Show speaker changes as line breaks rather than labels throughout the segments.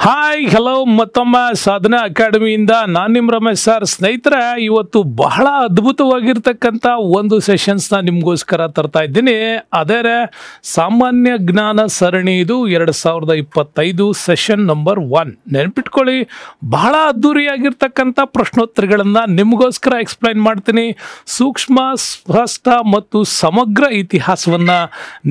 Hi hello ಮತ್ತೊಮ್ಮೆ ಸಾಧನಾ ಅಕಾಡೆಮಿಯಿಂದ ನಾನು ನಿಮ್ಮ ರಮೇಶ್ ಸರ್. ಸ್ನೇಹಿತರೆ, ಇವತ್ತು ಬಹಳ ಅದ್ಭುತವಾಗಿರ್ತಕ್ಕಂಥ ಒಂದು ಸೆಷನ್ಸ್ನ ನಿಮಗೋಸ್ಕರ ತರ್ತಾ ಇದ್ದೀನಿ. ಅದೇ ಸಾಮಾನ್ಯ ಜ್ಞಾನ ಸರಣಿ. ಇದು 2025 ಸೆಷನ್ ನಂಬರ್ 1. ನೆನ್ಪಿಟ್ಕೊಳ್ಳಿ, ಬಹಳ ಅದ್ದೂರಿಯಾಗಿರ್ತಕ್ಕಂಥ ಪ್ರಶ್ನೋತ್ತರಗಳನ್ನು ನಿಮಗೋಸ್ಕರ ಎಕ್ಸ್ಪ್ಲೈನ್ ಮಾಡ್ತೀನಿ. ಸೂಕ್ಷ್ಮ, ಸ್ಪಷ್ಟ ಮತ್ತು ಸಮಗ್ರ ಇತಿಹಾಸವನ್ನು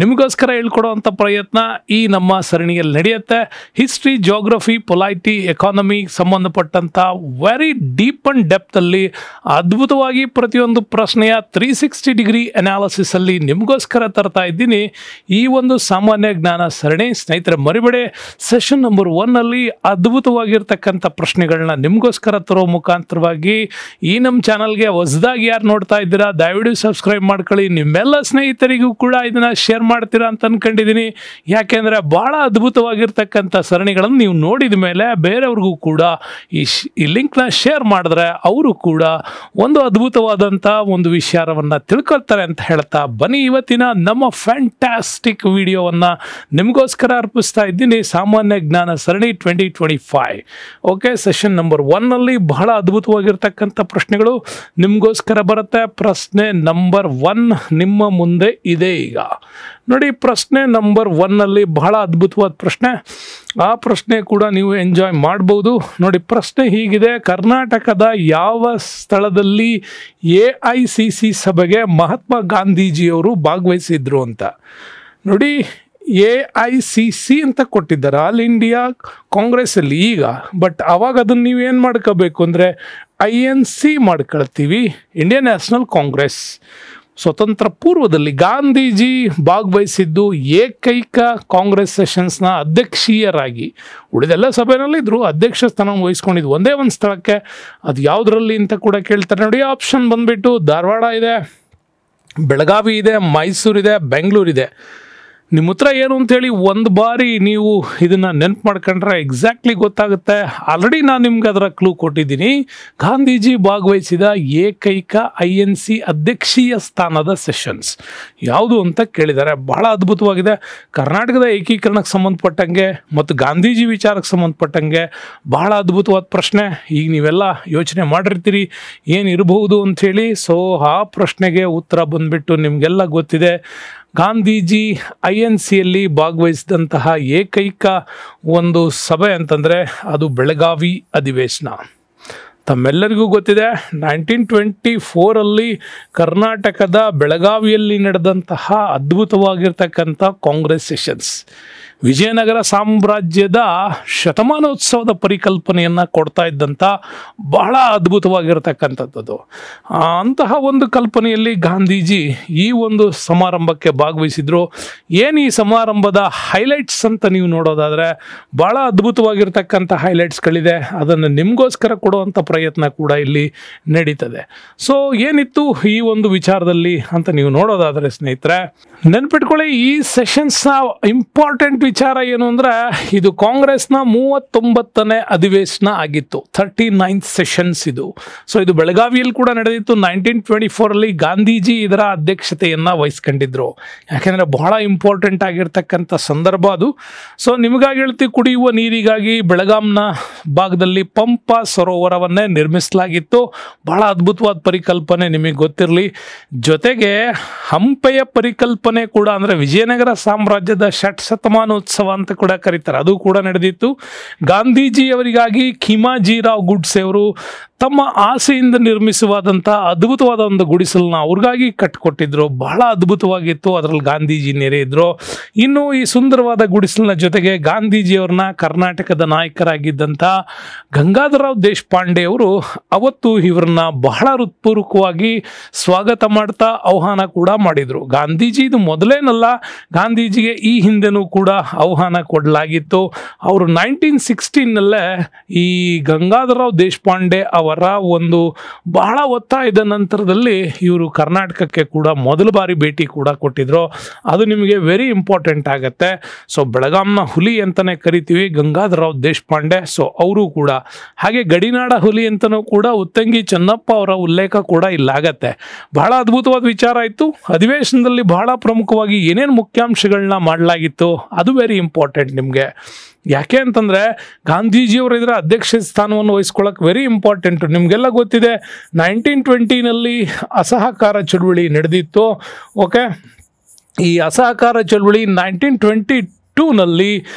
ನಿಮಗೋಸ್ಕರ ಹೇಳ್ಕೊಡುವಂಥ ಪ್ರಯತ್ನ ಈ ನಮ್ಮ ಸರಣಿಯಲ್ಲಿ ನಡೆಯುತ್ತೆ. ಹಿಸ್ಟ್ರಿ, ಜೋಗ್ರಫಿ, ಪೊಲೈಟಿ, ಎಕಾನಮಿ ಸಂಬಂಧಪಟ್ಟಂತ ವೆರಿ ಡೀಪ್ ಅಂಡ್ ಡೆಪ್ತ್ ಅಲ್ಲಿ ಅದ್ಭುತವಾಗಿ ಪ್ರತಿಯೊಂದು ಪ್ರಶ್ನೆಯ 360 ಡಿಗ್ರಿ ಅನಾಲಿಸಿಸ್ ಅಲ್ಲಿ ನಿಮಗೋಸ್ಕರ ತರ್ತಾ ಇದ್ದೀನಿ ಈ ಒಂದು ಸಾಮಾನ್ಯ ಜ್ಞಾನ ಸರಣಿ. ಸ್ನೇಹಿತರೆ, ಮರಿಬೇಡಿ, ಸೆಷನ್ ನಂಬರ್ 1 ಅಲ್ಲಿ ಅದ್ಭುತವಾಗಿರ್ತಕ್ಕಂಥ ಪ್ರಶ್ನೆಗಳನ್ನ ನಿಮಗೋಸ್ಕರ ತರೋ ಮುಖಾಂತರವಾಗಿ ಈ ನಮ್ಮ ಚಾನಲ್ಗೆ ಹೊಸದಾಗಿ ಯಾರು ನೋಡ್ತಾ ಇದ್ದೀರಾ ದಯವಿಟ್ಟು ಸಬ್ಸ್ಕ್ರೈಬ್ ಮಾಡ್ಕೊಳ್ಳಿ. ನಿಮ್ಮೆಲ್ಲ ಸ್ನೇಹಿತರಿಗೂ ಕೂಡ ಇದನ್ನ ಶೇರ್ ಮಾಡ್ತೀರಾ ಅಂತ ಅನ್ಕೊಂಡಿದ್ದೀನಿ. ಯಾಕೆಂದ್ರೆ ಬಹಳ ಅದ್ಭುತವಾಗಿರ್ತಕ್ಕಂಥ ಸರಣಿಗಳನ್ನು ನೀವು ನೋಡಿದ ಮೇಲೆ ಬೇರೆಯವ್ರಿಗೂ ಕೂಡ ಈ ಲಿಂಕ್ನ ಶೇರ್ ಮಾಡಿದ್ರೆ ಅವರು ಕೂಡ ಒಂದು ಅದ್ಭುತವಾದಂಥ ಒಂದು ವಿಚಾರವನ್ನು ತಿಳ್ಕೊಳ್ತಾರೆ ಅಂತ ಹೇಳ್ತಾ ಬನ್ನಿ ಇವತ್ತಿನ ನಮ್ಮ ಫ್ಯಾಂಟಾಸ್ಟಿಕ್ ವಿಡಿಯೋವನ್ನು ನಿಮಗೋಸ್ಕರ ಅರ್ಪಿಸ್ತಾ ಇದ್ದೀನಿ. ಸಾಮಾನ್ಯ ಜ್ಞಾನ ಸರಣಿ 2025. ಓಕೆ, ಸೆಷನ್ ನಂಬರ್ 1 ಅಲ್ಲಿ ಬಹಳ ಅದ್ಭುತವಾಗಿರ್ತಕ್ಕಂಥ ಪ್ರಶ್ನೆಗಳು ನಿಮಗೋಸ್ಕರ ಬರುತ್ತೆ. ಪ್ರಶ್ನೆ ನಂಬರ್ 1 ನಿಮ್ಮ ಮುಂದೆ ಇದೆ. ಈಗ ನೋಡಿ, ಪ್ರಶ್ನೆ ನಂಬರ್ 1 ಅಲ್ಲಿ ಬಹಳ ಅದ್ಭುತವಾದ ಪ್ರಶ್ನೆ. ಆ ಪ್ರಶ್ನೆ ಕೂಡ ನೀವು ಎಂಜಾಯ್ ಮಾಡ್ಬೋದು. ನೋಡಿ, ಪ್ರಶ್ನೆ ಹೀಗಿದೆ: ಕರ್ನಾಟಕದ ಯಾವ ಸ್ಥಳದಲ್ಲಿ AICC ಸಭೆಗೆ ಮಹಾತ್ಮ ಗಾಂಧೀಜಿಯವರು ಭಾಗವಹಿಸಿದ್ರು ಅಂತ. ನೋಡಿ, AICC ಅಂತ ಕೊಟ್ಟಿದ್ದಾರೆ, ಆಲ್ ಇಂಡಿಯಾ ಕಾಂಗ್ರೆಸ್ ಅಲ್ಲಿ. ಈಗ ಬಟ್ ಅವಾಗ ಅದನ್ನು ನೀವೇನು ಮಾಡ್ಕೋಬೇಕು ಅಂದರೆ INC ಮಾಡ್ಕೊಳ್ತೀವಿ, ಇಂಡಿಯನ್ ನ್ಯಾಷನಲ್ ಕಾಂಗ್ರೆಸ್. ಸ್ವತಂತ್ರ ಪೂರ್ವದಲ್ಲಿ ಗಾಂಧೀಜಿ ಭಾಗವಹಿಸಿದ್ದು ಏಕೈಕ ಕಾಂಗ್ರೆಸ್ ಸೆಷನ್ಸ್ನ ಅಧ್ಯಕ್ಷೀಯರಾಗಿ. ಉಳಿದೆಲ್ಲ ಸಭೆಯಲ್ಲಿದ್ದರು, ಅಧ್ಯಕ್ಷ ಸ್ಥಾನ ವಹಿಸ್ಕೊಂಡಿದ್ದು ಒಂದೇ ಒಂದು ಸ್ಥಳಕ್ಕೆ. ಅದು ಯಾವುದರಲ್ಲಿ ಅಂತ ಕೂಡ ಕೇಳ್ತಾರೆ. ನೋಡಿ, ಆಪ್ಷನ್ ಬಂದುಬಿಟ್ಟು ಧಾರವಾಡ ಇದೆ, ಬೆಳಗಾವಿ ಇದೆ, ಮೈಸೂರಿದೆ, ಬೆಂಗಳೂರಿದೆ. ನಿಮ್ಮ ಉತ್ತರ ಏನು ಅಂತೇಳಿ ಒಂದು ಬಾರಿ ನೀವು ಇದನ್ನು ನೆನಪು ಮಾಡ್ಕೊಂಡ್ರೆ ಎಕ್ಸಾಕ್ಟ್ಲಿ ಗೊತ್ತಾಗುತ್ತೆ. ಆಲ್ರೆಡಿ ನಾನು ನಿಮ್ಗೆ ಅದರ ಕ್ಲೂ ಕೊಟ್ಟಿದ್ದೀನಿ. ಗಾಂಧೀಜಿ ಭಾಗವಹಿಸಿದ ಏಕೈಕ INC ಅಧ್ಯಕ್ಷೀಯ ಸ್ಥಾನದ ಸೆಷನ್ಸ್ ಯಾವುದು ಅಂತ ಕೇಳಿದ್ದಾರೆ. ಬಹಳ ಅದ್ಭುತವಾಗಿದೆ. ಕರ್ನಾಟಕದ ಏಕೀಕರಣಕ್ಕೆ ಸಂಬಂಧಪಟ್ಟಂಗೆ ಮತ್ತು ಗಾಂಧೀಜಿ ವಿಚಾರಕ್ಕೆ ಸಂಬಂಧಪಟ್ಟಂಗೆ ಬಹಳ ಅದ್ಭುತವಾದ ಪ್ರಶ್ನೆ. ಈಗ ನೀವೆಲ್ಲ ಯೋಚನೆ ಮಾಡಿರ್ತೀರಿ ಏನಿರಬಹುದು ಅಂಥೇಳಿ. ಸೊ ಆ ಪ್ರಶ್ನೆಗೆ ಉತ್ತರ ಬಂದುಬಿಟ್ಟು ನಿಮಗೆಲ್ಲ ಗೊತ್ತಿದೆ. ಗಾಂಧೀಜಿ INCಯಲ್ಲಿ ಭಾಗವಹಿಸಿದಂತಹ ಏಕೈಕ ಒಂದು ಸಭೆ ಅಂತಂದರೆ ಅದು ಬೆಳಗಾವಿ ಅಧಿವೇಶನ. ತಮ್ಮೆಲ್ಲರಿಗೂ ಗೊತ್ತಿದೆ, 1924 ಕರ್ನಾಟಕದ ಬೆಳಗಾವಿಯಲ್ಲಿ ನಡೆದಂತಹ ಅದ್ಭುತವಾಗಿರ್ತಕ್ಕಂಥ ಕಾಂಗ್ರೆಸ್ ಸೆಷನ್ಸ್ ವಿಜಯನಗರ ಸಾಮ್ರಾಜ್ಯದ ಶತಮಾನೋತ್ಸವದ ಪರಿಕಲ್ಪನೆಯನ್ನು ಕೊಡ್ತಾ ಇದ್ದಂಥ ಬಹಳ ಅದ್ಭುತವಾಗಿರ್ತಕ್ಕಂಥದ್ದು. ಅಂತಹ ಒಂದು ಕಲ್ಪನೆಯಲ್ಲಿ ಗಾಂಧೀಜಿ ಈ ಒಂದು ಸಮಾರಂಭಕ್ಕೆ ಭಾಗವಹಿಸಿದ್ರು. ಏನು ಈ ಸಮಾರಂಭದ ಹೈಲೈಟ್ಸ್ ಅಂತ ನೀವು ನೋಡೋದಾದರೆ ಭಾಳ ಅದ್ಭುತವಾಗಿರ್ತಕ್ಕಂಥ ಹೈಲೈಟ್ಸ್ಗಳಿದೆ. ಅದನ್ನು ನಿಮಗೋಸ್ಕರ ಕೊಡುವಂಥ ಪ್ರಯತ್ನ ಕೂಡ ಇಲ್ಲಿ ನಡೀತದೆ. ಸೊ ಏನಿತ್ತು ಈ ಒಂದು ವಿಚಾರದಲ್ಲಿ ಅಂತ ನೀವು ನೋಡೋದಾದರೆ ಸ್ನೇಹಿತರೆ, ನೆನ್ಪಿಟ್ಕೊಳ್ಳಿ, ಈ ಸೆಷನ್ಸ್ನ ಇಂಪಾರ್ಟೆಂಟ್ ವಿಚಾರ ಏನು ಅಂದರೆ ಇದು ಕಾಂಗ್ರೆಸ್ನ 39ನೇ ಅಧಿವೇಶನ ಆಗಿತ್ತು, 39th ಸೆಷನ್ಸ್ ಇದು. ಸೊ ಇದು ಬೆಳಗಾವಿಯಲ್ಲಿ ಕೂಡ ನಡೆದಿತ್ತು. 1924 ಗಾಂಧೀಜಿ ಇದರ ಅಧ್ಯಕ್ಷತೆಯನ್ನು ವಹಿಸ್ಕೊಂಡಿದ್ರು. ಯಾಕೆಂದರೆ ಬಹಳ ಇಂಪಾರ್ಟೆಂಟ್ ಆಗಿರ್ತಕ್ಕಂಥ ಸಂದರ್ಭ ಅದು. ಸೊ ನಿಮಗಾಗಿ ಹೇಳ್ತೀವಿ, ಕುಡಿಯುವ ನೀರಿಗಾಗಿ ಬೆಳಗಾಂನ ಭಾಗದಲ್ಲಿ ಪಂಪ ಸರೋವರವನ್ನೇ ನಿರ್ಮಿಸಲಾಗಿತ್ತು. ಬಹಳ ಅದ್ಭುತವಾದ ಪರಿಕಲ್ಪನೆ, ನಿಮಗೆ ಗೊತ್ತಿರಲಿ. ಜೊತೆಗೆ ಹಂಪೆಯ ಪರಿಕಲ್ಪನೆ ಕೂಡ, ಅಂದರೆ ವಿಜಯನಗರ ಸಾಮ್ರಾಜ್ಯದ ಶತಮಾನೋತ್ಸವ ಅಂತ ಕೂಡ ಕರೀತಾರೆ, ಅದು ಕೂಡ ನಡೆದಿತ್ತು. ಗಾಂಧೀಜಿಯವರಿಗಾಗಿ ಖಿಮಾಜಿರಾವ್ ಗುಡ್ಸೆ ಅವರು ತಮ್ಮ ಆಸೆಯಿಂದ ನಿರ್ಮಿಸುವಾದಂಥ ಅದ್ಭುತವಾದ ಒಂದು ಗುಡಿಸಲನ್ನ ಅವ್ರಿಗಾಗಿ ಕಟ್ಟಿಕೊಟ್ಟಿದ್ರು. ಬಹಳ ಅದ್ಭುತವಾಗಿತ್ತು. ಅದರಲ್ಲಿ ಗಾಂಧೀಜಿ ನೆರೆ ಇದ್ರು. ಇನ್ನು ಈ ಸುಂದರವಾದ ಗುಡಿಸಲಿನ ಜೊತೆಗೆ ಗಾಂಧೀಜಿಯವ್ರನ್ನ ಕರ್ನಾಟಕದ ನಾಯಕರಾಗಿದ್ದಂಥ ಗಂಗಾಧರರಾವ್ ದೇಶಪಾಂಡೆ ಅವರು ಅವತ್ತು ಇವ್ರನ್ನ ಬಹಳ ಹೃತ್ಪೂರ್ವಕವಾಗಿ ಸ್ವಾಗತ ಮಾಡ್ತಾ ಆಹ್ವಾನ ಕೂಡ ಮಾಡಿದರು. ಗಾಂಧೀಜಿ ಇದು ಮೊದಲೇನಲ್ಲ, ಗಾಂಧೀಜಿಗೆ ಈ ಹಿಂದೆನೂ ಕೂಡ ಆಹ್ವಾನ ಕೊಡಲಾಗಿತ್ತು. ಅವರು 1916ನಲ್ಲೇ ಈ ಗಂಗಾಧರರಾವ್ ದೇಶಪಾಂಡೆ ಅವರ ಒಂದು ಬಹಳ ಒತ್ತಾಯದ ನಂತರದಲ್ಲಿ ಇವರು ಕರ್ನಾಟಕಕ್ಕೆ ಕೂಡ ಮೊದಲ ಬಾರಿ ಭೇಟಿ ಕೂಡ ಕೊಟ್ಟಿದ್ರು. ಅದು ನಿಮಗೆ ವೆರಿ ಇಂಪಾರ್ಟೆಂಟ್ ಆಗುತ್ತೆ. ಸೊ ಬೆಳಗಾಂನ ಹುಲಿ ಅಂತಲೇ ಕರಿತೀವಿ ಗಂಗಾಧರರಾವ್ ದೇಶಪಾಂಡೆ. ಸೊ ಅವರು ಕೂಡ ಹಾಗೆ ಗಡಿನಾಡ ಹುಲಿ ಅಂತಲೂ ಕೂಡ ಉತ್ತಂಗಿ ಚೆನ್ನಪ್ಪ ಅವರ ಉಲ್ಲೇಖ ಕೂಡ ಇಲ್ಲಾಗತ್ತೆ. ಬಹಳ ಅದ್ಭುತವಾದ ವಿಚಾರ ಇತ್ತು. ಅಧಿವೇಶನದಲ್ಲಿ ಬಹಳ ಪ್ರಮುಖವಾಗಿ ಏನೇನು ಮುಖ್ಯಾಂಶಗಳನ್ನ ಮಾಡಲಾಗಿತ್ತು ಅದು ವೆರಿ ಇಂಪಾರ್ಟೆಂಟ್ ನಿಮಗೆ. ಯಾಕೆ ಅಂತಂದರೆ ಗಾಂಧೀಜಿಯವರು ಇದರ ಅಧ್ಯಕ್ಷ ಸ್ಥಾನವನ್ನು ವಹಿಸ್ಕೊಳ್ಳೋಕೆ ವೆರಿ ಇಂಪಾರ್ಟೆಂಟು. ನಿಮಗೆಲ್ಲ ಗೊತ್ತಿದೆ 1920ನಲ್ಲಿ ಅಸಹಕಾರ ಚಳುವಳಿ ನಡೆದಿತ್ತು. ಓಕೆ, ಈ ಅಸಹಕಾರ ಚಳುವಳಿ 1922ನಲ್ಲಿ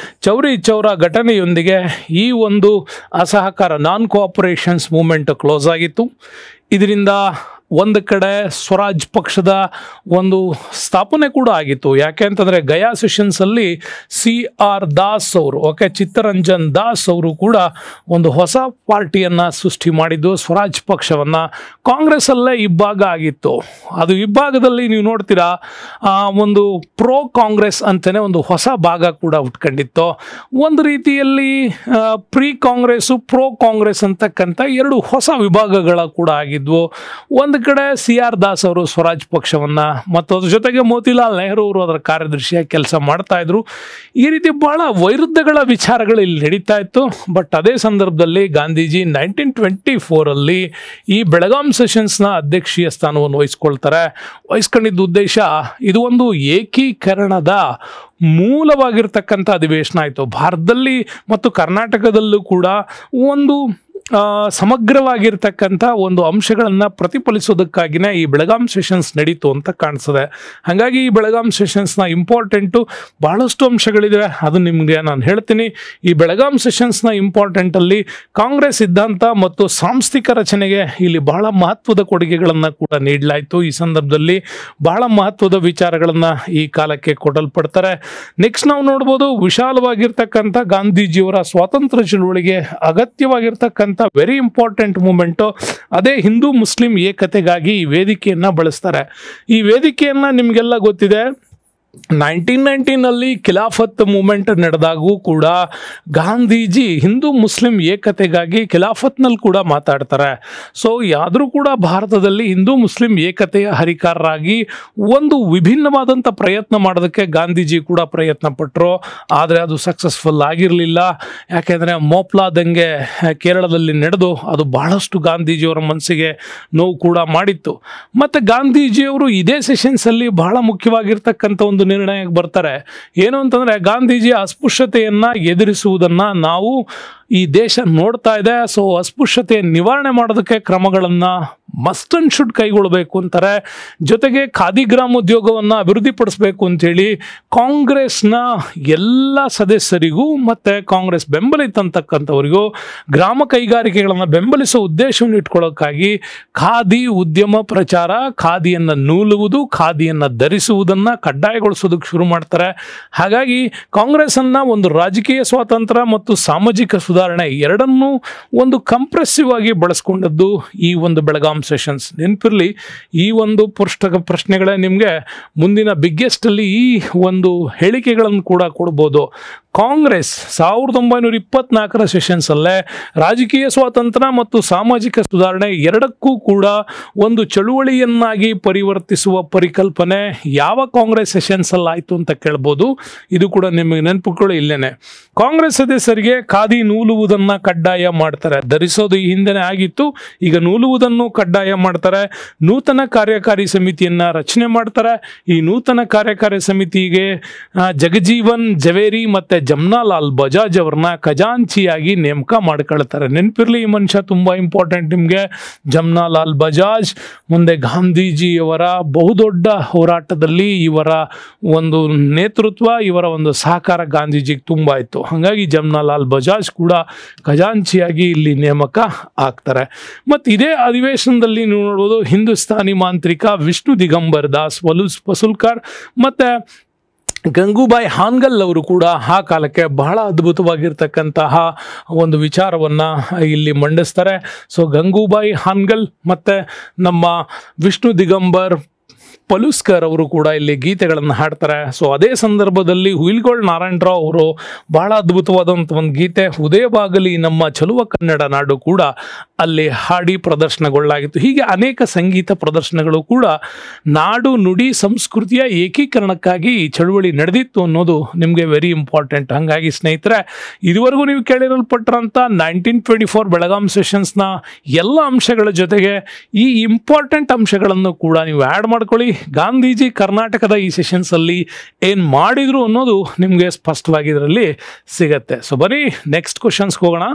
ಚೌರಿ ಚೌರ ಘಟನೆಯೊಂದಿಗೆ ಈ ಒಂದು ಅಸಹಕಾರ ನಾನ್ ಕೋಆಪರೇಷನ್ಸ್ ಮೂಮೆಂಟ್ ಕ್ಲೋಸ್ ಆಗಿತ್ತು. ಇದರಿಂದ ಒಂದು ಕಡೆ ಸ್ವರಾಜ್ ಪಕ್ಷದ ಒಂದು ಸ್ಥಾಪನೆ ಕೂಡ ಆಗಿತ್ತು. ಯಾಕೆ ಅಂತಂದರೆ ಗಯಾ ಸೆಷನ್ಸಲ್ಲಿ CR ದಾಸ್ ಅವರು, ಓಕೆ, ಚಿತ್ತರಂಜನ್ ದಾಸ್ ಅವರು ಕೂಡ ಒಂದು ಹೊಸ ಪಾರ್ಟಿಯನ್ನು ಸೃಷ್ಟಿ ಮಾಡಿದ್ದು, ಸ್ವರಾಜ್ ಪಕ್ಷವನ್ನು. ಕಾಂಗ್ರೆಸ್ಸಲ್ಲೇ ಇಬ್ಬಾಗ ಆಗಿತ್ತು. ಅದು ಇಬ್ಬಾಗದಲ್ಲಿ ನೀವು ನೋಡ್ತೀರಾ ಒಂದು ಪ್ರೋ ಕಾಂಗ್ರೆಸ್ ಅಂತಲೇ ಒಂದು ಹೊಸ ಭಾಗ ಕೂಡ ಹುಟ್ಕೊಂಡಿತ್ತು. ಒಂದು ರೀತಿಯಲ್ಲಿ ಪ್ರೀ ಕಾಂಗ್ರೆಸ್ಸು ಪ್ರೋ ಕಾಂಗ್ರೆಸ್ ಅಂತಕ್ಕಂಥ ಎರಡು ಹೊಸ ವಿಭಾಗಗಳ ಕೂಡ ಆಗಿದ್ವು. ಒಂದು ಕಡೆ CR ದಾಸ್ ಅವರು ಸ್ವರಾಜ್ ಪಕ್ಷವನ್ನು ಮತ್ತು ಅದ್ರ ಜೊತೆಗೆ ಮೋತಿಲಾಲ್ ನೆಹರು ಅವರು ಅದರ ಕಾರ್ಯದರ್ಶಿಯಾಗಿ ಕೆಲಸ ಮಾಡ್ತಾ ಇದ್ರು. ಈ ರೀತಿ ಬಹಳ ವೈರುಧ್ಯಗಳ ವಿಚಾರಗಳು ಇಲ್ಲಿ ನಡೀತಾ ಇತ್ತು. ಬಟ್ ಅದೇ ಸಂದರ್ಭದಲ್ಲಿ ಗಾಂಧೀಜಿ 1924ರಲ್ಲಿ ಈ ಬೆಳಗಾಂ ಸೆಷನ್ಸ್ನ ಅಧ್ಯಕ್ಷೀಯ ಸ್ಥಾನವನ್ನು ವಹಿಸ್ಕೊಂಡಿದ್ದ ಉದ್ದೇಶ ಇದು ಒಂದು ಏಕೀಕರಣದ ಮೂಲವಾಗಿರ್ತಕ್ಕಂಥ ಅಧಿವೇಶನ ಆಯಿತು. ಭಾರತದಲ್ಲಿ ಮತ್ತು ಕರ್ನಾಟಕದಲ್ಲೂ ಕೂಡ ಒಂದು ಸಮಗ್ರವಾಗಿರ್ತಕ್ಕಂಥ ಒಂದು ಅಂಶಗಳನ್ನು ಪ್ರತಿಫಲಿಸೋದಕ್ಕಾಗಿಯೇ ಈ ಬೆಳಗಾಂ ಸೆಷನ್ಸ್ ನಡೀತು ಅಂತ ಕಾಣಿಸ್ತದೆ. ಹಾಗಾಗಿ ಈ ಬೆಳಗಾಂ ಸೆಷನ್ಸ್ನ ಇಂಪಾರ್ಟೆಂಟು ಬಹಳಷ್ಟು ಅಂಶಗಳಿವೆ, ಅದು ನಿಮಗೆ ನಾನು ಹೇಳ್ತೀನಿ. ಈ ಬೆಳಗಾಂ ಸೆಷನ್ಸ್ನ ಇಂಪಾರ್ಟೆಂಟಲ್ಲಿ ಕಾಂಗ್ರೆಸ್ ಸಿದ್ಧಾಂತ ಮತ್ತು ಸಾಂಸ್ಥಿಕ ರಚನೆಗೆ ಇಲ್ಲಿ ಬಹಳ ಮಹತ್ವದ ಕೊಡುಗೆಗಳನ್ನು ಕೂಡ ನೀಡಲಾಯಿತು. ಈ ಸಂದರ್ಭದಲ್ಲಿ ಬಹಳ ಮಹತ್ವದ ವಿಚಾರಗಳನ್ನು ಈ ಕಾಲಕ್ಕೆ ಕೊಡಲ್ಪಡ್ತಾರೆ. ನೆಕ್ಸ್ಟ್ ನಾವು ನೋಡ್ಬೋದು, ವಿಶಾಲವಾಗಿರ್ತಕ್ಕಂಥ ಗಾಂಧೀಜಿಯವರ ಸ್ವಾತಂತ್ರ್ಯ ಚಳುವಳಿಗೆ ಅಗತ್ಯವಾಗಿರ್ತಕ್ಕಂಥ ವೆರಿ ಇಂಪಾರ್ಟೆಂಟ್ ಮೂಮೆಂಟು ಅದೇ ಹಿಂದೂ ಮುಸ್ಲಿಂ ಏಕತೆಗಾಗಿ ಈ ವೇದಿಕೆಯನ್ನು ಬಳಸ್ತಾರೆ. ಈ ವೇದಿಕೆಯನ್ನು ನಿಮಗೆಲ್ಲ ಗೊತ್ತಿದೆ, 1919ನಲ್ಲಿ ಖಿಲಾಫತ್ ಮೂಮೆಂಟ್ ನಡೆದಾಗೂ ಕೂಡ ಗಾಂಧೀಜಿ ಹಿಂದೂ ಮುಸ್ಲಿಂ ಏಕತೆಗಾಗಿ ಖಿಲಾಫತ್ನಲ್ಲಿ ಕೂಡ ಮಾತಾಡ್ತಾರೆ. ಸೊ ಯಾದರೂ ಕೂಡ ಭಾರತದಲ್ಲಿ ಹಿಂದೂ ಮುಸ್ಲಿಂ ಏಕತೆಯ ಹರಿಕಾರರಾಗಿ ಒಂದು ವಿಭಿನ್ನವಾದಂಥ ಪ್ರಯತ್ನ ಮಾಡೋದಕ್ಕೆ ಗಾಂಧೀಜಿ ಕೂಡ ಪ್ರಯತ್ನ ಪಟ್ಟರು. ಆದರೆ ಅದು ಸಕ್ಸಸ್ಫುಲ್ ಆಗಿರಲಿಲ್ಲ. ಯಾಕೆಂದರೆ ಮೋಪ್ಲಾ ದಂಗೆ ಕೇರಳದಲ್ಲಿ ನಡೆದು ಅದು ಬಹಳಷ್ಟು ಗಾಂಧೀಜಿಯವರ ಮನಸ್ಸಿಗೆ ನೋವು ಕೂಡ ಮಾಡಿತ್ತು. ಮತ್ತು ಗಾಂಧೀಜಿಯವರು ಇದೇ ಸೆಷನ್ಸಲ್ಲಿ ಬಹಳ ಮುಖ್ಯವಾಗಿರ್ತಕ್ಕಂಥ ಒಂದು ನಿರ್ಣಯಕ್ಕೆ ಬರ್ತಾರೆ. ಏನು ಅಂತಂದರೆ, ಗಾಂಧೀಜಿ ಅಸ್ಪೃಶ್ಯತೆಯನ್ನು ಎದುರಿಸುವುದನ್ನು ನಾವು ಈ ದೇಶ ನೋಡ್ತಾ ಇದೆ. ಸೊ ಅಸ್ಪೃಶ್ಯತೆ ನಿವಾರಣೆ ಮಾಡೋದಕ್ಕೆ ಕ್ರಮಗಳನ್ನು ಮಸ್ಟ್ ಅಂಡ್ ಶುಡ್ ಕೈಗೊಳ್ಳಬೇಕು ಅಂತಾರೆ. ಜೊತೆಗೆ ಖಾದಿ ಗ್ರಾಮೋದ್ಯೋಗವನ್ನು ಅಭಿವೃದ್ಧಿಪಡಿಸಬೇಕು ಅಂತೇಳಿ ಕಾಂಗ್ರೆಸ್ನ ಎಲ್ಲ ಸದಸ್ಯರಿಗೂ ಮತ್ತು ಕಾಂಗ್ರೆಸ್ ಬೆಂಬಲಿತಂತಕ್ಕಂಥವರಿಗೂ ಗ್ರಾಮ ಕೈಗಾರಿಕೆಗಳನ್ನು ಬೆಂಬಲಿಸೋ ಉದ್ದೇಶವನ್ನು ಇಟ್ಕೊಳ್ಳೋಕ್ಕಾಗಿ ಖಾದಿ ಉದ್ಯಮ ಪ್ರಚಾರ, ಖಾದಿಯನ್ನು ನೂಲುವುದು, ಖಾದಿಯನ್ನು ಧರಿಸುವುದನ್ನು ಕಡ್ಡಾಯಗೊಳಿಸೋದಕ್ಕೆ ಶುರು ಮಾಡ್ತಾರೆ. ಹಾಗಾಗಿ ಕಾಂಗ್ರೆಸ್ಸನ್ನು ಒಂದು ರಾಜಕೀಯ ಸ್ವಾತಂತ್ರ್ಯ ಮತ್ತು ಸಾಮಾಜಿಕ ಸುಧಾರಣೆ ಎರಡನ್ನೂ ಒಂದು ಕಂಪ್ರೆಸಿವ್ ಆಗಿ ಬಳಸ್ಕೊಂಡದ್ದು ಈ ಒಂದು ಬೆಳಗಾಂ ಸೆಷನ್ಸ್. ನೆನಪಿರಲಿ, ಈ ಒಂದು ಪ್ರಶ್ನೆಗಳೇ ನಿಮಗೆ ಮುಂದಿನ ಬಿಗ್ಗೆಸ್ಟಲ್ಲಿ ಈ ಒಂದು ಹೇಳಿಕೆಗಳನ್ನು ಕೂಡ ಕೊಡ್ಬೋದು. ಕಾಂಗ್ರೆಸ್ 1924ರ ಸೆಷನ್ಸಲ್ಲೇ ರಾಜಕೀಯ ಸ್ವಾತಂತ್ರ್ಯ ಮತ್ತು ಸಾಮಾಜಿಕ ಸುಧಾರಣೆ ಎರಡಕ್ಕೂ ಕೂಡ ಒಂದು ಚಳುವಳಿಯನ್ನಾಗಿ ಪರಿವರ್ತಿಸುವ ಪರಿಕಲ್ಪನೆ ಯಾವ ಕಾಂಗ್ರೆಸ್ ಸೆಷನ್ಸಲ್ಲಿ ಆಯಿತು ಅಂತ ಕೇಳ್ಬೋದು. ಇದು ಕೂಡ ನಿಮಗೆ ನೆನಪುಗಳು ಇಲ್ಲೇನೆ. ಕಾಂಗ್ರೆಸ್ ಸದಸ್ಯರಿಗೆ ಖಾದಿ ನೂಲುವುದನ್ನು ಕಡ್ಡಾಯ ಮಾಡ್ತಾರೆ. ಧರಿಸೋದು ಈ ಹಿಂದೆನೇ ಆಗಿತ್ತು, ಈಗ ನೂಲುವುದನ್ನು ಕಡ್ಡಾಯ ಮಾಡ್ತಾರೆ. ನೂತನ ಕಾರ್ಯಕಾರಿ ಸಮಿತಿಯನ್ನು ರಚನೆ ಮಾಡ್ತಾರೆ. ಈ ನೂತನ ಕಾರ್ಯಕಾರಿ ಸಮಿತಿಗೆ ಜಗಜೀವನ್ ಜವೇರಿ ಮತ್ತು ಜಮ್ನಾಲಾಲ್ ಬಜಾಜ್ ಅವ್ರನ್ನ ಖಜಾಂಚಿಯಾಗಿ ನೇಮಕ ಮಾಡ್ಕೊಳ್ತಾರೆ. ನೆನಪಿರಲಿ, ಈ ಮನುಷ್ಯ ತುಂಬ ಇಂಪಾರ್ಟೆಂಟ್ ನಿಮಗೆ. ಜಮ್ನಾಲಾಲ್ ಬಜಾಜ್ ಮುಂದೆ ಗಾಂಧೀಜಿಯವರ ಬಹುದೊಡ್ಡ ಹೋರಾಟದಲ್ಲಿ ಇವರ ಒಂದು ನೇತೃತ್ವ, ಇವರ ಒಂದು ಸಹಕಾರ ಗಾಂಧೀಜಿಗೆ ತುಂಬ ಇತ್ತು. ಹಾಗಾಗಿ ಜಮ್ನಾಲಾಲ್ ಬಜಾಜ್ ಕೂಡ ಖಜಾಂಚಿಯಾಗಿ ಇಲ್ಲಿ ನೇಮಕ ಆಗ್ತಾರೆ. ಮತ್ತು ಇದೇ ಅಧಿವೇಶನದಲ್ಲಿ ನೀವು ನೋಡ್ಬೋದು, ಹಿಂದೂಸ್ತಾನಿ ಮಾಂತ್ರಿಕ ವಿಷ್ಣು ದಿಗಂಬರ್ ದಾಸ್ ಪಸುಲ್ಕರ್ ಮತ್ತು ಗಂಗೂಬಾಯಿ ಹಾನ್ಗಲ್ ಅವರು ಕೂಡ ಆ ಕಾಲಕ್ಕೆ ಬಹಳ ಅದ್ಭುತವಾಗಿರ್ತಕ್ಕಂತಹ ಒಂದು ವಿಚಾರವನ್ನು ಇಲ್ಲಿ ಮಂಡಿಸ್ತಾರೆ. ಸೊ ಗಂಗೂಬಾಯಿ ಹಾನ್ಗಲ್ ಮತ್ತು ನಮ್ಮ ವಿಷ್ಣು ದಿಗಂಬರ್ ಪಲುಸ್ಕರ್ ಅವರು ಕೂಡ ಇಲ್ಲಿ ಗೀತೆಗಳನ್ನು ಹಾಡ್ತಾರೆ. ಸೊ ಅದೇ ಸಂದರ್ಭದಲ್ಲಿ ಹುಯಿಲ್ಗೋಳ್ ನಾರಾಯಣರಾವ್ ಅವರು ಬಹಳ ಅದ್ಭುತವಾದಂಥ ಒಂದು ಗೀತೆ, ಉದಯವಾಗಲಿ ನಮ್ಮ ಚಲುವ ಕನ್ನಡ ನಾಡು ಕೂಡ ಅಲ್ಲಿ ಹಾಡಿ ಪ್ರದರ್ಶನಗೊಳ್ಳಲಾಗಿತ್ತು. ಹೀಗೆ ಅನೇಕ ಸಂಗೀತ ಪ್ರದರ್ಶನಗಳು ಕೂಡ ನಾಡು ನುಡಿ ಸಂಸ್ಕೃತಿಯ ಏಕೀಕರಣಕ್ಕಾಗಿ ಈ ಚಳುವಳಿ ನಡೆದಿತ್ತು ಅನ್ನೋದು ನಿಮಗೆ ವೆರಿ ಇಂಪಾರ್ಟೆಂಟ್. ಹಾಗಾಗಿ ಸ್ನೇಹಿತರೆ, ಇದುವರೆಗೂ ನೀವು ಕೇಳಿರಲ್ಪಟ್ಟಂಥ 1924 ಬೆಳಗಾಂ ಸೆಷನ್ಸ್ನ ಎಲ್ಲ ಅಂಶಗಳ ಜೊತೆಗೆ ಈ ಇಂಪಾರ್ಟೆಂಟ್ ಅಂಶಗಳನ್ನು ಕೂಡ ನೀವು ಆ್ಯಡ್ ಮಾಡ್ಕೊಳ್ಳಿ. ಗಾಂಧೀಜಿ ಕರ್ನಾಟಕದ ಈ ಸೆಷನ್ಸಲ್ಲಿ ಏನು ಮಾಡಿದ್ರು ಅನ್ನೋದು ನಿಮಗೆ ಸ್ಪಷ್ಟವಾಗಿ ಇದರಲ್ಲಿ ಸಿಗತ್ತೆ. ಸೊ ಬರೀ ನೆಕ್ಸ್ಟ್ ಕ್ವಶನ್ಸ್ಗೆ ಹೋಗೋಣ.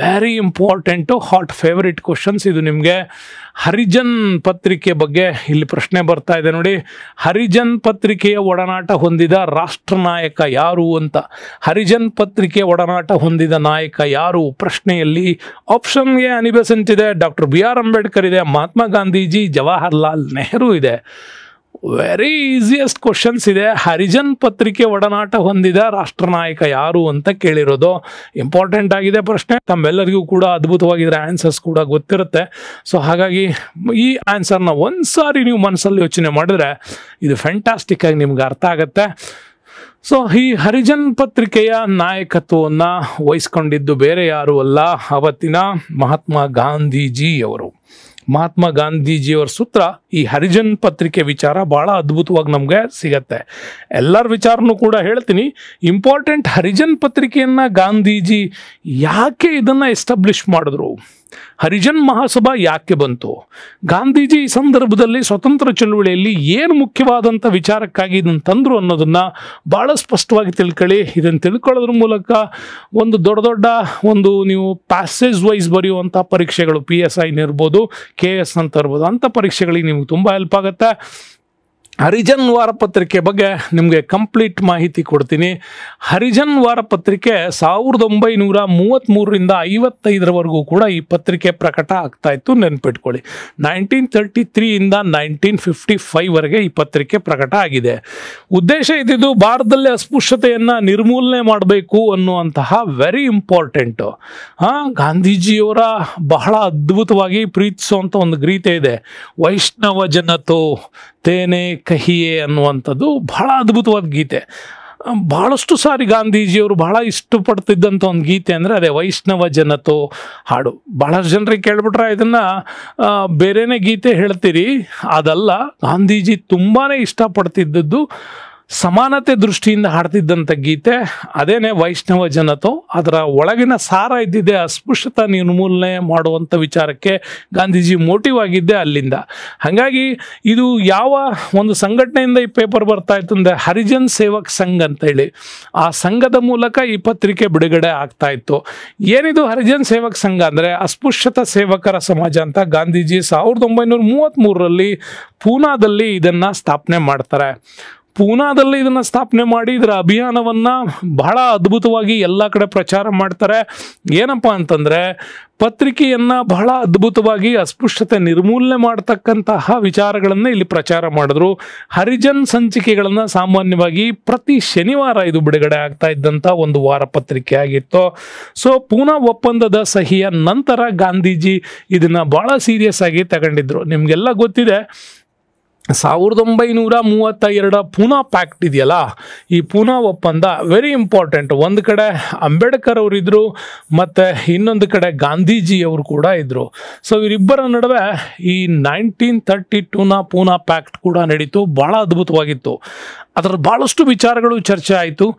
Very important, hot favourite questions ಇದು ನಿಮಗೆ. ಹರಿಜನ್ ಪತ್ರಿಕೆ ಬಗ್ಗೆ ಇಲ್ಲಿ ಪ್ರಶ್ನೆ ಬರ್ತಾ ಇದೆ ನೋಡಿ. ಹರಿಜನ್ ಪತ್ರಿಕೆಯ ಒಡನಾಟ ಹೊಂದಿದ ರಾಷ್ಟ್ರ ನಾಯಕ ಯಾರು ಅಂತ. ಹರಿಜನ್ ಪತ್ರಿಕೆ ಒಡನಾಟ ಹೊಂದಿದ ನಾಯಕ ಯಾರು ಪ್ರಶ್ನೆಯಲ್ಲಿ ಆಪ್ಷನ್ ಎ ಅನಿ ಬೆಸೆಂಟ್ ಇದೆ, ಡಾಕ್ಟರ್ BR ಅಂಬೇಡ್ಕರ್ ಇದೆ, ಮಹಾತ್ಮ ಗಾಂಧೀಜಿ, ಜವಾಹರ್ಲಾಲ್ ನೆಹರು ಇದೆ. ವೆರಿ ಈಸಿಯೆಸ್ಟ್ ಕ್ವಶನ್ಸ್ ಇದೆ. ಹರಿಜನ್ ಪತ್ರಿಕೆ ಒಡನಾಟ ಹೊಂದಿದ ರಾಷ್ಟ್ರ ನಾಯಕ ಯಾರು ಅಂತ ಕೇಳಿರೋದು. ಇಂಪಾರ್ಟೆಂಟ್ ಆಗಿದೆ ಪ್ರಶ್ನೆ. ತಮ್ಮೆಲ್ಲರಿಗೂ ಕೂಡ ಅದ್ಭುತವಾಗಿದ್ರೆ ಆನ್ಸರ್ಸ್ ಕೂಡ ಗೊತ್ತಿರುತ್ತೆ. ಸೊ ಹಾಗಾಗಿ ಈ ಆನ್ಸರ್ನ ಒಂದ್ಸಾರಿ ನೀವು ಮನಸ್ಸಲ್ಲಿ ಯೋಚನೆ ಮಾಡಿದ್ರೆ ಇದು ಫ್ಯಾಂಟಾಸ್ಟಿಕ್ ಆಗಿ ನಿಮ್ಗೆ ಅರ್ಥ ಆಗುತ್ತೆ. ಸೊ ಈ ಹರಿಜನ್ ಪತ್ರಿಕೆಯ ನಾಯಕತ್ವವನ್ನು ವಹಿಸ್ಕೊಂಡಿದ್ದು ಬೇರೆ ಯಾರು ಅಲ್ಲ, ಅವತ್ತಿನ ಮಹಾತ್ಮ ಗಾಂಧೀಜಿಯವರು. ಮಹಾತ್ಮ ಗಾಂಧೀಜಿಯವರ ಸೂತ್ರ ಈ ಹರಿಜನ್ ಪತ್ರಿಕೆ ವಿಚಾರ ಭಾಳ ಅದ್ಭುತವಾಗಿ ನಮಗೆ ಸಿಗತ್ತೆ. ಎಲ್ಲರ ವಿಚಾರನೂ ಕೂಡ ಹೇಳ್ತೀನಿ. ಇಂಪಾರ್ಟೆಂಟ್, ಹರಿಜನ್ ಪತ್ರಿಕೆಯನ್ನು ಗಾಂಧೀಜಿ ಯಾಕೆ ಇದನ್ನು ಎಸ್ಟಾಬ್ಲಿಷ್ ಮಾಡಿದ್ರು, ಹರಿಜನ್ ಮಹಾಸಭಾ ಯಾಕೆ ಬಂತು, ಗಾಂಧೀಜಿ ಈ ಸಂದರ್ಭದಲ್ಲಿ ಸ್ವತಂತ್ರ ಚಳುವಳಿಯಲ್ಲಿ ಏನು ಮುಖ್ಯವಾದಂಥ ವಿಚಾರಕ್ಕಾಗಿ ಇದನ್ನು ತಂದರು ಅನ್ನೋದನ್ನು ಭಾಳ ಸ್ಪಷ್ಟವಾಗಿ ತಿಳ್ಕೊಳ್ಳಿ. ಇದನ್ನು ತಿಳ್ಕೊಳ್ಳೋದ್ರ ಮೂಲಕ ಒಂದು ದೊಡ್ಡ ಒಂದು ನೀವು ಪ್ಯಾಸೇಜ್ ವೈಸ್ ಬರೆಯುವಂಥ ಪರೀಕ್ಷೆಗಳು, PSI ಇರ್ಬೋದು, KS ಅಂತ ಇರ್ಬೋದು, ಅಂಥ ಪರೀಕ್ಷೆಗಳಿಗೆ ನಿಮ್ಗೆ ತುಂಬ ಹೆಲ್ಪ್ ಆಗುತ್ತೆ. ಹರಿಜನ್ ವಾರಪತ್ರಿಕೆ ಬಗ್ಗೆ ನಿಮಗೆ ಕಂಪ್ಲೀಟ್ ಮಾಹಿತಿ ಕೊಡ್ತೀನಿ. ಹರಿಜನ್ ವಾರಪತ್ರಿಕೆ 1933ರಿಂದ 55ರವರೆಗೂ ಕೂಡ ಈ ಪತ್ರಿಕೆ ಪ್ರಕಟ ಆಗ್ತಾ ಇತ್ತು. ನೆನ್ಪಿಟ್ಕೊಳ್ಳಿ, 1933ಇಂದ 1955ವರೆಗೆ ಈ ಪತ್ರಿಕೆ ಪ್ರಕಟ ಆಗಿದೆ. ಉದ್ದೇಶ ಇದ್ದಿದ್ದು ಭಾರತದಲ್ಲಿ ಅಸ್ಪೃಶ್ಯತೆಯನ್ನು ನಿರ್ಮೂಲನೆ ಮಾಡಬೇಕು ಅನ್ನುವಂತಹ ವೆರಿ ಇಂಪಾರ್ಟೆಂಟು. ಗಾಂಧೀಜಿಯವರ ಬಹಳ ಅದ್ಭುತವಾಗಿ ಪ್ರೀತಿಸುವಂಥ ಒಂದು ಗೀತೆ ಇದೆ, ವೈಷ್ಣವ ಜನತೋ ತೇನೆ ಕಹಿಯೇ ಅನ್ನುವಂಥದ್ದು. ಬಹಳ ಅದ್ಭುತವಾದ ಗೀತೆ. ಬಹಳಷ್ಟು ಸಾರಿ ಗಾಂಧೀಜಿಯವರು ಬಹಳ ಇಷ್ಟಪಡ್ತಿದ್ದಂಥ ಒಂದು ಗೀತೆ ಅಂದರೆ ಅದೇ ವೈಷ್ಣವ ಜನತೋ ಹಾಡು. ಬಹಳಷ್ಟು ಜನರಿಗೆ ಕೇಳ್ಬಿಟ್ರೆ ಇದನ್ನು ಬೇರೆನೇ ಗೀತೆ ಹೇಳ್ತೀರಿ, ಅದಲ್ಲ. ಗಾಂಧೀಜಿ ತುಂಬಾ ಇಷ್ಟಪಡ್ತಿದ್ದದ್ದು, ಸಮಾನತೆ ದೃಷ್ಟಿಯಿಂದ ಹಾಡ್ತಿದ್ದಂಥ ಗೀತೆ ಅದೇನೇ ವೈಷ್ಣವ ಜನತೋ. ಅದರ ಒಳಗಿನ ಸಾರ ಇದ್ದಿದೆ ಅಸ್ಪೃಶ್ಯತೆ ನಿರ್ಮೂಲನೆ ಮಾಡುವಂಥ ವಿಚಾರಕ್ಕೆ ಗಾಂಧೀಜಿ ಮೋಟಿವ್ ಆಗಿದ್ದೆ ಅಲ್ಲಿಂದ. ಹಾಗಾಗಿ ಇದು ಯಾವ ಒಂದು ಸಂಘಟನೆಯಿಂದ ಈ ಪೇಪರ್ ಬರ್ತಾ ಇತ್ತು ಅಂದರೆ ಹರಿಜನ್ ಸೇವಕ್ ಸಂಘ ಅಂತೇಳಿ, ಆ ಸಂಘದ ಮೂಲಕ ಈ ಪತ್ರಿಕೆ ಬಿಡುಗಡೆ ಆಗ್ತಾ ಇತ್ತು. ಏನಿದು ಹರಿಜನ್ ಸೇವಕ್ ಸಂಘ ಅಂದರೆ ಅಸ್ಪೃಶ್ಯತ ಸೇವಕರ ಸಮಾಜ ಅಂತ ಗಾಂಧೀಜಿ 1933ರಲ್ಲಿ ಪೂನಾದಲ್ಲಿ ಇದನ್ನು ಸ್ಥಾಪನೆ ಮಾಡ್ತಾರೆ. ಪೂನಾದಲ್ಲಿ ಇದನ್ನು ಸ್ಥಾಪನೆ ಮಾಡಿ ಇದರ ಅಭಿಯಾನವನ್ನು ಬಹಳ ಅದ್ಭುತವಾಗಿ ಎಲ್ಲ ಕಡೆ ಪ್ರಚಾರ ಮಾಡ್ತಾರೆ. ಏನಪ್ಪ ಅಂತಂದರೆ ಪತ್ರಿಕೆಯನ್ನು ಬಹಳ ಅದ್ಭುತವಾಗಿ ಅಸ್ಪೃಶ್ಯತೆ ನಿರ್ಮೂಲನೆ ಮಾಡ್ತಕ್ಕಂತಹ ವಿಚಾರಗಳನ್ನು ಇಲ್ಲಿ ಪ್ರಚಾರ ಮಾಡಿದ್ರು. ಹರಿಜನ್ ಸಂಚಿಕೆಗಳನ್ನು ಸಾಮಾನ್ಯವಾಗಿ ಪ್ರತಿ ಶನಿವಾರ ಇದು ಬಿಡುಗಡೆ ಆಗ್ತಾ ಇದ್ದಂಥ ಒಂದು ವಾರಪತ್ರಿಕೆ ಆಗಿತ್ತು. ಸೊ ಪೂನಾ ಒಪ್ಪಂದದ ಸಹಿಯ ನಂತರ ಗಾಂಧೀಜಿ ಇದನ್ನು ಭಾಳ ಸೀರಿಯಸ್ ಆಗಿ ತಗೊಂಡಿದ್ರು. ನಿಮಗೆಲ್ಲ ಗೊತ್ತಿದೆ, 1932 ಪೂನಾ ಪ್ಯಾಕ್ಟ್ ಇದೆಯಲ್ಲ, ಈ ಪೂನಾ ಒಪ್ಪಂದ ವೆರಿ ಇಂಪಾರ್ಟೆಂಟ್. ಒಂದು ಕಡೆ ಅಂಬೇಡ್ಕರ್ ಅವರಿದ್ದರು ಮತ್ತು ಇನ್ನೊಂದು ಕಡೆ ಗಾಂಧೀಜಿಯವರು ಕೂಡ ಇದ್ದರು. ಸೊ ಇವರಿಬ್ಬರ ನಡುವೆ ಈ 1932ನ ಪೂನಾ ಪ್ಯಾಕ್ಟ್ ಕೂಡ ನಡೀತು. ಭಾಳ ಅದ್ಭುತವಾಗಿತ್ತು. ಅದರ ಭಾಳಷ್ಟು ವಿಚಾರಗಳು ಚರ್ಚೆ ಆಯಿತು.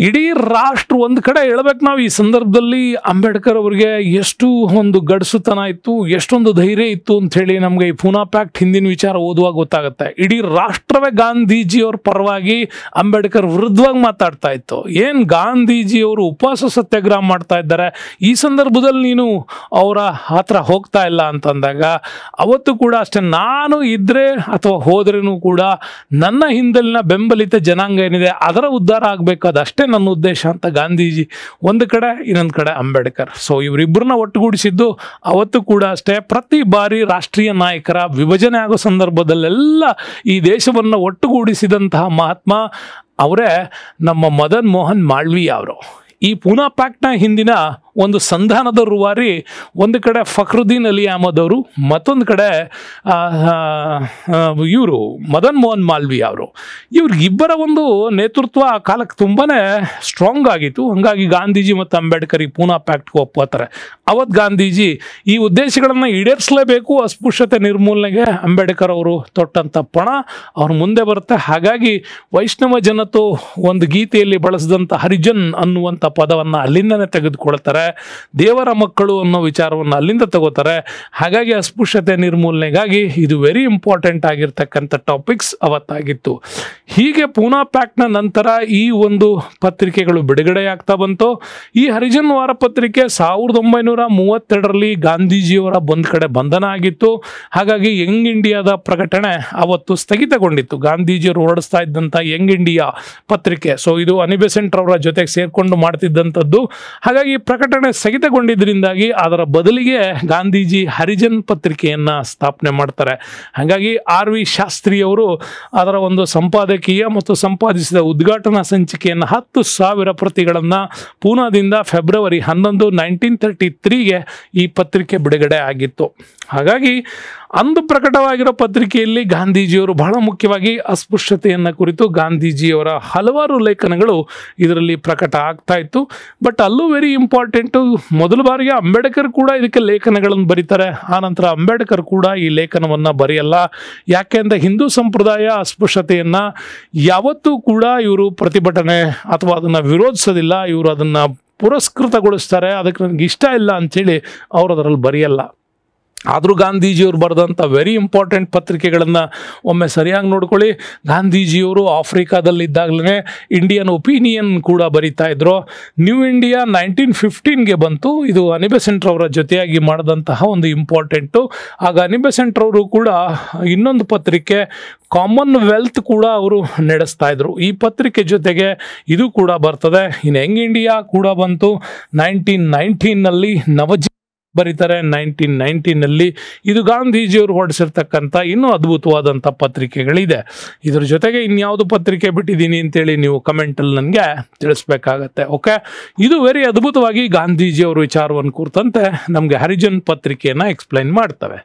ಇಡೀ ರಾಷ್ಟ್ರ ಒಂದು ಕಡೆ ಹೇಳ್ಬೇಕು ನಾವು, ಈ ಸಂದರ್ಭದಲ್ಲಿ ಅಂಬೇಡ್ಕರ್ ಅವರಿಗೆ ಎಷ್ಟು ಒಂದು ಗಡಸುತನ ಇತ್ತು, ಎಷ್ಟೊಂದು ಧೈರ್ಯ ಇತ್ತು ಅಂಥೇಳಿ ನಮಗೆ ಈ ಪೂನಾ ಪ್ಯಾಕ್ಟ್ ಹಿಂದಿನ ವಿಚಾರ ಓದುವಾಗ ಗೊತ್ತಾಗುತ್ತೆ. ಇಡೀ ರಾಷ್ಟ್ರವೇ ಗಾಂಧೀಜಿಯವ್ರ ಪರವಾಗಿ ಅಂಬೇಡ್ಕರ್ ವಿರುದ್ಧವಾಗಿ ಮಾತಾಡ್ತಾ ಇತ್ತು. ಏನು ಗಾಂಧೀಜಿಯವರು ಉಪವಾಸ ಸತ್ಯಾಗ್ರಹ ಮಾಡ್ತಾ ಇದ್ದಾರೆ, ಈ ಸಂದರ್ಭದಲ್ಲಿ ನೀನು ಅವರ ಹತ್ರ ಹೋಗ್ತಾ ಇಲ್ಲ ಅಂತಂದಾಗ ಅವತ್ತು ಕೂಡ ಅಷ್ಟೇ, ನಾನು ಇದ್ದರೆ ಅಥವಾ ಹೋದ್ರೂ ಕೂಡ ನನ್ನ ಹಿಂದಲಿನ ಬೆಂಬಲಿತ ಜನಾಂಗ ಏನಿದೆ ಅದರ ಉದ್ಧಾರ ಆಗಬೇಕಾದಷ್ಟೇ ನನ್ನ ಉದ್ದೇಶ ಅಂತ ಗಾಂಧೀಜಿ ಒಂದು ಕಡೆ, ಇನ್ನೊಂದು ಕಡೆ ಅಂಬೇಡ್ಕರ್. ಸೊ ಇವರಿಬ್ಬರನ್ನ ಒಟ್ಟುಗೂಡಿಸಿದ್ದು ಅವತ್ತು ಕೂಡ ಅಷ್ಟೇ. ಪ್ರತಿ ಬಾರಿ ರಾಷ್ಟ್ರೀಯ ನಾಯಕರ ವಿಭಜನೆ ಆಗೋ ಸಂದರ್ಭದಲ್ಲೆಲ್ಲ ಈ ದೇಶವನ್ನು ಒಟ್ಟುಗೂಡಿಸಿದಂತಹ ಮಹಾತ್ಮ ಅವರೇ ನಮ್ಮ ಮದನ್ ಮೋಹನ್ ಮಾಳ್ವೀಯ ಅವರು. ಈ ಪೂನಾ ಪ್ಯಾಕ್ಟ್ನ ಹಿಂದಿನ ಒಂದು ಸಂಧಾನದ ರೂವಾರಿ ಒಂದು ಕಡೆ ಫಕ್ರುದ್ದೀನ್ ಅಲಿ ಅಹಮದ್ ಅವರು, ಮತ್ತೊಂದು ಕಡೆ ಇವರು ಮದನ್ ಮೋಹನ್ ಮಾಲ್ವಿಯಾ ಅವರು. ಇವ್ರಿಗಿಬ್ಬರ ಒಂದು ನೇತೃತ್ವ ಆ ಕಾಲಕ್ಕೆ ತುಂಬಾ ಸ್ಟ್ರಾಂಗ್ ಆಗಿತ್ತು. ಹಾಗಾಗಿ ಗಾಂಧೀಜಿ ಮತ್ತು ಅಂಬೇಡ್ಕರ್ ಈ ಪೂನಾ ಪ್ಯಾಕ್ಟ್ಗೆ ಒಪ್ಕೋತಾರೆ. ಅವತ್ತು ಗಾಂಧೀಜಿ ಈ ಉದ್ದೇಶಗಳನ್ನು ಈಡೇರಿಸಲೇಬೇಕು, ಅಸ್ಪೃಶ್ಯತೆ ನಿರ್ಮೂಲನೆಗೆ ಅಂಬೇಡ್ಕರ್ ಅವರು ತೊಟ್ಟಂಥ ಪಣ ಅವ್ರ ಮುಂದೆ ಬರುತ್ತೆ. ಹಾಗಾಗಿ ವೈಷ್ಣವ ಜನತು ಒಂದು ಗೀತೆಯಲ್ಲಿ ಬಳಸಿದಂಥ ಹರಿಜನ್ ಅನ್ನುವಂಥ ಪದವನ್ನು ಅಲ್ಲಿಂದನೇ ತೆಗೆದುಕೊಳ್ತಾರೆ. ದೇವರ ಮಕ್ಕಳು ಅನ್ನೋ ವಿಚಾರವನ್ನು ಅಲ್ಲಿಂದ ತಗೋತಾರೆ. ಹಾಗಾಗಿ ಅಸ್ಪೃಶ್ಯತೆ ನಿರ್ಮೂಲನೆಗಾಗಿ ಇದು ವೆರಿ ಇಂಪಾರ್ಟೆಂಟ್ ಆಗಿರ್ತಕ್ಕಂಥ ಟಾಪಿಕ್ಸ್ ಅವತ್ತಾಗಿತ್ತು. ಹೀಗೆ ಪೂನಾ ಪ್ಯಾಕ್ಟ್ನ ನಂತರ ಈ ಒಂದು ಪತ್ರಿಕೆಗಳು ಬಿಡುಗಡೆಯಾಗ್ತಾ ಬಂತು. ಈ ಹರಿಜನ್ ವಾರ ಪತ್ರಿಕೆ 1932ರಲ್ಲಿ ಗಾಂಧೀಜಿಯವರ ಒಂದು ಕಡೆ ಬಂಧನ ಆಗಿತ್ತು. ಹಾಗಾಗಿ ಯಂಗ್ ಇಂಡಿಯಾದ ಪ್ರಕಟಣೆ ಅವತ್ತು ಸ್ಥಗಿತಗೊಂಡಿತ್ತು. ಗಾಂಧೀಜಿಯವರು ಹೊರಡಿಸ್ತಾ ಇದ್ದಂಥ ಯಂಗ್ ಇಂಡಿಯಾ ಪತ್ರಿಕೆ, ಸೊ ಇದು ಅನಿ ಬೆಸೆಂಟ್ ಅವರ ಜೊತೆಗೆ ಸೇರ್ಕೊಂಡು ಮಾಡ್ತಿದ್ದಂಥದ್ದು. ಹಾಗಾಗಿ ಪ್ರಕಟಣೆ ಸ್ಥಗಿತಗೊಂಡಿದ್ದರಿಂದಾಗಿ ಅದರ ಬದಲಿಗೆ ಗಾಂಧೀಜಿ ಹರಿಜನ್ ಪತ್ರಿಕೆಯನ್ನು ಸ್ಥಾಪನೆ ಮಾಡ್ತಾರೆ. ಹಾಗಾಗಿ RV ಶಾಸ್ತ್ರಿ ಅವರು ಅದರ ಒಂದು ಸಂಪಾದಕೀಯ ಮತ್ತು ಸಂಪಾದಿಸಿದ ಉದ್ಘಾಟನಾ ಸಂಚಿಕೆಯನ್ನು 10,000 ಪ್ರತಿಗಳನ್ನು ಪೂನಾದಿಂದ ಫೆಬ್ರವರಿ 11, 1933ಗೆ ಈ ಪತ್ರಿಕೆ ಬಿಡುಗಡೆ ಆಗಿತ್ತು. ಹಾಗಾಗಿ ಅಂದು ಪ್ರಕಟವಾಗಿರೋ ಪತ್ರಿಕೆಯಲ್ಲಿ ಗಾಂಧೀಜಿಯವರು ಬಹಳ ಮುಖ್ಯವಾಗಿ ಅಸ್ಪೃಶ್ಯತೆಯನ್ನು ಕುರಿತು ಗಾಂಧೀಜಿಯವರ ಹಲವಾರು ಲೇಖನಗಳು ಇದರಲ್ಲಿ ಪ್ರಕಟ ಆಗ್ತಾ ಇತ್ತು. ಬಟ್ ಅಲ್ಲೂ ವೆರಿ ಇಂಪಾರ್ಟೆಂಟು, ಮೊದಲ ಬಾರಿಗೆ ಅಂಬೇಡ್ಕರ್ ಕೂಡ ಇದಕ್ಕೆ ಲೇಖನಗಳನ್ನು ಬರೀತಾರೆ. ಆನಂತರ ಅಂಬೇಡ್ಕರ್ ಕೂಡ ಈ ಲೇಖನವನ್ನು ಬರೆಯಲ್ಲ. ಯಾಕೆ ಅಂದರೆ ಹಿಂದೂ ಸಂಪ್ರದಾಯ ಅಸ್ಪೃಶ್ಯತೆಯನ್ನು ಯಾವತ್ತೂ ಕೂಡ ಇವರು ಪ್ರತಿಭಟನೆ ಅಥವಾ ಅದನ್ನು ವಿರೋಧಿಸೋದಿಲ್ಲ, ಇವರು ಅದನ್ನು ಪುರಸ್ಕೃತಗೊಳಿಸ್ತಾರೆ. ಅದಕ್ಕೆ ನನಗೆ ಇಷ್ಟ ಇಲ್ಲ ಅಂಥೇಳಿ ಅವರು ಅದರಲ್ಲಿ ಬರೆಯಲ್ಲ. ಆದರೂ ಗಾಂಧೀಜಿಯವರು ಬರೆದಂಥ ವೆರಿ ಇಂಪಾರ್ಟೆಂಟ್ ಪತ್ರಿಕೆಗಳನ್ನು ಒಮ್ಮೆ ಸರಿಯಾಗಿ ನೋಡ್ಕೊಳ್ಳಿ. ಗಾಂಧೀಜಿಯವರು ಆಫ್ರಿಕಾದಲ್ಲಿದ್ದಾಗಲೇ ಇಂಡಿಯನ್ ಒಪಿನಿಯನ್ ಕೂಡ ಬರೀತಾ ಇದ್ರು. ನ್ಯೂ ಇಂಡಿಯಾ 1915ಗೆ ಬಂತು. ಇದು ಅನಿ ಬೆಸೆಂಟ್ ಅವರ ಜೊತೆಯಾಗಿ ಮಾಡಿದಂತಹ ಒಂದು ಇಂಪಾರ್ಟೆಂಟು. ಆಗ ಅನಿ ಬೆಸೆಂಟ್ ಅವರು ಕೂಡ ಇನ್ನೊಂದು ಪತ್ರಿಕೆ ಕಾಮನ್ವೆಲ್ತ್ ಕೂಡ ಅವರು ನಡೆಸ್ತಾ ಇದ್ರು. ಈ ಪತ್ರಿಕೆ ಜೊತೆಗೆ ಇದು ಕೂಡ ಬರ್ತದೆ. ಇನ್ನು ಯಂಗ್ ಇಂಡಿಯಾ ಕೂಡ ಬಂತು 1919ನಲ್ಲಿ. ನವಜೀವನ ಬರೀತಾರೆ 1919ನಲ್ಲಿ. ಇದು ಗಾಂಧೀಜಿಯವರು ಹೊರಡಿಸಿರ್ತಕ್ಕಂಥ ಇನ್ನೂ ಅದ್ಭುತವಾದಂಥ ಪತ್ರಿಕೆಗಳಿದೆ. ಇದ್ರ ಜೊತೆಗೆ ಇನ್ಯಾವುದು ಪತ್ರಿಕೆ ಬಿಟ್ಟಿದ್ದೀನಿ ಅಂತೇಳಿ ನೀವು ಕಮೆಂಟಲ್ಲಿ ನನಗೆ ತಿಳಿಸ್ಬೇಕಾಗತ್ತೆ. ಓಕೆ, ಇದು ವೆರಿ ಅದ್ಭುತವಾಗಿ ಗಾಂಧೀಜಿಯವರು ವಿಚಾರವನ್ನು ಕುರಿತಂತೆ ನಮಗೆ ಹರಿಜನ್ ಪತ್ರಿಕೆಯನ್ನು ಎಕ್ಸ್ಪ್ಲೈನ್ ಮಾಡ್ತವೆ.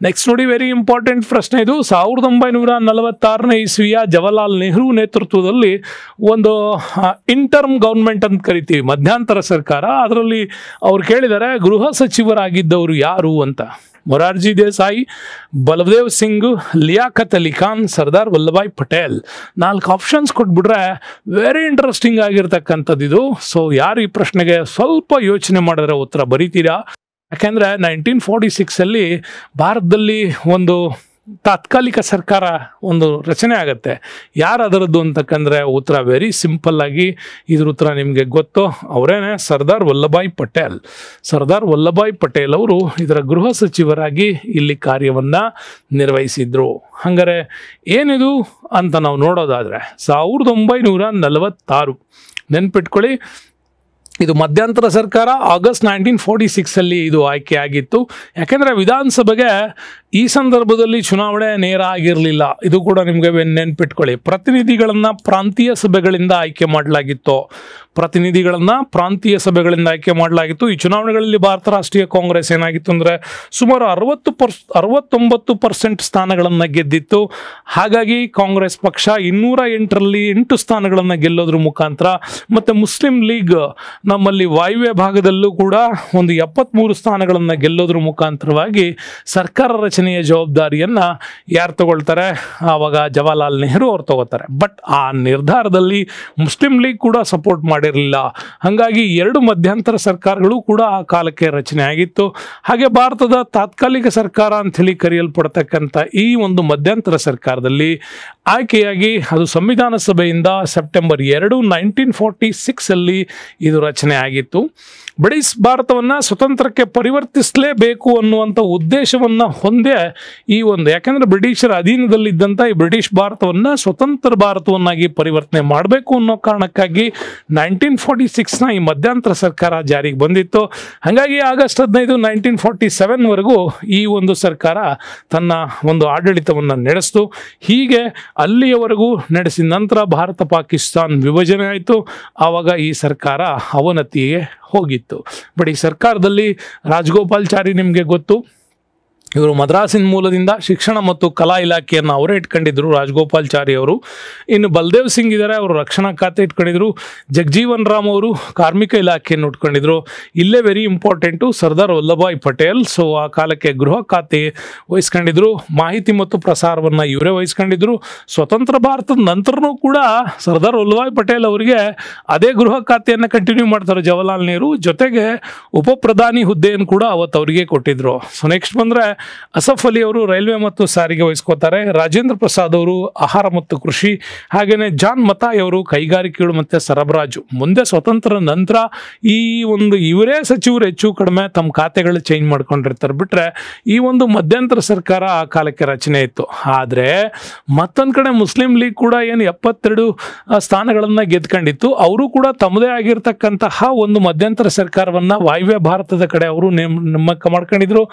ನೆಕ್ಸ್ಟ್ ನೋಡಿ, ವೆರಿ ಇಂಪಾರ್ಟೆಂಟ್ ಪ್ರಶ್ನೆ ಇದು. 1946ನೇ ಇಸ್ವಿಯ ಜವಾಹರ್ಲಾಲ್ ನೆಹರು ನೇತೃತ್ವದಲ್ಲಿ ಒಂದು ಇಂಟರ್ಮ್ ಗೌರ್ಮೆಂಟ್ ಅಂತ ಕರಿತೀವಿ, ಮಧ್ಯಂತರ ಸರ್ಕಾರ. ಅದರಲ್ಲಿ ಅವ್ರು ಕೇಳಿದ್ದಾರೆ ಗೃಹ ಸಚಿವರಾಗಿದ್ದವರು ಯಾರು ಅಂತ. ಮೊರಾರ್ಜಿ ದೇಸಾಯಿ, ಬಲದೇವ್ ಸಿಂಗ್, ಲಿಯಾಖತ್ ಅಲಿ ಖಾನ್, ಸರ್ದಾರ್ ವಲ್ಲಭಾಯ್ ಪಟೇಲ್. 4 ಆಪ್ಷನ್ಸ್ ಕೊಟ್ಬಿಟ್ರೆ ವೆರಿ ಇಂಟ್ರೆಸ್ಟಿಂಗ್ ಆಗಿರ್ತಕ್ಕಂಥದ್ದು ಇದು. ಸೊ ಯಾರು ಈ ಪ್ರಶ್ನೆಗೆ ಸ್ವಲ್ಪ ಯೋಚನೆ ಮಾಡಿದ್ರೆ ಉತ್ತರ ಬರೀತೀರಾ? ಯಾಕೆಂದರೆ 1946ಅಲ್ಲಿ ಭಾರತದಲ್ಲಿ ಒಂದು ತಾತ್ಕಾಲಿಕ ಸರ್ಕಾರ ಒಂದು ರಚನೆ ಆಗುತ್ತೆ. ಯಾರು ಅದರದ್ದು ಅಂತಕ್ಕಂದ್ರೆ ಉತ್ತರ ವೆರಿ ಸಿಂಪಲ್ ಆಗಿ ಇದ್ರ ಉತ್ತರ ನಿಮಗೆ ಗೊತ್ತು, ಅವರೇನೆ ಸರ್ದಾರ್ ವಲ್ಲಭಾಯ್ ಪಟೇಲ್. ಸರ್ದಾರ್ ವಲ್ಲಭಾಯ್ ಪಟೇಲ್ ಅವರು ಇದರ ಗೃಹ ಸಚಿವರಾಗಿ ಇಲ್ಲಿ ಕಾರ್ಯವನ್ನು ನಿರ್ವಹಿಸಿದ್ರು. ಹಂಗಾರೆ ಏನಿದು ಅಂತ ನಾವು ನೋಡೋದಾದರೆ 1946 ನೆನ್ಪಿಟ್ಕೊಳ್ಳಿ. ಇದು ಮಧ್ಯಂತರ ಸರ್ಕಾರ. ಆಗಸ್ಟ್ 1946ಅಲ್ಲಿ ಇದು ಆಯ್ಕೆ ಆಗಿತ್ತು. ಯಾಕೆಂದರೆ ವಿಧಾನಸಭೆಗೆ ಈ ಸಂದರ್ಭದಲ್ಲಿ ಚುನಾವಣೆ ನೇರ ಆಗಿರಲಿಲ್ಲ. ಇದು ಕೂಡ ನಿಮಗೆ ನೆನ್ಪಿಟ್ಕೊಳ್ಳಿ. ಪ್ರತಿನಿಧಿಗಳನ್ನು ಪ್ರಾಂತೀಯ ಸಭೆಗಳಿಂದ ಆಯ್ಕೆ ಮಾಡಲಾಗಿತ್ತು. ಈ ಚುನಾವಣೆಗಳಲ್ಲಿ ಭಾರತ ರಾಷ್ಟ್ರೀಯ ಕಾಂಗ್ರೆಸ್ ಏನಾಗಿತ್ತು ಅಂದರೆ ಸುಮಾರು 69% ಸ್ಥಾನಗಳನ್ನು ಗೆದ್ದಿತ್ತು. ಹಾಗಾಗಿ ಕಾಂಗ್ರೆಸ್ ಪಕ್ಷ 208ರಲ್ಲಿ 8 ಸ್ಥಾನಗಳನ್ನು ಗೆಲ್ಲೋದ್ರ ಮುಖಾಂತರ, ಮತ್ತು ಮುಸ್ಲಿಂ ಲೀಗ್ ನಮ್ಮಲ್ಲಿ ವಾಯುವ್ಯ ಭಾಗದಲ್ಲೂ ಕೂಡ ಒಂದು 73 ಸ್ಥಾನಗಳನ್ನು ಗೆಲ್ಲೋದ್ರ ಮುಖಾಂತರವಾಗಿ ಸರ್ಕಾರ ರಚನೆಯ ಜವಾಬ್ದಾರಿಯನ್ನು ಯಾರು ತಗೊಳ್ತಾರೆ? ಆವಾಗ ಜವಾಹರ್ಲಾಲ್ ನೆಹರು ಅವರು ತಗೋತಾರೆ. ಬಟ್ ಆ ನಿರ್ಧಾರದಲ್ಲಿ ಮುಸ್ಲಿಂ ಲೀಗ್ ಕೂಡ ಸಪೋರ್ಟ್ ಮಾಡಿರಲಿಲ್ಲ. ಹಾಗಾಗಿ 2 ಮಧ್ಯಂತರ ಸರ್ಕಾರಗಳು ಕೂಡ ಆ ಕಾಲಕ್ಕೆ ರಚನೆ ಆಗಿತ್ತು. ಹಾಗೆ ಭಾರತದ ತಾತ್ಕಾಲಿಕ ಸರ್ಕಾರ ಅಂತ ಹೇಳಿ ಕರೆಯಲ್ಪಡ್ತಕ್ಕಂಥ ಈ ಒಂದು ಮಧ್ಯಂತರ ಸರ್ಕಾರದಲ್ಲಿ ಆಯ್ಕೆಯಾಗಿ ಅದು ಸಂವಿಧಾನ ಸಭೆಯಿಂದ ಸೆಪ್ಟೆಂಬರ್ 2, 1946ಅಲ್ಲಿ ಇದು ರಚನೆ ಆಗಿತ್ತು. ಬ್ರಿಟಿಷ್ ಭಾರತವನ್ನು ಸ್ವತಂತ್ರಕ್ಕೆ ಪರಿವರ್ತಿಸಲೇಬೇಕು ಅನ್ನುವಂಥ ಉದ್ದೇಶವನ್ನು ಹೊಂದೇ ಈ ಒಂದು, ಯಾಕೆಂದರೆ ಬ್ರಿಟಿಷರ ಅಧೀನದಲ್ಲಿದ್ದಂಥ ಈ ಬ್ರಿಟಿಷ್ ಭಾರತವನ್ನು ಸ್ವತಂತ್ರ ಭಾರತವನ್ನಾಗಿ ಪರಿವರ್ತನೆ ಮಾಡಬೇಕು ಅನ್ನೋ ಕಾರಣಕ್ಕಾಗಿ 1946ನ ಈ ಮಧ್ಯಂತರ ಸರ್ಕಾರ ಜಾರಿಗೆ ಬಂದಿತ್ತು. ಹಾಗಾಗಿ ಆಗಸ್ಟ್ 15, 1947ವರೆಗೂ ಈ ಒಂದು ಸರ್ಕಾರ ತನ್ನ ಒಂದು ಆಡಳಿತವನ್ನು ನಡೆಸಿತು. ಹೀಗೆ ಅಲ್ಲಿಯವರೆಗೂ ನಡೆಸಿದ ನಂತರ ಭಾರತ ಪಾಕಿಸ್ತಾನ್ ವಿಭಜನೆ ಆಯಿತು. ಆವಾಗ ಈ ಸರ್ಕಾರ ಅವನತಿಗೆ ಹೋಗಿತ್ತು. ಬಟ್ ಈ ಸರ್ಕಾರದಲ್ಲಿ ರಾಜಗೋಪಾಲ್ಚಾರಿ ನಿಮಗೆ ಗೊತ್ತು, ಇವರು ಮದ್ರಾಸಿನ ಮೂಲದಿಂದ ಶಿಕ್ಷಣ ಮತ್ತು ಕಲಾ ಇಲಾಖೆಯನ್ನು ಅವರೇ ಇಟ್ಕೊಂಡಿದ್ರು, ರಾಜಗೋಪಾಲ್ಚಾರಿ ಅವರು. ಇನ್ನು ಬಲ್ದೇವ್ ಸಿಂಗ್ ಇದ್ದಾರೆ, ಅವರು ರಕ್ಷಣಾ ಖಾತೆ ಇಟ್ಕೊಂಡಿದ್ರು. ಜಗಜೀವನ್ ರಾಮ್ ಅವರು ಕಾರ್ಮಿಕ ಇಲಾಖೆಯನ್ನು ಇಟ್ಕೊಂಡಿದ್ರು. ಇಲ್ಲೇ very important, Sardar Vallabhbhai Patel so ಆ ಕಾಲಕ್ಕೆ ಗೃಹ ಖಾತೆ ವಹಿಸ್ಕೊಂಡಿದ್ರು. ಮಾಹಿತಿ ಮತ್ತು ಪ್ರಸಾರವನ್ನು ಇವರೇ ವಹಿಸ್ಕೊಂಡಿದ್ರು. ಸ್ವತಂತ್ರ ಭಾರತದ ನಂತರನೂ ಕೂಡ ಸರ್ದಾರ್ ವಲ್ಲಭಾಯ್ ಪಟೇಲ್ ಅವರಿಗೆ ಅದೇ ಗೃಹ ಖಾತೆಯನ್ನು ಕಂಟಿನ್ಯೂ ಮಾಡ್ತಾರೆ ಜವಾಹರ್ಲಾಲ್ ನೆಹರು. ಜೊತೆಗೆ ಉಪ ಪ್ರಧಾನಿ ಹುದ್ದೆಯನ್ನು ಕೂಡ ಅವತ್ತು ಅವರಿಗೆ ಕೊಟ್ಟಿದ್ರು. ಸೊ ನೆಕ್ಸ್ಟ್ ಬಂದರೆ ಅಸಫ್ ಅಲಿ ಅವರು ರೈಲ್ವೆ ಮತ್ತು ಸಾರಿಗೆ ವಹಿಸ್ಕೋತಾರೆ. ರಾಜೇಂದ್ರ ಪ್ರಸಾದ್ ಅವರು ಆಹಾರ ಮತ್ತು ಕೃಷಿ, ಹಾಗೆಯೇ ಜಾನ್ ಮತಾಯ್ ಅವರು ಕೈಗಾರಿಕೆಗಳು ಮತ್ತು ಸರಬರಾಜು. ಮುಂದೆ ಸ್ವತಂತ್ರ ನಂತರ ಈ ಒಂದು ಇವರೇ ಸಚಿವರು ಹೆಚ್ಚು ಕಡಿಮೆ ತಮ್ಮ ಖಾತೆಗಳು ಚೇಂಜ್ ಮಾಡ್ಕೊಂಡಿರ್ತಾರೆ. ಬಿಟ್ಟರೆ ಈ ಒಂದು ಮಧ್ಯಂತರ ಸರ್ಕಾರ ಆ ಕಾಲಕ್ಕೆ ರಚನೆ ಇತ್ತು. ಆದರೆ ಮತ್ತೊಂದು ಕಡೆ ಮುಸ್ಲಿಂ ಲೀಗ್ ಕೂಡ ಏನು 72 ಸ್ಥಾನಗಳನ್ನು ಗೆದ್ಕೊಂಡಿತ್ತು. ಅವರು ಕೂಡ ತಮ್ಮದೇ ಆಗಿರ್ತಕ್ಕಂತಹ ಒಂದು ಮಧ್ಯಂತರ ಸರ್ಕಾರವನ್ನು ವಾಯುವ್ಯ ಭಾರತದ ಕಡೆ ಅವರು ನೇಮಕ ಮಾಡ್ಕೊಂಡಿದ್ರು.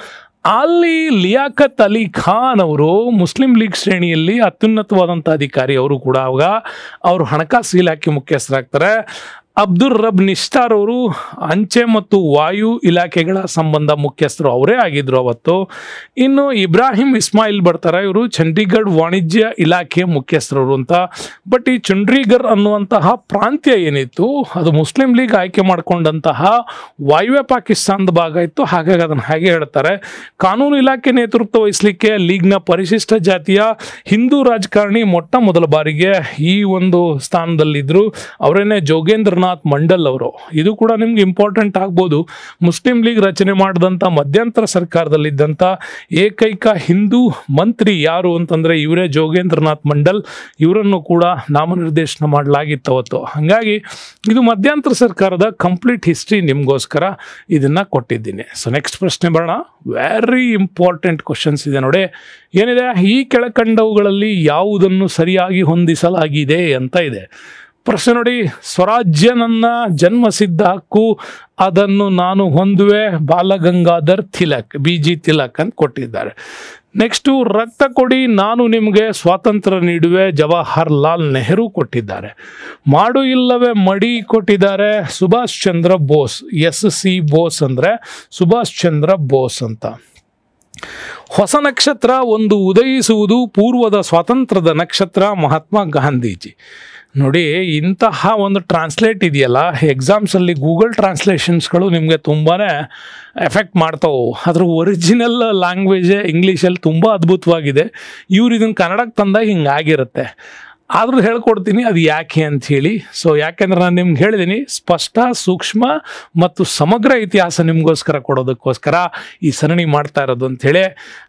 ಅಲ್ಲಿ ಲಿಯಾಕತ್ ಅಲಿ ಖಾನ್ ಅವರು ಮುಸ್ಲಿಂ ಲೀಗ್ ಶ್ರೇಣಿಯಲ್ಲಿ ಅತ್ಯುನ್ನತವಾದಂಥ ಅಧಿಕಾರಿ. ಅವರು ಕೂಡ ಆವಾಗ ಅವರು ಹಣಕಾಸು ಇಲಾಖೆ ಮುಖ್ಯಸ್ಥರಾಗ್ತಾರೆ. ಅಬ್ದುಲ್ ರಬ್ ನಿಸ್ಟಾರ್ ಅವರು ಅಂಚೆ ಮತ್ತು ವಾಯು ಇಲಾಖೆಗಳ ಸಂಬಂಧ ಮುಖ್ಯಸ್ಥರು ಅವರೇ ಆಗಿದ್ರು ಅವತ್ತು. ಇನ್ನು ಇಬ್ರಾಹಿಂ ಇಸ್ಮಾಯಿಲ್ ಬರ್ತಾರೆ, ಇವರು ಚಂಡೀಗಢ ವಾಣಿಜ್ಯ ಇಲಾಖೆಯ ಮುಖ್ಯಸ್ಥರವರು ಅಂತ. ಬಟ್ ಈ ಚಂಡೀಗಢ ಅನ್ನುವಂತಹ ಪ್ರಾಂತ್ಯ ಏನಿತ್ತು ಅದು ಮುಸ್ಲಿಂ ಲೀಗ್ ಆಯ್ಕೆ ಮಾಡಿಕೊಂಡಂತಹ ವಾಯುವ್ಯ ಪಾಕಿಸ್ತಾನದ ಭಾಗ ಇತ್ತು. ಹಾಗಾಗಿ ಅದನ್ನು ಹಾಗೆ ಹೇಳ್ತಾರೆ. ಕಾನೂನು ಇಲಾಖೆ ನೇತೃತ್ವ ವಹಿಸಲಿಕ್ಕೆ ಲೀಗ್ನ ಪರಿಶಿಷ್ಟ ಜಾತಿಯ ಹಿಂದೂ ರಾಜಕಾರಣಿ ಮೊಟ್ಟ ಮೊದಲ ಬಾರಿಗೆ ಈ ಒಂದು ಸ್ಥಾನದಲ್ಲಿದ್ದರು. ಅವರೇನೆ ಜೋಗೇಂದ್ರನಾಥ್ ಮಂಡಲ್ ಅವರು. ಇದು ಕೂಡ ನಿಮ್ಗೆ ಇಂಪಾರ್ಟೆಂಟ್ ಆಗ್ಬೋದು. ಮುಸ್ಲಿಂ ಲೀಗ್ ರಚನೆ ಮಾಡಿದಂಥ ಮಧ್ಯಂತರ ಸರ್ಕಾರದಲ್ಲಿದ್ದಂಥ ಏಕೈಕ ಹಿಂದೂ ಮಂತ್ರಿ ಯಾರು ಅಂತಂದರೆ ಇವರೇ ಜೋಗೇಂದ್ರನಾಥ್ ಮಂಡಲ್. ಇವರನ್ನು ಕೂಡ ನಾಮನಿರ್ದೇಶನ ಮಾಡಲಾಗಿತ್ತು ಅವತ್ತು. ಹಾಗಾಗಿ ಇದು ಮಧ್ಯಂತರ ಸರ್ಕಾರದ ಕಂಪ್ಲೀಟ್ ಹಿಸ್ಟ್ರಿ ನಿಮಗೋಸ್ಕರ ಇದನ್ನು ಕೊಟ್ಟಿದ್ದೀನಿ. ಸೊ ನೆಕ್ಸ್ಟ್ ಪ್ರಶ್ನೆ ಬರೋಣ. ವೆರಿ ಇಂಪಾರ್ಟೆಂಟ್ ಕ್ವಶನ್ಸ್ ಇದೆ ನೋಡಿ. ಏನಿದೆ, ಈ ಕೆಳಕಂಡವುಗಳಲ್ಲಿ ಯಾವುದನ್ನು ಸರಿಯಾಗಿ ಹೊಂದಿಸಲಾಗಿದೆ ಅಂತ ಇದೆ ಪ್ರಶ್ನೆ ನೋಡಿ. ಸ್ವರಾಜ್ಯ ನನ್ನ ಜನ್ಮಸಿದ್ಧ ಹಕ್ಕು, ಅದನ್ನು ನಾನು ಹೊಂದುವೆ, ಬಾಲಗಂಗಾಧರ್ ತಿಲಕ್, BG ತಿಲಕ್ ಅಂತ ಕೊಟ್ಟಿದ್ದಾರೆ. ನೆಕ್ಸ್ಟು ರಕ್ತ ಕೊಡಿ ನಾನು ನಿಮಗೆ ಸ್ವಾತಂತ್ರ್ಯ ನೀಡುವೆ, ಜವಾಹರ್ಲಾಲ್ ನೆಹರು ಕೊಟ್ಟಿದ್ದಾರೆ. ಮಾಡು ಇಲ್ಲವೇ ಮಡಿ ಕೊಟ್ಟಿದ್ದಾರೆ ಸುಭಾಷ್ ಚಂದ್ರ ಬೋಸ್. SC ಬೋಸ್ ಅಂದರೆ ಸುಭಾಷ್ ಚಂದ್ರ ಬೋಸ್ ಅಂತ. ಹೊಸ ನಕ್ಷತ್ರ ಒಂದು ಉದಯಿಸುವುದು, ಪೂರ್ವದ ಸ್ವಾತಂತ್ರ್ಯದ ನಕ್ಷತ್ರ, ಮಹಾತ್ಮ ಗಾಂಧೀಜಿ. ನೋಡಿ, ಇಂತಹ ಒಂದು ಟ್ರಾನ್ಸ್ಲೇಟ್ ಇದೆಯಲ್ಲ, ಎಕ್ಸಾಮ್ಸಲ್ಲಿ ಗೂಗಲ್ ಟ್ರಾನ್ಸ್ಲೇಷನ್ಸ್ಗಳು ನಿಮಗೆ ತುಂಬಾ ಎಫೆಕ್ಟ್ ಮಾಡ್ತಾವೆ. ಅದ್ರ ಒರಿಜಿನಲ್ ಲ್ಯಾಂಗ್ವೇಜೇ ಇಂಗ್ಲೀಷಲ್ಲಿ ತುಂಬ ಅದ್ಭುತವಾಗಿದೆ. ಇವ್ರು ಇದನ್ನು ಕನ್ನಡಕ್ಕೆ ತಂದಾಗ ಹಿಂಗಾಗಿರುತ್ತೆ. ಆದರೂ ಹೇಳ್ಕೊಡ್ತೀನಿ ಅದು ಯಾಕೆ ಅಂಥೇಳಿ. ಸೊ ಯಾಕೆಂದ್ರೆ ನಾನು ನಿಮ್ಗೆ ಹೇಳಿದ್ದೀನಿ, ಸ್ಪಷ್ಟ, ಸೂಕ್ಷ್ಮ ಮತ್ತು ಸಮಗ್ರ ಇತಿಹಾಸ ನಿಮಗೋಸ್ಕರ ಕೊಡೋದಕ್ಕೋಸ್ಕರ ಈ ಸರಣಿ ಮಾಡ್ತಾ ಇರೋದು ಅಂಥೇಳಿ.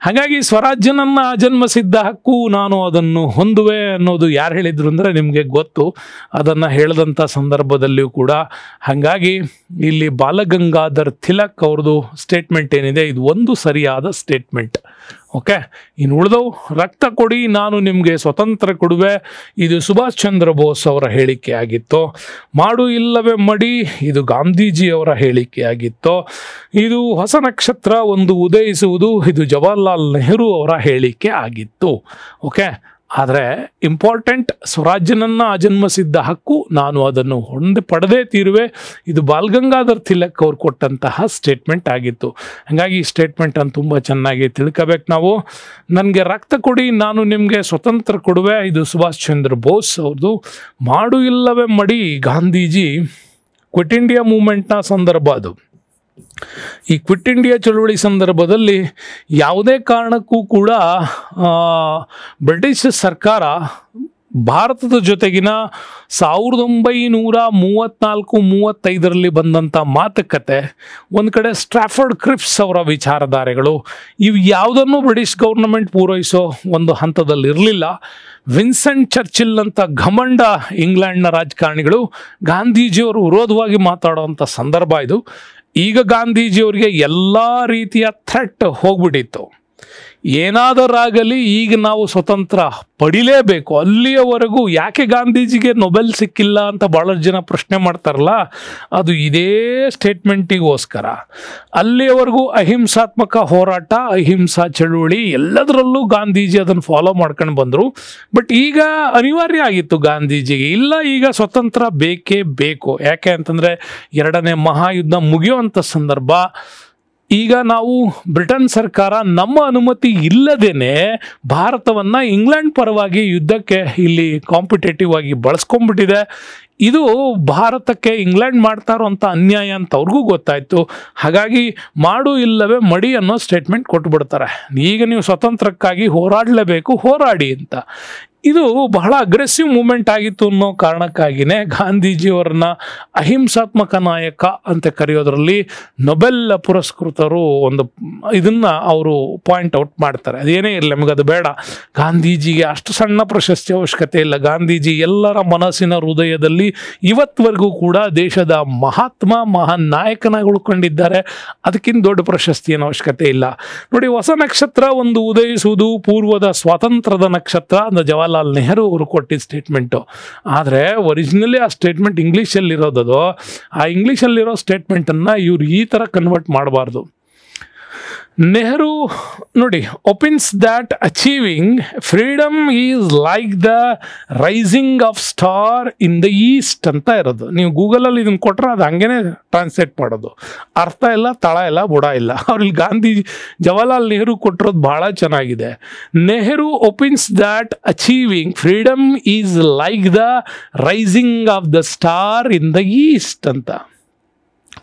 ಹಾಗಾಗಿ ಸ್ವರಾಜ್ಯ ನನ್ನ ಜನ್ಮಸಿದ್ಧ ಹಕ್ಕು, ನಾನು ಅದನ್ನು ಹೊಂದುವೆ ಅನ್ನೋದು ಯಾರು ಹೇಳಿದ್ರು ಅಂದರೆ ನಿಮಗೆ ಗೊತ್ತು, ಅದನ್ನು ಹೇಳಿದಂಥ ಸಂದರ್ಭದಲ್ಲಿಯೂ ಕೂಡ. ಹಾಗಾಗಿ ಇಲ್ಲಿ ಬಾಲಗಂಗಾಧರ್ ತಿಲಕ್ ಅವ್ರದ್ದು ಸ್ಟೇಟ್ಮೆಂಟ್ ಏನಿದೆ ಇದು ಒಂದು ಸರಿಯಾದ ಸ್ಟೇಟ್ಮೆಂಟ್. ಓಕೆ, ಇನ್ನು ಉಳಿದವು ರಕ್ತ ಕೊಡಿ ನಾನು ನಿಮಗೆ ಸ್ವತಂತ್ರ ಕೊಡುವೆ, ಇದು ಸುಭಾಷ್ ಚಂದ್ರ ಬೋಸ್ ಅವರ ಹೇಳಿಕೆ ಆಗಿತ್ತು. ಮಾಡು ಇಲ್ಲವೇ ಮಡಿ, ಇದು ಗಾಂಧೀಜಿ ಅವರ ಹೇಳಿಕೆ ಆಗಿತ್ತು. ಇದು ಹೊಸ ನಕ್ಷತ್ರ ಒಂದು ಉದಯಿಸುವುದು, ಇದು ಜವಾಹರ್ಲಾಲ್ ನೆಹರು ಅವರ ಹೇಳಿಕೆ ಆಗಿತ್ತು. ಓಕೆ, ಆದರೆ ಇಂಪಾರ್ಟೆಂಟ್, ಸ್ವರಾಜ್ಯ ನನ್ನ ಅಜನ್ಮಸಿದ್ಧ ಹಕ್ಕು, ನಾನು ಅದನ್ನು ಪಡೆದೇ ತೀರುವೆ, ಇದು ಬಾಲಗಂಗಾಧರ್ ತಿಲಕ್ ಅವ್ರು ಕೊಟ್ಟಂತಹ ಸ್ಟೇಟ್ಮೆಂಟ್ ಆಗಿತ್ತು. ಹಾಗಾಗಿ ಈ ಸ್ಟೇಟ್ಮೆಂಟನ್ನು ತುಂಬ ಚೆನ್ನಾಗಿ ತಿಳ್ಕೋಬೇಕು ನಾವು. ನನಗೆ ರಕ್ತ ಕೊಡಿ ನಾನು ನಿಮಗೆ ಸ್ವತಂತ್ರ ಕೊಡುವೆ, ಇದು ಸುಭಾಷ್ ಚಂದ್ರ ಬೋಸ್ ಅವ್ರದ್ದು. ಮಾಡು ಇಲ್ಲವೇ ಮಡಿ ಗಾಂಧೀಜಿ. ಕ್ವಿಟ್ ಇಂಡಿಯಾ ಮೂವ್ಮೆಂಟ್ನ ಸಂದರ್ಭ ಅದು. ಈ ಕ್ವಿಟ್ ಇಂಡಿಯಾ ಚಳುವಳಿ ಸಂದರ್ಭದಲ್ಲಿ ಯಾವುದೇ ಕಾರಣಕ್ಕೂ ಕೂಡ ಬ್ರಿಟಿಷ್ ಸರ್ಕಾರ ಭಾರತದ ಜೊತೆಗಿನ 1934-35ರಲ್ಲಿ ಬಂದಂಥ ಮಾತುಕತೆ, ಒಂದು ಕಡೆ ಸ್ಟ್ರಾಫರ್ಡ್ ಕ್ರಿಪ್ಸ್ ಅವರ ವಿಚಾರಧಾರೆಗಳು, ಇವು ಯಾವುದನ್ನು ಬ್ರಿಟಿಷ್ ಗೌರ್ನಮೆಂಟ್ ಪೂರೈಸೋ ಒಂದು ಹಂತದಲ್ಲಿರಲಿಲ್ಲ. ವಿನ್ಸೆಂಟ್ ಚರ್ಚಿಲ್ ಅಂತ ಘಮಂಡ ಇಂಗ್ಲೆಂಡ್ನ ರಾಜಕಾರಣಿಗಳು ಗಾಂಧೀಜಿಯವರು ವಿರೋಧವಾಗಿ ಮಾತಾಡುವಂಥ ಸಂದರ್ಭ ಇದು. ಈಗ ಗಾಂಧೀಜಿಯವರಿಗೆ ಎಲ್ಲ ರೀತಿಯ ಥ್ರೆಟ್ ಹೋಗ್ಬಿಟ್ಟಿತ್ತು. ಏನಾದರಾಗಲಿ ಈಗ ನಾವು ಸ್ವತಂತ್ರ ಪಡಿಲೇಬೇಕು, ಅಲ್ಲಿಯವರೆಗೂ ಯಾಕೆ ಗಾಂಧೀಜಿಗೆ ನೊಬೆಲ್ ಸಿಕ್ಕಿಲ್ಲ ಅಂತ ಭಾಳಷ್ಟು ಜನ ಪ್ರಶ್ನೆ ಮಾಡ್ತಾರಲ್ಲ, ಅದು ಇದೇ ಸ್ಟೇಟ್ಮೆಂಟಿಗೋಸ್ಕರ. ಅಲ್ಲಿಯವರೆಗೂ ಅಹಿಂಸಾತ್ಮಕ ಹೋರಾಟ, ಅಹಿಂಸಾ ಚಳುವಳಿ ಎಲ್ಲದರಲ್ಲೂ ಗಾಂಧೀಜಿ ಅದನ್ನು ಫಾಲೋ ಮಾಡ್ಕೊಂಡು ಬಂದರು. ಬಟ್ ಈಗ ಅನಿವಾರ್ಯ ಆಗಿತ್ತು ಗಾಂಧೀಜಿಗೆ, ಇಲ್ಲ ಈಗ ಸ್ವತಂತ್ರ ಬೇಕೇ ಬೇಕು. ಯಾಕೆ ಅಂತಂದರೆ ಎರಡನೇ ಮಹಾಯುದ್ಧ ಮುಗಿಯುವಂಥ ಸಂದರ್ಭ. ಈಗ ನಾವು ಬ್ರಿಟನ್ ಸರ್ಕಾರ ನಮ್ಮ ಅನುಮತಿ ಇಲ್ಲದೇನೆ ಭಾರತವನ್ನು ಇಂಗ್ಲೆಂಡ್ ಪರವಾಗಿ ಯುದ್ಧಕ್ಕೆ ಇಲ್ಲಿ ಕಾಂಪಿಟೇಟಿವ್ ಆಗಿ ಬಳಸ್ಕೊಂಡ್ಬಿಟ್ಟಿದೆ. ಇದು ಭಾರತಕ್ಕೆ ಇಂಗ್ಲೆಂಡ್ ಮಾಡ್ತಾ ಇರೋಂಥ ಅನ್ಯಾಯ ಅಂತ ಅವ್ರಿಗೂ ಗೊತ್ತಾಯಿತು. ಹಾಗಾಗಿ ಮಾಡು ಇಲ್ಲವೇ ಮಡಿ ಅನ್ನೋ ಸ್ಟೇಟ್ಮೆಂಟ್ ಕೊಟ್ಬಿಡ್ತಾರೆ. ಈಗ ನೀವು ಸ್ವತಂತ್ರಕ್ಕಾಗಿ ಹೋರಾಡಲೇಬೇಕು, ಹೋರಾಡಿ ಅಂತ. ಇದು ಬಹಳ ಅಗ್ರೆಸಿವ್ ಮೂಮೆಂಟ್ ಆಗಿತ್ತು ಅನ್ನೋ ಕಾರಣಕ್ಕಾಗಿಯೇ ಗಾಂಧೀಜಿಯವರನ್ನ ಅಹಿಂಸಾತ್ಮಕ ನಾಯಕ ಅಂತ ಕರೆಯೋದ್ರಲ್ಲಿ ನೊಬೆಲ್ ಪುರಸ್ಕೃತರು ಒಂದು ಇದನ್ನು ಅವರು ಪಾಯಿಂಟ್ ಔಟ್ ಮಾಡ್ತಾರೆ. ಅದೇನೇ ಇರಲಿ, ನಮಗದು ಬೇಡ. ಗಾಂಧೀಜಿಗೆ ಅಷ್ಟು ಸಣ್ಣ ಪ್ರಶಸ್ತಿ ಅವಶ್ಯಕತೆ ಇಲ್ಲ. ಗಾಂಧೀಜಿ ಎಲ್ಲರ ಮನಸ್ಸಿನ ಹೃದಯದಲ್ಲಿ ಇವತ್ತವರೆಗೂ ಕೂಡ ದೇಶದ ಮಹಾನ್ ನಾಯಕನಾಗಿ ಉಳ್ಕೊಂಡಿದ್ದಾರೆ. ಅದಕ್ಕಿಂತ ದೊಡ್ಡ ಪ್ರಶಸ್ತಿ ಏನೋ ಅವಶ್ಯಕತೆ ಇಲ್ಲ. ನೋಡಿ, ಹೊಸ ನಕ್ಷತ್ರ ಒಂದು ಉದಯಿಸುವುದು ಪೂರ್ವದ ಸ್ವಾತಂತ್ರ್ಯದ ನಕ್ಷತ್ರ ಅಂತ ಜವಾಹರ್ಲಾಲ್ ನೆಹರು ಅವರು ಕೊಟ್ಟಿದ್ದ ಸ್ಟೇಟ್ಮೆಂಟು. ಆದರೆ ಒರಿಜಿನಲಿ ಆ ಸ್ಟೇಟ್ಮೆಂಟ್ ಇಂಗ್ಲೀಷಲ್ಲಿರೋದದು. ಆ ಇಂಗ್ಲೀಷಲ್ಲಿರೋ ಸ್ಟೇಟ್ಮೆಂಟನ್ನು ಇವ್ರು ಈ ಥರ ಕನ್ವರ್ಟ್ ಮಾಡಬಾರ್ದು. ನೆಹರು ನೋಡಿ opines that achieving freedom is like the rising of star in the east ಅಂತ ಇರೋದು. ನೀವು ಗೂಗಲಲ್ಲಿ ಇದನ್ನು ಕೊಟ್ಟರೆ ಅದು ಹಂಗೇನೆ ಟ್ರಾನ್ಸ್ಲೇಟ್ ಮಾಡೋದು. ಅರ್ಥ ಇಲ್ಲ, ತಳ ಇಲ್ಲ, ಬುಡ ಇಲ್ಲ. ಅವ್ರಲ್ಲಿ ಗಾಂಧೀಜಿ ಜವಾಹರ್ಲಾಲ್ ನೆಹರು ಕೊಟ್ಟಿರೋದು ಭಾಳ ಚೆನ್ನಾಗಿದೆ. Nehru opines that achieving freedom is like the rising of the star in the east ಅಂತ.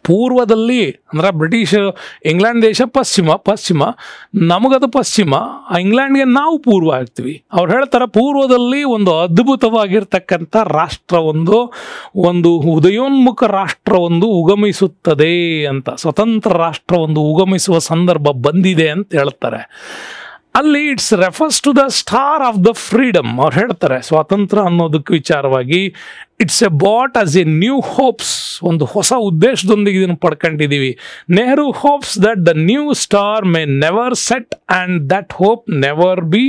ಪೂರ್ವದಲ್ಲಿ ಅಂದ್ರೆ ಬ್ರಿಟಿಷರು, ಇಂಗ್ಲೆಂಡ್ ದೇಶ ಪಶ್ಚಿಮ, ನಮಗದು ಪಶ್ಚಿಮ, ಇಂಗ್ಲೆಂಡ್ಗೆ ನಾವು ಪೂರ್ವ ಆಗ್ತೀವಿ. ಅವ್ರು ಹೇಳ್ತಾರೆ ಪೂರ್ವದಲ್ಲಿ ಒಂದು ಅದ್ಭುತವಾಗಿರ್ತಕ್ಕಂಥ ರಾಷ್ಟ್ರ ಒಂದು ಉದಯೋನ್ಮುಖ ರಾಷ್ಟ್ರ ಉಗಮಿಸುತ್ತದೆ ಅಂತ, ಸ್ವತಂತ್ರ ರಾಷ್ಟ್ರ ಉಗಮಿಸುವ ಸಂದರ್ಭ ಬಂದಿದೆ ಅಂತ ಹೇಳ್ತಾರೆ. ಅಲ್ಲಿ it's refers to the star of the freedom. ಅವ್ರು ಹೇಳ್ತಾರೆ ಸ್ವಾತಂತ್ರ್ಯ ಅನ್ನೋದಕ್ಕೆ ವಿಚಾರವಾಗಿ it's a bought as a new hopes, ಒಂದು ಹೊಸ ಉದ್ದೇಶದೊಂದಿಗೆ ಇದನ್ನು ಪಡ್ಕೊಂಡಿದ್ದೀವಿ. Nehru hopes that the new star may never set and that hope never be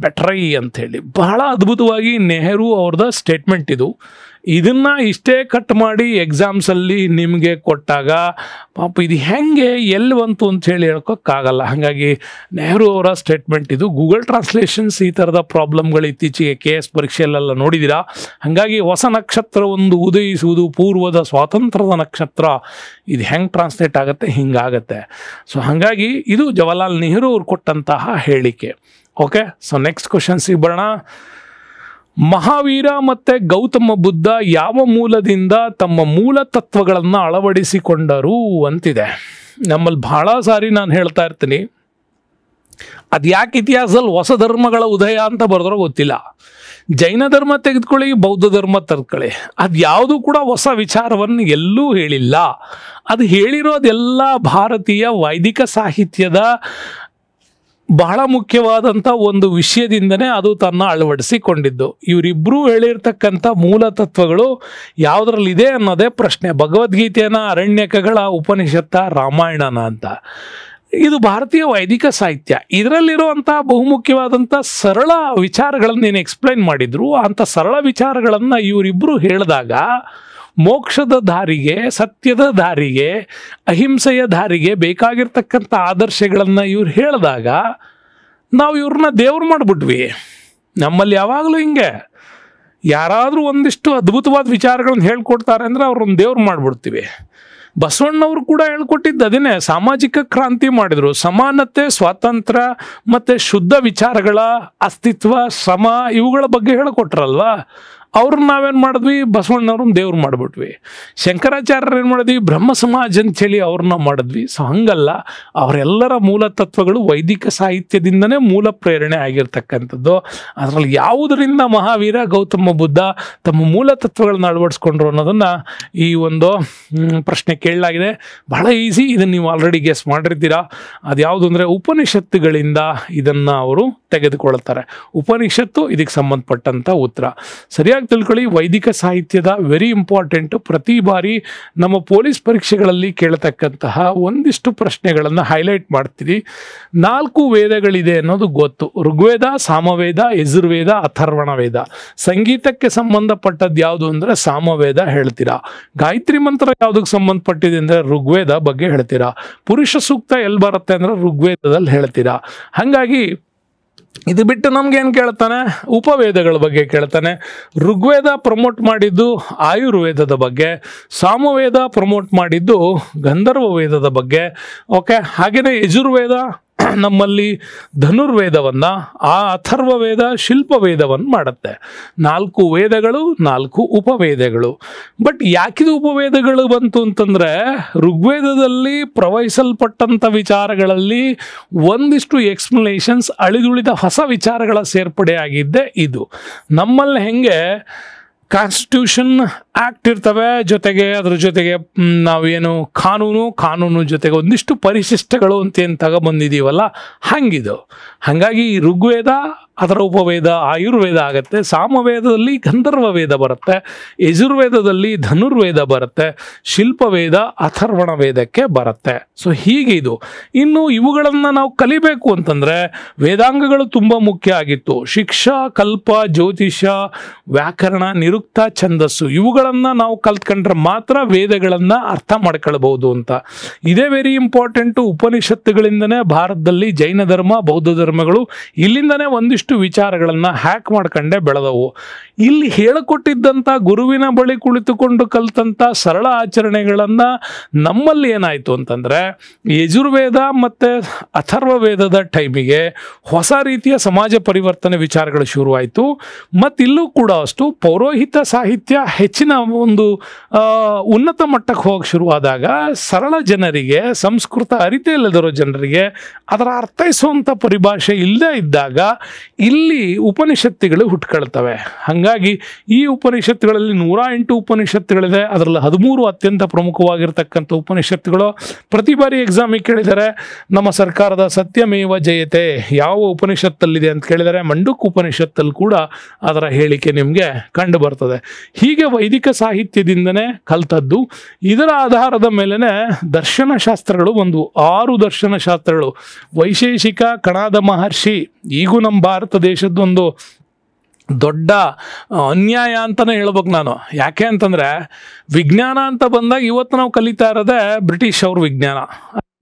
betray ಅಂಥೇಳಿ ಬಹಳ ಅದ್ಭುತವಾಗಿ ನೆಹರು ಅವ್ರದ್ದು ಸ್ಟೇಟ್ಮೆಂಟ್ ಇದು. ಇದನ್ನು ಇಷ್ಟೇ ಕಟ್ ಮಾಡಿ ಎಕ್ಸಾಮ್ಸಲ್ಲಿ ನಿಮಗೆ ಕೊಟ್ಟಾಗ ಪಾಪ ಇದು ಹೆಂಗೆ ಎಲ್ಲಿ ಬಂತು ಅಂಥೇಳಿ ಹೇಳ್ಕೊಕ್ಕಾಗಲ್ಲ. ಹಾಗಾಗಿ ನೆಹರು ಅವರ ಸ್ಟೇಟ್ಮೆಂಟ್ ಇದು. ಗೂಗಲ್ ಟ್ರಾನ್ಸ್ಲೇಷನ್ಸ್ ಈ ಥರದ ಪ್ರಾಬ್ಲಮ್ಗಳು ಇತ್ತೀಚೆಗೆ KS ಪರೀಕ್ಷೆಯಲ್ಲೆಲ್ಲ ನೋಡಿದ್ದೀರಾ. ಹಾಗಾಗಿ ಹೊಸ ನಕ್ಷತ್ರ ಉದಯಿಸುವುದು ಪೂರ್ವದ ಸ್ವಾತಂತ್ರ್ಯದ ನಕ್ಷತ್ರ, ಇದು ಹೆಂಗೆ ಟ್ರಾನ್ಸ್ಲೇಟ್ ಆಗುತ್ತೆ, ಹಿಂಗಾಗತ್ತೆ. ಸೊ ಹಾಗಾಗಿ ಇದು ಜವಾಹರ್ಲಾಲ್ ನೆಹರು ಅವ್ರು ಕೊಟ್ಟಂತಹ ಹೇಳಿಕೆ. ಓಕೆ, ಸೊ ನೆಕ್ಸ್ಟ್ ಕ್ವಶನ್ಸಿಗೆ ಬರೋಣ. ಮಹಾವೀರ ಮತ್ತು ಗೌತಮ ಬುದ್ಧ ಯಾವ ಮೂಲದಿಂದ ತಮ್ಮ ಮೂಲ ತತ್ವಗಳನ್ನು ಅಳವಡಿಸಿಕೊಂಡರು ಅಂತಿದೆ. ನಮ್ಮಲ್ಲಿ ಬಹಳ ಸಾರಿ ನಾನು ಹೇಳ್ತಾ ಇರ್ತೀನಿ, ಅದು ಯಾಕೆ ಇತಿಹಾಸದಲ್ಲಿ ಹೊಸ ಧರ್ಮಗಳ ಉದಯ ಅಂತ ಬರೆದ್ರೋ ಗೊತ್ತಿಲ್ಲ. ಜೈನ ಧರ್ಮ ತೆಗೆದುಕೊಳ್ಳಿ, ಬೌದ್ಧ ಧರ್ಮ ತೆಗೆದುಕೊಳ್ಳಿ, ಅದು ಯಾವುದೂ ಕೂಡ ಹೊಸ ವಿಚಾರವನ್ನು ಎಲ್ಲೂ ಹೇಳಿಲ್ಲ. ಅದು ಹೇಳಿರೋದೆಲ್ಲ ಭಾರತೀಯ ವೈದಿಕ ಸಾಹಿತ್ಯದ ಬಹಳ ಮುಖ್ಯವಾದಂಥ ಒಂದು ವಿಷಯದಿಂದನೇ ಅದು ತನ್ನ ಅಳವಡಿಸಿಕೊಂಡಿದ್ದು. ಇವರಿಬ್ಬರೂ ಹೇಳಿರ್ತಕ್ಕಂಥ ಮೂಲ ತತ್ವಗಳು ಯಾವುದರಲ್ಲಿದೆ ಅನ್ನೋದೇ ಪ್ರಶ್ನೆ. ಭಗವದ್ಗೀತೆಯನ್ನ, ಅರಣ್ಯಕಗಳ, ಉಪನಿಷತ್ತ, ರಾಮಾಯಣನ ಅಂತ. ಇದು ಭಾರತೀಯ ವೈದಿಕ ಸಾಹಿತ್ಯ. ಇದರಲ್ಲಿರುವಂಥ ಬಹುಮುಖ್ಯವಾದಂಥ ಸರಳ ವಿಚಾರಗಳನ್ನು ಏನು ಎಕ್ಸ್ಪ್ಲೈನ್ ಮಾಡಿದ್ರು, ಅಂಥ ಸರಳ ವಿಚಾರಗಳನ್ನು ಇವರಿಬ್ಬರು ಹೇಳಿದಾಗ ಮೋಕ್ಷದ ದಾರಿಗೆ, ಸತ್ಯದ ದಾರಿಗೆ, ಅಹಿಂಸೆಯ ದಾರಿಗೆ ಬೇಕಾಗಿರ್ತಕ್ಕಂಥ ಆದರ್ಶಗಳನ್ನು ಇವ್ರು ಹೇಳಿದಾಗ ನಾವು ಇವ್ರನ್ನ ದೇವ್ರು ಮಾಡಿಬಿಟ್ವಿ. ನಮ್ಮಲ್ಲಿ ಯಾವಾಗಲೂ ಹಿಂಗೆ ಯಾರಾದರೂ ಒಂದಿಷ್ಟು ಅದ್ಭುತವಾದ ವಿಚಾರಗಳನ್ನು ಹೇಳ್ಕೊಡ್ತಾರೆ ಅಂದರೆ ಅವ್ರನ್ನ ದೇವ್ರು ಮಾಡಿಬಿಡ್ತೀವಿ. ಬಸವಣ್ಣವರು ಕೂಡ ಹೇಳ್ಕೊಟ್ಟಿದ್ದು ಅದನ್ನೇ. ಸಾಮಾಜಿಕ ಕ್ರಾಂತಿ ಮಾಡಿದರು. ಸಮಾನತೆ, ಸ್ವಾತಂತ್ರ್ಯ ಮತ್ತು ಶುದ್ಧ ವಿಚಾರಗಳ ಅಸ್ತಿತ್ವ, ಶ್ರಮ ಇವುಗಳ ಬಗ್ಗೆ ಹೇಳಿಕೊಟ್ರಲ್ವಾ. ಅವ್ರನ್ನ ನಾವೇನು ಮಾಡಿದ್ವಿ, ಬಸವಣ್ಣವ್ರನ್ನ ದೇವ್ರು ಮಾಡಿಬಿಟ್ವಿ. ಶಂಕರಾಚಾರ್ಯರು ಏನು ಮಾಡಿದ್ವಿ, ಬ್ರಹ್ಮ ಸಮಾಜ ಅಂಥೇಳಿ ಅವ್ರನ್ನ ಮಾಡಿದ್ವಿ. ಸೊ ಹಂಗಲ್ಲ, ಅವರೆಲ್ಲರ ಮೂಲ ತತ್ವಗಳು ವೈದಿಕ ಸಾಹಿತ್ಯದಿಂದನೇ ಮೂಲ ಪ್ರೇರಣೆ ಆಗಿರ್ತಕ್ಕಂಥದ್ದು. ಅದರಲ್ಲಿ ಯಾವುದರಿಂದ ಮಹಾವೀರ ಗೌತಮ ಬುದ್ಧ ತಮ್ಮ ಮೂಲ ತತ್ವಗಳನ್ನ ಅಳವಡಿಸ್ಕೊಂಡ್ರು ಅನ್ನೋದನ್ನು ಈ ಒಂದು ಪ್ರಶ್ನೆ ಕೇಳಲಾಗಿದೆ. ಬಹಳ ಈಸಿ, ಇದನ್ನು ನೀವು ಆಲ್ರೆಡಿ ಗೆಸ್ ಮಾಡಿರ್ತೀರಾ. ಅದು ಯಾವುದು ಅಂದರೆ ಉಪನಿಷತ್ತುಗಳಿಂದ ಇದನ್ನು ಅವರು ತೆಗೆದುಕೊಳ್ತಾರೆ. ಉಪನಿಷತ್ತು ಇದಕ್ಕೆ ಸಂಬಂಧಪಟ್ಟಂಥ ಉತ್ತರ. ಸರಿಯಾಗಿ ತಿಳ್ಕೊಳ್ಳಿ, ವೈದಿಕ ಸಾಹಿತ್ಯದ ವೆರಿ ಇಂಪಾರ್ಟೆಂಟ್. ಪ್ರತಿ ಬಾರಿ ನಮ್ಮ ಪೊಲೀಸ್ ಪರೀಕ್ಷೆಗಳಲ್ಲಿ ಕೇಳತಕ್ಕಂತಹ ಒಂದಿಷ್ಟು ಪ್ರಶ್ನೆಗಳನ್ನು ಹೈಲೈಟ್ ಮಾಡ್ತೀವಿ. 4 ವೇದಗಳಿದೆ ಅನ್ನೋದು ಗೊತ್ತು. ಋಗ್ವೇದ, ಸಾಮವೇದ, ಯಜುರ್ವೇದ, ಅಥರ್ವಣ ವೇದ. ಸಂಗೀತಕ್ಕೆ ಸಂಬಂಧಪಟ್ಟದ್ದು ಯಾವುದು ಅಂದರೆ ಸಾಮವೇದ ಹೇಳ್ತೀರಾ. ಗಾಯತ್ರಿ ಮಂತ್ರ ಯಾವುದಕ್ಕೆ ಸಂಬಂಧಪಟ್ಟಿದೆ ಅಂದರೆ ಋಗ್ವೇದ ಬಗ್ಗೆ ಹೇಳ್ತೀರಾ. ಪುರುಷ ಸೂಕ್ತ ಎಲ್ಲಿ ಬರುತ್ತೆ ಅಂದರೆ ಋಗ್ವೇದದಲ್ಲಿ ಹೇಳ್ತೀರಾ. ಹಾಗಾಗಿ ಇದು ಬಿಟ್ಟು ನಮ್ಗೇನು ಕೇಳ್ತಾನೆ, ಉಪವೇದಗಳ ಬಗ್ಗೆ ಕೇಳ್ತಾನೆ. ಋಗ್ವೇದ ಪ್ರಮೋಟ್ ಮಾಡಿದ್ದು ಆಯುರ್ವೇದದ ಬಗ್ಗೆ, ಸಾಮವೇದ ಪ್ರಮೋಟ್ ಮಾಡಿದ್ದು ಗಂಧರ್ವ ವೇದದ ಬಗ್ಗೆ. ಓಕೆ, ಹಾಗೆಯೇ ಯಜುರ್ವೇದ ನಮ್ಮಲ್ಲಿ ಧನುರ್ವೇದವನ್ನು, ಆ ಅಥರ್ವ ವೇದ ಶಿಲ್ಪವೇದವನ್ನು ಮಾಡುತ್ತೆ. 4 ವೇದಗಳು, 4 ಉಪವೇದಗಳು. ಬಟ್ ಯಾಕಿದು ಉಪವೇದಗಳು ಬಂತು ಅಂತಂದರೆ, ಋಗ್ವೇದದಲ್ಲಿ ಪ್ರವಹಿಸಲ್ಪಟ್ಟಂಥ ವಿಚಾರಗಳಲ್ಲಿ ಒಂದಿಷ್ಟು ಎಕ್ಸ್ಪ್ಲನೇಷನ್ಸ್, ಅಳಿದುಳಿದ ಹೊಸ ವಿಚಾರಗಳ ಸೇರ್ಪಡೆಯಾಗಿದ್ದೆ ಇದು. ನಮ್ಮಲ್ಲಿ ಹೆಂಗೆ ಕಾನ್ಸ್ಟಿಟ್ಯೂಷನ್ ಆ್ಯಕ್ಟ್ ಇರ್ತವೆ, ಜೊತೆಗೆ ಅದ್ರ ಜೊತೆಗೆ ನಾವೇನು ಕಾನೂನು ಜೊತೆಗೆ ಒಂದಿಷ್ಟು ಪರಿಶಿಷ್ಟಗಳು ಅಂತೇನು ತಗೊಬಂದಿದ್ದೀವಲ್ಲ, ಹಂಗಿದು. ಹಾಗಾಗಿ ಋಗ್ವೇದ ಅದರ ಉಪವೇದ ಆಯುರ್ವೇದ ಆಗುತ್ತೆ. ಸಾಮವೇದದಲ್ಲಿ ಗಂಧರ್ವ ವೇದ ಬರುತ್ತೆ, ಯಜುರ್ವೇದದಲ್ಲಿ ಧನುರ್ವೇದ ಬರುತ್ತೆ, ಶಿಲ್ಪವೇದ ಅಥರ್ವಣ ವೇದಕ್ಕೆ ಬರುತ್ತೆ. ಸೊ ಹೀಗೆ ಇದು. ಇನ್ನು ಇವುಗಳನ್ನು ನಾವು ಕಲಿಬೇಕು ಅಂತಂದರೆ ವೇದಾಂಗಗಳು ತುಂಬ ಮುಖ್ಯ ಆಗಿತ್ತು. ಶಿಕ್ಷಾ, ಕಲ್ಪ, ಜ್ಯೋತಿಷ, ವ್ಯಾಕರಣ, ನಿರುಕ್ತ, ಛಂದಸ್ಸು ಇವುಗಳನ್ನು ನಾವು ಕಲ್ತ್ಕೊಂಡ್ರೆ ಮಾತ್ರ ವೇದಗಳನ್ನು ಅರ್ಥ ಮಾಡ್ಕೊಳ್ಬಹುದು ಅಂತ. ಇದೇ ವೆರಿ ಇಂಪಾರ್ಟೆಂಟು. ಉಪನಿಷತ್ತುಗಳಿಂದನೇ ಭಾರತದಲ್ಲಿ ಜೈನ ಧರ್ಮ, ಬೌದ್ಧ ಧರ್ಮಗಳು ಇಲ್ಲಿಂದನೇ ಒಂದಿಷ್ಟು ವಿಚಾರಗಳನ್ನು ಹ್ಯಾಕ್ ಮಾಡ್ಕೊಂಡೇ ಬೆಳೆದವು. ಇಲ್ಲಿ ಹೇಳಿಕೊಟ್ಟಿದ್ದಂಥ ಗುರುವಿನ ಬಳಿ ಕುಳಿತುಕೊಂಡು ಕಲ್ತಂಥ ಸರಳ ಆಚರಣೆಗಳನ್ನು ನಮ್ಮಲ್ಲಿ ಏನಾಯಿತು ಅಂತಂದರೆ, ಯಜುರ್ವೇದ ಮತ್ತು ಅಥರ್ವ ವೇದದ ಟೈಮಿಗೆ ಹೊಸ ರೀತಿಯ ಸಮಾಜ ಪರಿವರ್ತನೆ ವಿಚಾರಗಳು ಶುರುವಾಯಿತು. ಮತ್ತು ಇಲ್ಲೂ ಕೂಡ ಅಷ್ಟು ಪೌರೋಹಿತ ಸಾಹಿತ್ಯ ಹೆಚ್ಚಿನ ಒಂದು ಉನ್ನತ ಮಟ್ಟಕ್ಕೆ ಹೋಗಿ ಶುರುವಾದಾಗ ಸರಳ ಜನರಿಗೆ, ಸಂಸ್ಕೃತ ಅರಿತೆ ಇಲ್ಲದಿರೋ ಜನರಿಗೆ ಅದರ ಅರ್ಥೈಸುವಂಥ ಪರಿಭಾಷೆ ಇಲ್ಲದೇ ಇದ್ದಾಗ ಇಲ್ಲಿ ಉಪನಿಷತ್ತುಗಳು ಹುಟ್ಕೊಳ್ತವೆ. ಹಾಗಾಗಿ ಈ ಉಪನಿಷತ್ತುಗಳಲ್ಲಿ 108 ಉಪನಿಷತ್ತುಗಳಿದೆ. ಅದರಲ್ಲಿ 13 ಅತ್ಯಂತ ಪ್ರಮುಖವಾಗಿರ್ತಕ್ಕಂಥ ಉಪನಿಷತ್ತುಗಳು. ಪ್ರತಿ ಬಾರಿ ಎಕ್ಸಾಮಿಗೆ ಕೇಳಿದರೆ ನಮ್ಮ ಸರ್ಕಾರದ ಸತ್ಯಮೇವ ಜಯತೆ ಯಾವ ಉಪನಿಷತ್ತಲ್ಲಿದೆ ಅಂತ ಕೇಳಿದರೆ ಮಂಡುಕ್ ಉಪನಿಷತ್ತಲ್ಲಿ ಕೂಡ ಅದರ ಹೇಳಿಕೆ ನಿಮಗೆ ಕಂಡು ಬರ್ತದೆ. ಹೀಗೆ ವೈದಿಕ ಸಾಹಿತ್ಯದಿಂದನೇ ಕಲ್ತದ್ದು. ಇದರ ಆಧಾರದ ಮೇಲೇ ದರ್ಶನಶಾಸ್ತ್ರಗಳು ಒಂದು 6 ದರ್ಶನಶಾಸ್ತ್ರಗಳು. ವೈಶೇಷಿಕ, ಕಣಾದ ಮಹರ್ಷಿ ಈಗೂ ನಮ್ಮ ಭಾರತ ದೇಶದ್ದೊಂದು ದೊಡ್ಡ ಅನ್ಯಾಯ ಅಂತಲೇ ಹೇಳ್ಬೇಕು ನಾನು. ಯಾಕೆ ಅಂತಂದರೆ ವಿಜ್ಞಾನ ಅಂತ ಬಂದಾಗ ಇವತ್ತು ನಾವು ಕಲಿತಾ ಇರೋದೇ ಬ್ರಿಟಿಷ್ ಅವ್ರ ವಿಜ್ಞಾನ.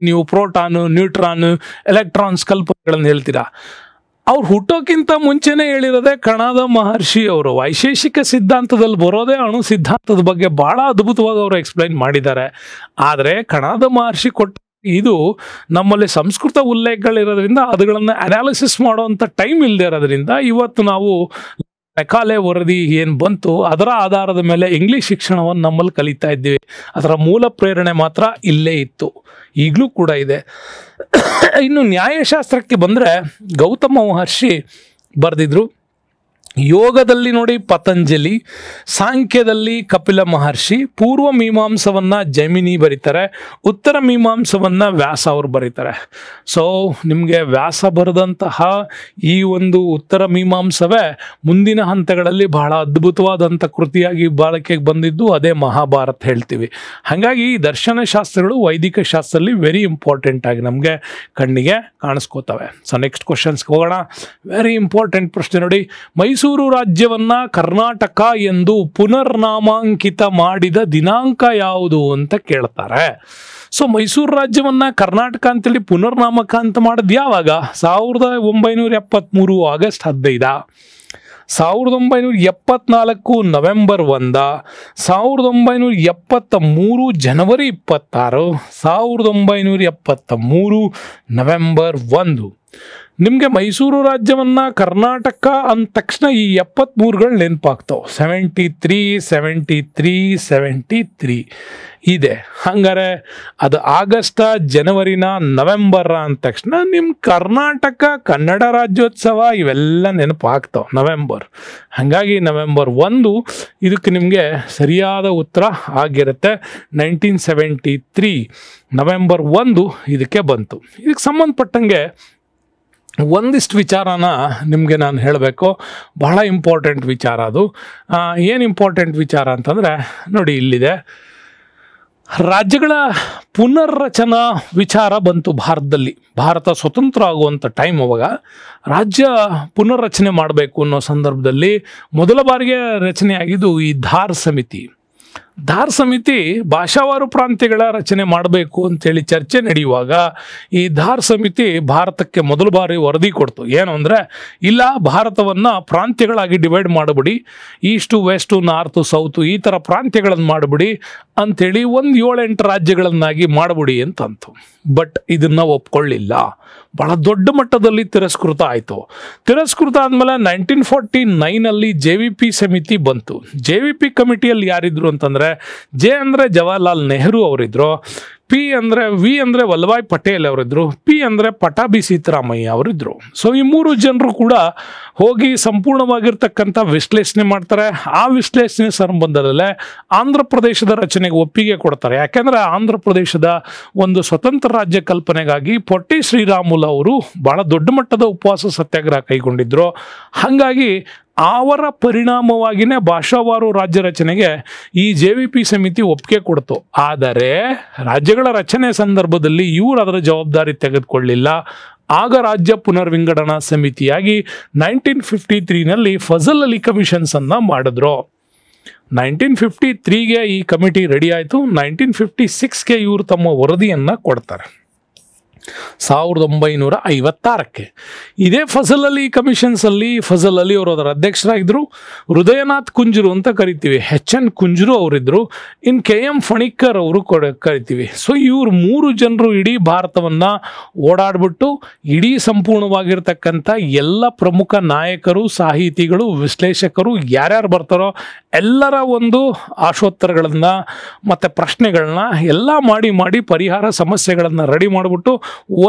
ನೀವು ಪ್ರೋಟಾನು, ನ್ಯೂಟ್ರಾನು, ಎಲೆಕ್ಟ್ರಾನ್ಸ್ ಕಲ್ಪನೆಗಳನ್ನು ಹೇಳ್ತೀರಾ. ಅವ್ರು ಹುಟ್ಟೋಕ್ಕಿಂತ ಮುಂಚೆನೇ ಹೇಳಿರೋದೆ ಕಣಾದ ಮಹರ್ಷಿ ಅವರು. ವೈಶೇಷಿಕ ಸಿದ್ಧಾಂತದಲ್ಲಿ ಬರೋದೇ ಅಣು ಸಿದ್ಧಾಂತದ ಬಗ್ಗೆ ಭಾಳ ಅದ್ಭುತವಾಗಿ ಅವರು ಎಕ್ಸ್ಪ್ಲೈನ್ ಮಾಡಿದ್ದಾರೆ. ಆದರೆ ಕಣಾದ ಮಹರ್ಷಿ ಕೊಟ್ಟ ಇದು ನಮ್ಮಲ್ಲಿ ಸಂಸ್ಕೃತ ಉಲ್ಲೇಖಗಳಿರೋದ್ರಿಂದ ಅದುಗಳನ್ನು ಅನಾಲಿಸಿಸ್ ಮಾಡುವಂಥ ಟೈಮ್ ಇಲ್ಲದೆ ಇರೋದ್ರಿಂದ ಇವತ್ತು ನಾವು ಮೆಕಾಲೆ ವರದಿ ಏನು ಬಂತು ಅದರ ಆಧಾರದ ಮೇಲೆ ಇಂಗ್ಲೀಷ್ ಶಿಕ್ಷಣವನ್ನು ನಮ್ಮಲ್ಲಿ ಕಲಿತಾ ಇದ್ದೀವಿ. ಅದರ ಮೂಲ ಪ್ರೇರಣೆ ಮಾತ್ರ ಇಲ್ಲೇ ಇತ್ತು, ಈಗಲೂ ಕೂಡ ಇದೆ. ಇನ್ನು ನ್ಯಾಯಶಾಸ್ತ್ರಕ್ಕೆ ಬಂದರೆ ಗೌತಮ ಮಹರ್ಷಿ ಬರೆದಿದ್ರು. ಯೋಗದಲ್ಲಿ ನೋಡಿ ಪತಂಜಲಿ, ಸಾಂಖ್ಯದಲ್ಲಿ ಕಪಿಲ ಮಹರ್ಷಿ, ಪೂರ್ವ ಮೀಮಾಂಸವನ್ನು ಜೈಮಿನಿ ಬರೀತಾರೆ, ಉತ್ತರ ಮೀಮಾಂಸವನ್ನು ವ್ಯಾಸ ಅವರು ಬರೀತಾರೆ. ಸೊ ನಿಮಗೆ ವ್ಯಾಸ ಬರೆದಂತಹ ಈ ಒಂದು ಉತ್ತರ ಮೀಮಾಂಸವೇ ಮುಂದಿನ ಹಂತಗಳಲ್ಲಿ ಬಹಳ ಅದ್ಭುತವಾದಂಥ ಕೃತಿಯಾಗಿ ಬಾಳಿಕೆಗೆ ಬಂದಿದ್ದು ಅದೇ ಮಹಾಭಾರತ ಹೇಳ್ತೀವಿ. ಹಾಗಾಗಿ ಈ ದರ್ಶನಶಾಸ್ತ್ರಗಳು ವೈದಿಕ ಶಾಸ್ತ್ರದಲ್ಲಿ ವೆರಿ ಇಂಪಾರ್ಟೆಂಟ್ ಆಗಿ ನಮಗೆ ಕಣ್ಣಿಗೆ ಕಾಣಿಸ್ಕೋತವೆ. ಸೊ ನೆಕ್ಸ್ಟ್ ಕ್ವಶನ್ಸ್ಗೆ ಹೋಗೋಣ. ವೆರಿ ಇಂಪಾರ್ಟೆಂಟ್ ಪ್ರಶ್ನೆ ನೋಡಿ. ಮೈಸೂರು ರಾಜ್ಯವನ್ನ ಕರ್ನಾಟಕ ಎಂದು ಪುನರ್ನಾಮಾಂಕಿತ ಮಾಡಿದ ದಿನಾಂಕ ಯಾವುದು ಅಂತ ಕೇಳ್ತಾರೆ. ಸೊ ಮೈಸೂರು ರಾಜ್ಯವನ್ನ ಕರ್ನಾಟಕ ಅಂತೇಳಿ ಪುನರ್ನಾಮಕಾಂತ ಮಾಡಿದ್ ಯಾವಾಗ? 1973 ಆಗಸ್ಟ್ 15, 1974 ನವೆಂಬರ್ 1, 1973 ಜನವರಿ 26, 1973 ನವೆಂಬರ್ 1. ನಿಮಗೆ ಮೈಸೂರು ರಾಜ್ಯವನ್ನು ಕರ್ನಾಟಕ ಅಂದ ತಕ್ಷಣ ಈ 73ಗಳು ನೆನಪಾಗ್ತಾವೆ. 73, 73, 73 ಇದೆ. ಹಂಗಾರೆ ಅದು ಆಗಸ್ಟ್, ಜನವರಿನ, ನವೆಂಬರ್ ಅಂದ ತಕ್ಷಣ ನಿಮ್ಮ ಕರ್ನಾಟಕ ಕನ್ನಡ ರಾಜ್ಯೋತ್ಸವ ಇವೆಲ್ಲ ನೆನಪಾಗ್ತಾವೆ ನವೆಂಬರ್. ಹಾಗಾಗಿ ನವೆಂಬರ್ 1 ಇದಕ್ಕೆ ನಿಮಗೆ ಸರಿಯಾದ ಉತ್ತರ ಆಗಿರುತ್ತೆ. 1973 ನವೆಂಬರ್ 1 ಇದಕ್ಕೆ ಬಂತು. ಇದಕ್ಕೆ ಸಂಬಂಧಪಟ್ಟಂಗೆ ಒಂದಿಷ್ಟು ವಿಚಾರನ ನಿಮಗೆ ನಾನು ಹೇಳಬೇಕು. ಬಹಳ ಇಂಪಾರ್ಟೆಂಟ್ ವಿಚಾರ ಅದು. ಏನು ಇಂಪಾರ್ಟೆಂಟ್ ವಿಚಾರ ಅಂತಂದರೆ ನೋಡಿ, ಇಲ್ಲಿದೆ ರಾಜ್ಯಗಳ ಪುನರ್ರಚನಾ ವಿಚಾರ ಬಂತು ಭಾರತದಲ್ಲಿ. ಭಾರತ ಸ್ವತಂತ್ರ ಆಗುವಂಥ ಟೈಮ್ ಅವಾಗ ರಾಜ್ಯ ಪುನರ್ರಚನೆ ಮಾಡಬೇಕು ಅನ್ನೋ ಸಂದರ್ಭದಲ್ಲಿ ಮೊದಲ ಬಾರಿಗೆ ರಚನೆ ಆಗಿದ್ದು ಈ ಧಾರ್ ಸಮಿತಿ. ಧಾರ್ ಸಮಿತಿ ಭಾಷಾವಾರು ಪ್ರಾಂತ್ಯಗಳ ರಚನೆ ಮಾಡಬೇಕು ಅಂತೇಳಿ ಚರ್ಚೆ ನಡೆಯುವಾಗ ಈ ಧಾರ್ ಸಮಿತಿ ಭಾರತಕ್ಕೆ ಮೊದಲ ಬಾರಿ ವರದಿ ಕೊಡ್ತು. ಏನು ಅಂದರೆ, ಇಲ್ಲ, ಭಾರತವನ್ನು ಪ್ರಾಂತ್ಯಗಳಾಗಿ ಡಿವೈಡ್ ಮಾಡಿಬಿಡಿ, ಈಸ್ಟು ವೆಸ್ಟು ನಾರ್ತು ಸೌತು ಈ ಥರ ಪ್ರಾಂತ್ಯಗಳನ್ನು ಮಾಡಿಬಿಡಿ ಅಂಥೇಳಿ ಒಂದು 7-8 ರಾಜ್ಯಗಳನ್ನಾಗಿ ಮಾಡಿಬಿಡಿ ಅಂತಂತು. ಬಟ್ ಇದನ್ನು ಒಪ್ಕೊಳ್ಳಿಲ್ಲ. ಭಾಳ ದೊಡ್ಡ ಮಟ್ಟದಲ್ಲಿ ತಿರಸ್ಕೃತ ಆಯಿತು. ತಿರಸ್ಕೃತ ಆದಮೇಲೆ 1949 JVP ಸಮಿತಿ ಬಂತು. JVP ಕಮಿಟಿಯಲ್ಲಿ ಯಾರಿದ್ರು ಅಂತಂದರೆ, ಜೆ ಅಂದರೆ ಜವಾಹರ್ಲಾಲ್ ನೆಹರು ಅವರಿದ್ರು, ವಿ ಅಂದರೆ ವಲ್ಲಭಾಯ್ ಪಟೇಲ್ ಅವರಿದ್ರು, ಪಿ ಅಂದರೆ ಪಟಾಭಿ ಸೀತಾರಾಮಯ್ಯ ಅವರಿದ್ರು. ಸೊ ಈ 3 ಜನರು ಕೂಡ ಹೋಗಿ ಸಂಪೂರ್ಣವಾಗಿರ್ತಕ್ಕಂಥ ವಿಶ್ಲೇಷಣೆ ಮಾಡ್ತಾರೆ. ಆ ವಿಶ್ಲೇಷಣೆ ಸಂಬಂಧದಲ್ಲೇ ಆಂಧ್ರ ಪ್ರದೇಶದ ರಚನೆಗೆ ಒಪ್ಪಿಗೆ ಕೊಡ್ತಾರೆ. ಯಾಕೆಂದರೆ ಆಂಧ್ರ ಪ್ರದೇಶದ ಒಂದು ಸ್ವತಂತ್ರ ರಾಜ್ಯ ಕಲ್ಪನೆಗಾಗಿ ಪೊಟ್ಟಿ ಶ್ರೀರಾಮುಲು ಅವರು ಭಾಳ ದೊಡ್ಡ ಮಟ್ಟದ ಉಪವಾಸ ಸತ್ಯಾಗ್ರಹ ಕೈಗೊಂಡಿದ್ರು. ಹಾಗಾಗಿ ಅವರ ಪರಿಣಾಮವಾಗಿಯೇ ಭಾಷಾವಾರು ರಾಜ್ಯ ರಚನೆಗೆ ಈ JVP ಸಮಿತಿ ಒಪ್ಪಿಗೆ ಕೊಡ್ತು. ಆದರೆ ರಾಜ್ಯಗಳ ರಚನೆ ಸಂದರ್ಭದಲ್ಲಿ ಇವರು ಅದರ ಜವಾಬ್ದಾರಿ ತೆಗೆದುಕೊಳ್ಳಿಲ್ಲ. ಆಗ ರಾಜ್ಯ ಪುನರ್ವಿಂಗಡಣಾ ಸಮಿತಿಯಾಗಿ 1953 ಫಜಲ್ ಅಲಿ ಕಮಿಷನ್ಸನ್ನು ಮಾಡಿದ್ರು. 1953ಗೆ ಈ ಕಮಿಟಿ ರೆಡಿ ಆಯಿತು. 1956ಗೆ ಇವರು ತಮ್ಮ ವರದಿಯನ್ನು ಕೊಡ್ತಾರೆ. 1956ಕ್ಕೆ ಇದೇ ಫಜಲ್ ಅಲಿ ಕಮಿಷನ್ಸಲ್ಲಿ ಫಜಲ್ ಅಲಿ ಅವರು ಅದರ ಅಧ್ಯಕ್ಷರಾಗಿದ್ದರು. ಹೃದಯನಾಥ್ ಕುಂಜರು ಅಂತ ಕರಿತೀವಿ, HN ಕುಂಜರು ಅವರಿದ್ದರು. ಇನ್ನು KM ಫಣಿಕ್ಕರ್ ಅವರು ಕರಿತೀವಿ. ಸೊ ಇವರು 3 ಜನರು ಇಡೀ ಭಾರತವನ್ನು ಓಡಾಡ್ಬಿಟ್ಟು ಇಡೀ ಸಂಪೂರ್ಣವಾಗಿರ್ತಕ್ಕಂಥ ಎಲ್ಲ ಪ್ರಮುಖ ನಾಯಕರು, ಸಾಹಿತಿಗಳು, ವಿಶ್ಲೇಷಕರು ಯಾರ್ಯಾರು ಬರ್ತಾರೋ ಎಲ್ಲರ ಒಂದು ಆಶೋತ್ತರಗಳನ್ನು ಮತ್ತು ಪ್ರಶ್ನೆಗಳನ್ನ ಎಲ್ಲ ಮಾಡಿ ಪರಿಹಾರ ಸಮಸ್ಯೆಗಳನ್ನು ರೆಡಿ ಮಾಡಿಬಿಟ್ಟು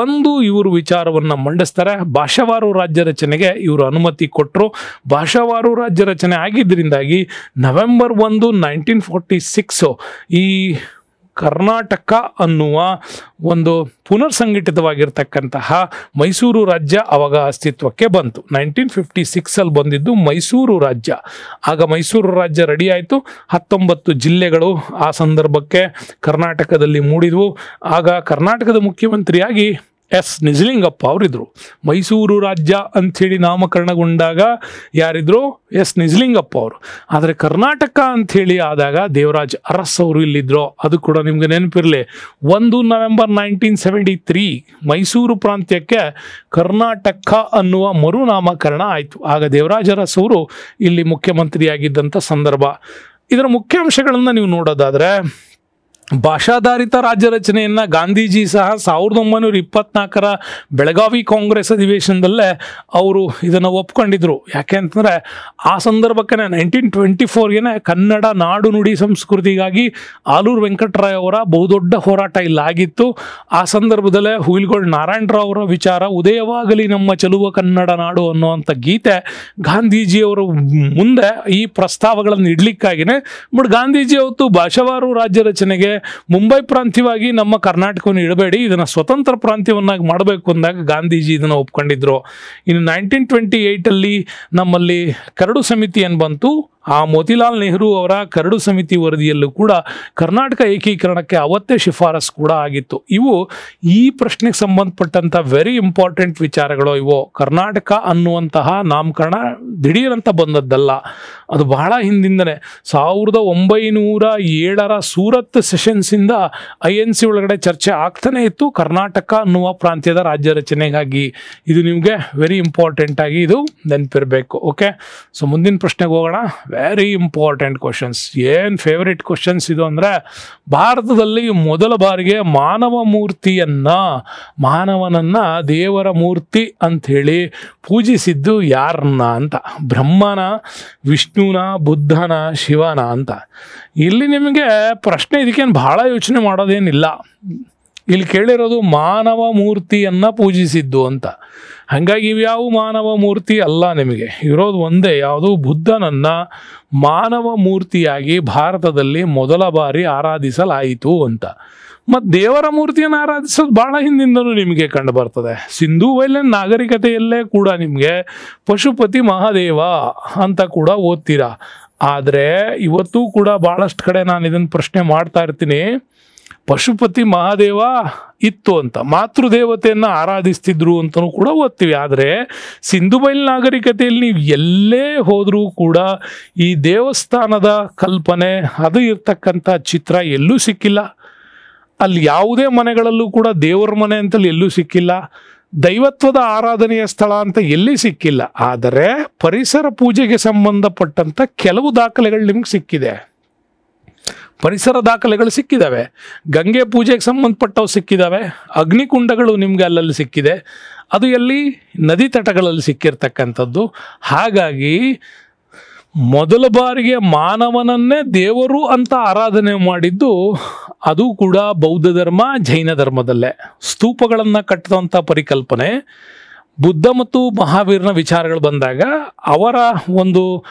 ಒಂದು ಇವರು ವಿಚಾರವನ್ನು ಮಂಡಿಸ್ತಾರೆ. ಭಾಷಾವಾರು ರಾಜ್ಯ ರಚನೆಗೆ ಇವರು ಅನುಮತಿ ಕೊಟ್ಟರು. ಭಾಷಾವಾರು ರಾಜ್ಯ ರಚನೆ ಆಗಿದ್ದರಿಂದಾಗಿ ನವೆಂಬರ್ 1, 1946 ಈ ಕರ್ನಾಟಕ ಅನ್ನುವ ಒಂದು ಪುನರ್ಸಂಘಟಿತವಾಗಿರ್ತಕ್ಕಂತಹ ಮೈಸೂರು ರಾಜ್ಯ ಅವಾಗ ಅಸ್ತಿತ್ವಕ್ಕೆ ಬಂತು. 1956 ಬಂದಿದ್ದು ಮೈಸೂರು ರಾಜ್ಯ. ಆಗ ಮೈಸೂರು ರಾಜ್ಯ ರೆಡಿ ಆಯಿತು. 19 ಜಿಲ್ಲೆಗಳು ಆ ಸಂದರ್ಭಕ್ಕೆ ಕರ್ನಾಟಕದಲ್ಲಿ ಮೂಡಿದ್ವು. ಆಗ ಕರ್ನಾಟಕದ ಮುಖ್ಯಮಂತ್ರಿಯಾಗಿ ಎಸ್ ನಿಜಲಿಂಗಪ್ಪ ಅವರಿದ್ದರು. ಮೈಸೂರು ರಾಜ್ಯ ಅಂಥೇಳಿ ನಾಮಕರಣಗೊಂಡಾಗ ಯಾರಿದ್ರು? ಎಸ್ ನಿಜಲಿಂಗಪ್ಪ ಅವರು. ಆದರೆ ಕರ್ನಾಟಕ ಅಂಥೇಳಿ ಆದಾಗ ದೇವರಾಜ್ ಅರಸ್ ಅವರು ಇಲ್ಲಿದ್ರು. ಅದು ಕೂಡ ನಿಮಗೆ ನೆನಪಿರಲಿ. 1 ನವೆಂಬರ್ 1973 ಮೈಸೂರು ಪ್ರಾಂತ್ಯಕ್ಕೆ ಕರ್ನಾಟಕ ಅನ್ನುವ ಮರುನಾಮಕರಣ ಆಯಿತು. ಆಗ ದೇವರಾಜ್ ಅರಸ್ ಅವರು ಇಲ್ಲಿ ಮುಖ್ಯಮಂತ್ರಿಯಾಗಿದ್ದಂಥ ಸಂದರ್ಭ. ಇದರ ಮುಖ್ಯಾಂಶಗಳನ್ನು ನೀವು ನೋಡೋದಾದರೆ, ಭಾಷಾಧಾರಿತ ರಾಜ್ಯ ರಚನೆಯನ್ನು ಗಾಂಧೀಜಿ ಸಹ 1924 ಬೆಳಗಾವಿ ಕಾಂಗ್ರೆಸ್ ಅಧಿವೇಶನದಲ್ಲೇ ಅವರು ಇದನ್ನು ಒಪ್ಕೊಂಡಿದ್ರು. ಯಾಕೆ ಅಂತಂದರೆ ಆ ಸಂದರ್ಭಕ್ಕೆ 1924ಗೆ ಕನ್ನಡ ನಾಡು ನುಡಿ ಸಂಸ್ಕೃತಿಗಾಗಿ ಆಲೂರು ವೆಂಕಟರಾಯ್ ಅವರ ಬಹುದೊಡ್ಡ ಹೋರಾಟ ಇಲ್ಲಾಗಿತ್ತು. ಆ ಸಂದರ್ಭದಲ್ಲೇ ಹುಯಿಲ್ಗೋಳ್ ನಾರಾಯಣರಾವ್ ಅವರ ವಿಚಾರ ಉದಯವಾಗಲಿ ನಮ್ಮ ಚೆಲುವ ಕನ್ನಡ ನಾಡು ಅನ್ನುವಂಥ ಗೀತೆ ಗಾಂಧೀಜಿಯವರ ಮುಂದೆ ಈ ಪ್ರಸ್ತಾವಗಳನ್ನು ಇಡ್ಲಿಕ್ಕಾಗಿಯೇ. ಬಟ್ ಗಾಂಧೀಜಿ ಅವತ್ತು ಭಾಷಾವಾರು ರಾಜ್ಯ ರಚನೆಗೆ ಮುಂಬೈ ಪ್ರಾಂತ್ಯವಾಗಿ ನಮ್ಮ ಕರ್ನಾಟಕವನ್ನು ಇಡಬೇಡಿ, ಇದನ್ನು ಸ್ವತಂತ್ರ ಪ್ರಾಂತ್ಯವನ್ನಾಗಿ ಮಾಡಬೇಕು ಅಂದಾಗ ಗಾಂಧೀಜಿ ಇದನ್ನು ಒಪ್ಕೊಂಡಿದ್ರು. ಇನ್ನು 1928 ನಮ್ಮಲ್ಲಿ ಕರಡು ಸಮಿತಿ ಏನು ಬಂತು. ಆ ಮೋತಿಲಾಲ್ ನೆಹರು ಅವರ ಕರಡು ಸಮಿತಿ ವರದಿಯಲ್ಲೂ ಕೂಡ ಕರ್ನಾಟಕ ಏಕೀಕರಣಕ್ಕೆ ಅವತ್ತೇ ಶಿಫಾರಸ್ ಕೂಡ ಆಗಿತ್ತು. ಇವು ಈ ಪ್ರಶ್ನೆಗೆ ಸಂಬಂಧಪಟ್ಟಂಥ ವೆರಿ ಇಂಪಾರ್ಟೆಂಟ್ ವಿಚಾರಗಳು ಇವು. ಕರ್ನಾಟಕ ಅನ್ನುವಂತಹ ನಾಮಕರಣ ದಿಢೀರಂತ ಬಂದದ್ದಲ್ಲ, ಅದು ಬಹಳ ಹಿಂದಿಂದನೇ 1907 ಸೂರತ್ ಸೆಷನ್ಸಿಂದ INC ಒಳಗಡೆ ಚರ್ಚೆ ಆಗ್ತಾನೆ ಇತ್ತು ಕರ್ನಾಟಕ ಅನ್ನುವ ಪ್ರಾಂತ್ಯದ ರಾಜ್ಯ ರಚನೆಗಾಗಿ. ಇದು ನಿಮಗೆ ವೆರಿ ಇಂಪಾರ್ಟೆಂಟ್ ಆಗಿ ಇದು ನೆನಪಿರಬೇಕು. ಓಕೆ, ಸೊ ಮುಂದಿನ ಪ್ರಶ್ನೆಗೆ ಹೋಗೋಣ. Very important questions. ಏನು ಫೇವ್ರೆಟ್ ಕ್ವಶನ್ಸ್ ಇದು ಅಂದರೆ, ಭಾರತದಲ್ಲಿ ಮೊದಲ ಬಾರಿಗೆ ಮಾನವನನ್ನು ದೇವರ ಮೂರ್ತಿ ಅಂಥೇಳಿ ಪೂಜಿಸಿದ್ದು ಯಾರನ್ನ ಅಂತ. ಬ್ರಹ್ಮನ, ವಿಷ್ಣುನ, ಬುದ್ಧನ, ಶಿವನ ಅಂತ. ಇಲ್ಲಿ ನಿಮಗೆ ಪ್ರಶ್ನೆ ಇದಕ್ಕೇನು ಭಾಳ ಯೋಚನೆ ಮಾಡೋದೇನಿಲ್ಲ. ಇಲ್ಲಿ ಕೇಳಿರೋದು ಮಾನವ ಮೂರ್ತಿಯನ್ನು ಪೂಜಿಸಿದ್ದು ಅಂತ. ಹಾಗಾಗಿ ಇವ್ಯಾವ ಮಾನವ ಮೂರ್ತಿ ಅಲ್ಲ, ನಿಮಗೆ ಇರೋದು ಒಂದೇ, ಯಾವುದು ಬುದ್ಧನನ್ನು ಮಾನವ ಮೂರ್ತಿಯಾಗಿ ಭಾರತದಲ್ಲಿ ಮೊದಲ ಬಾರಿ ಆರಾಧಿಸಲಾಯಿತು ಅಂತ. ಮತ್ತು ದೇವರ ಮೂರ್ತಿಯನ್ನು ಆರಾಧಿಸೋದು ಭಾಳ ಹಿಂದಿಂದಲೂ ನಿಮಗೆ ಕಂಡು ಬರ್ತದೆ. ಸಿಂಧೂ ವೈಲ್ಯನ್ ನಾಗರಿಕತೆಯಲ್ಲೇ ಕೂಡ ನಿಮಗೆ ಪಶುಪತಿ ಮಹಾದೇವ ಅಂತ ಕೂಡ ಓದ್ತೀರಾ. ಆದರೆ ಇವತ್ತೂ ಕೂಡ ಭಾಳಷ್ಟು ಕಡೆ ನಾನು ಇದನ್ನು ಪ್ರಶ್ನೆ ಮಾಡ್ತಾ ಇರ್ತೀನಿ, ಪಶುಪತಿ ಮಹಾದೇವ ಇತ್ತು ಅಂತ, ಮಾತೃದೇವತೆಯನ್ನು ಆರಾಧಿಸ್ತಿದ್ರು ಅಂತಲೂ ಕೂಡ ಓದ್ತೀವಿ. ಆದರೆ ಸಿಂಧು ಬೈಲ್ ನಾಗರಿಕತೆಯಲ್ಲಿ ನೀವು ಎಲ್ಲೇ ಹೋದರೂ ಕೂಡ ಈ ದೇವಸ್ಥಾನದ ಕಲ್ಪನೆ ಅದು ಇರ್ತಕ್ಕಂಥ ಚಿತ್ರ ಎಲ್ಲೂ ಸಿಕ್ಕಿಲ್ಲ. ಅಲ್ಲಿ ಯಾವುದೇ ಮನೆಗಳಲ್ಲೂ ಕೂಡ ದೇವರ ಮನೆ ಅಂತಲ್ಲಿ ಎಲ್ಲೂ ಸಿಕ್ಕಿಲ್ಲ, ದೈವತ್ವದ ಆರಾಧನೆಯ ಸ್ಥಳ ಅಂತ ಎಲ್ಲಿ ಸಿಕ್ಕಿಲ್ಲ. ಆದರೆ ಪರಿಸರ ಪೂಜೆಗೆ ಸಂಬಂಧಪಟ್ಟಂಥ ಕೆಲವು ದಾಖಲೆಗಳು ನಿಮ್ಗೆ ಸಿಕ್ಕಿದೆ, ಪರಿಸರ ದಾಖಲೆಗಳು ಸಿಕ್ಕಿದ್ದಾವೆ, ಗಂಗೆ ಪೂಜೆಗೆ ಸಂಬಂಧಪಟ್ಟವು ಸಿಕ್ಕಿದ್ದಾವೆ, ಅಗ್ನಿಕುಂಡಗಳು ನಿಮಗೆ ಅಲ್ಲಲ್ಲಿ ಸಿಕ್ಕಿದೆ, ಅದು ಎಲ್ಲಿ ನದಿ ತಟಗಳಲ್ಲಿ ಸಿಕ್ಕಿರ್ತಕ್ಕಂಥದ್ದು. ಹಾಗಾಗಿ ಮೊದಲ ಬಾರಿಗೆ ಮಾನವನನ್ನೇ ದೇವರು ಅಂತ ಆರಾಧನೆ ಮಾಡಿದ್ದು ಅದು ಕೂಡ ಬೌದ್ಧ ಧರ್ಮ, ಜೈನ ಧರ್ಮದಲ್ಲೇ. ಸ್ತೂಪಗಳನ್ನು ಕಟ್ಟಿದಂಥ ಪರಿಕಲ್ಪನೆ ಬುದ್ಧ ಮತ್ತು ಮಹಾವೀರನ ವಿಚಾರಗಳು ಬಂದಾಗ ಅವರ ಒಂದು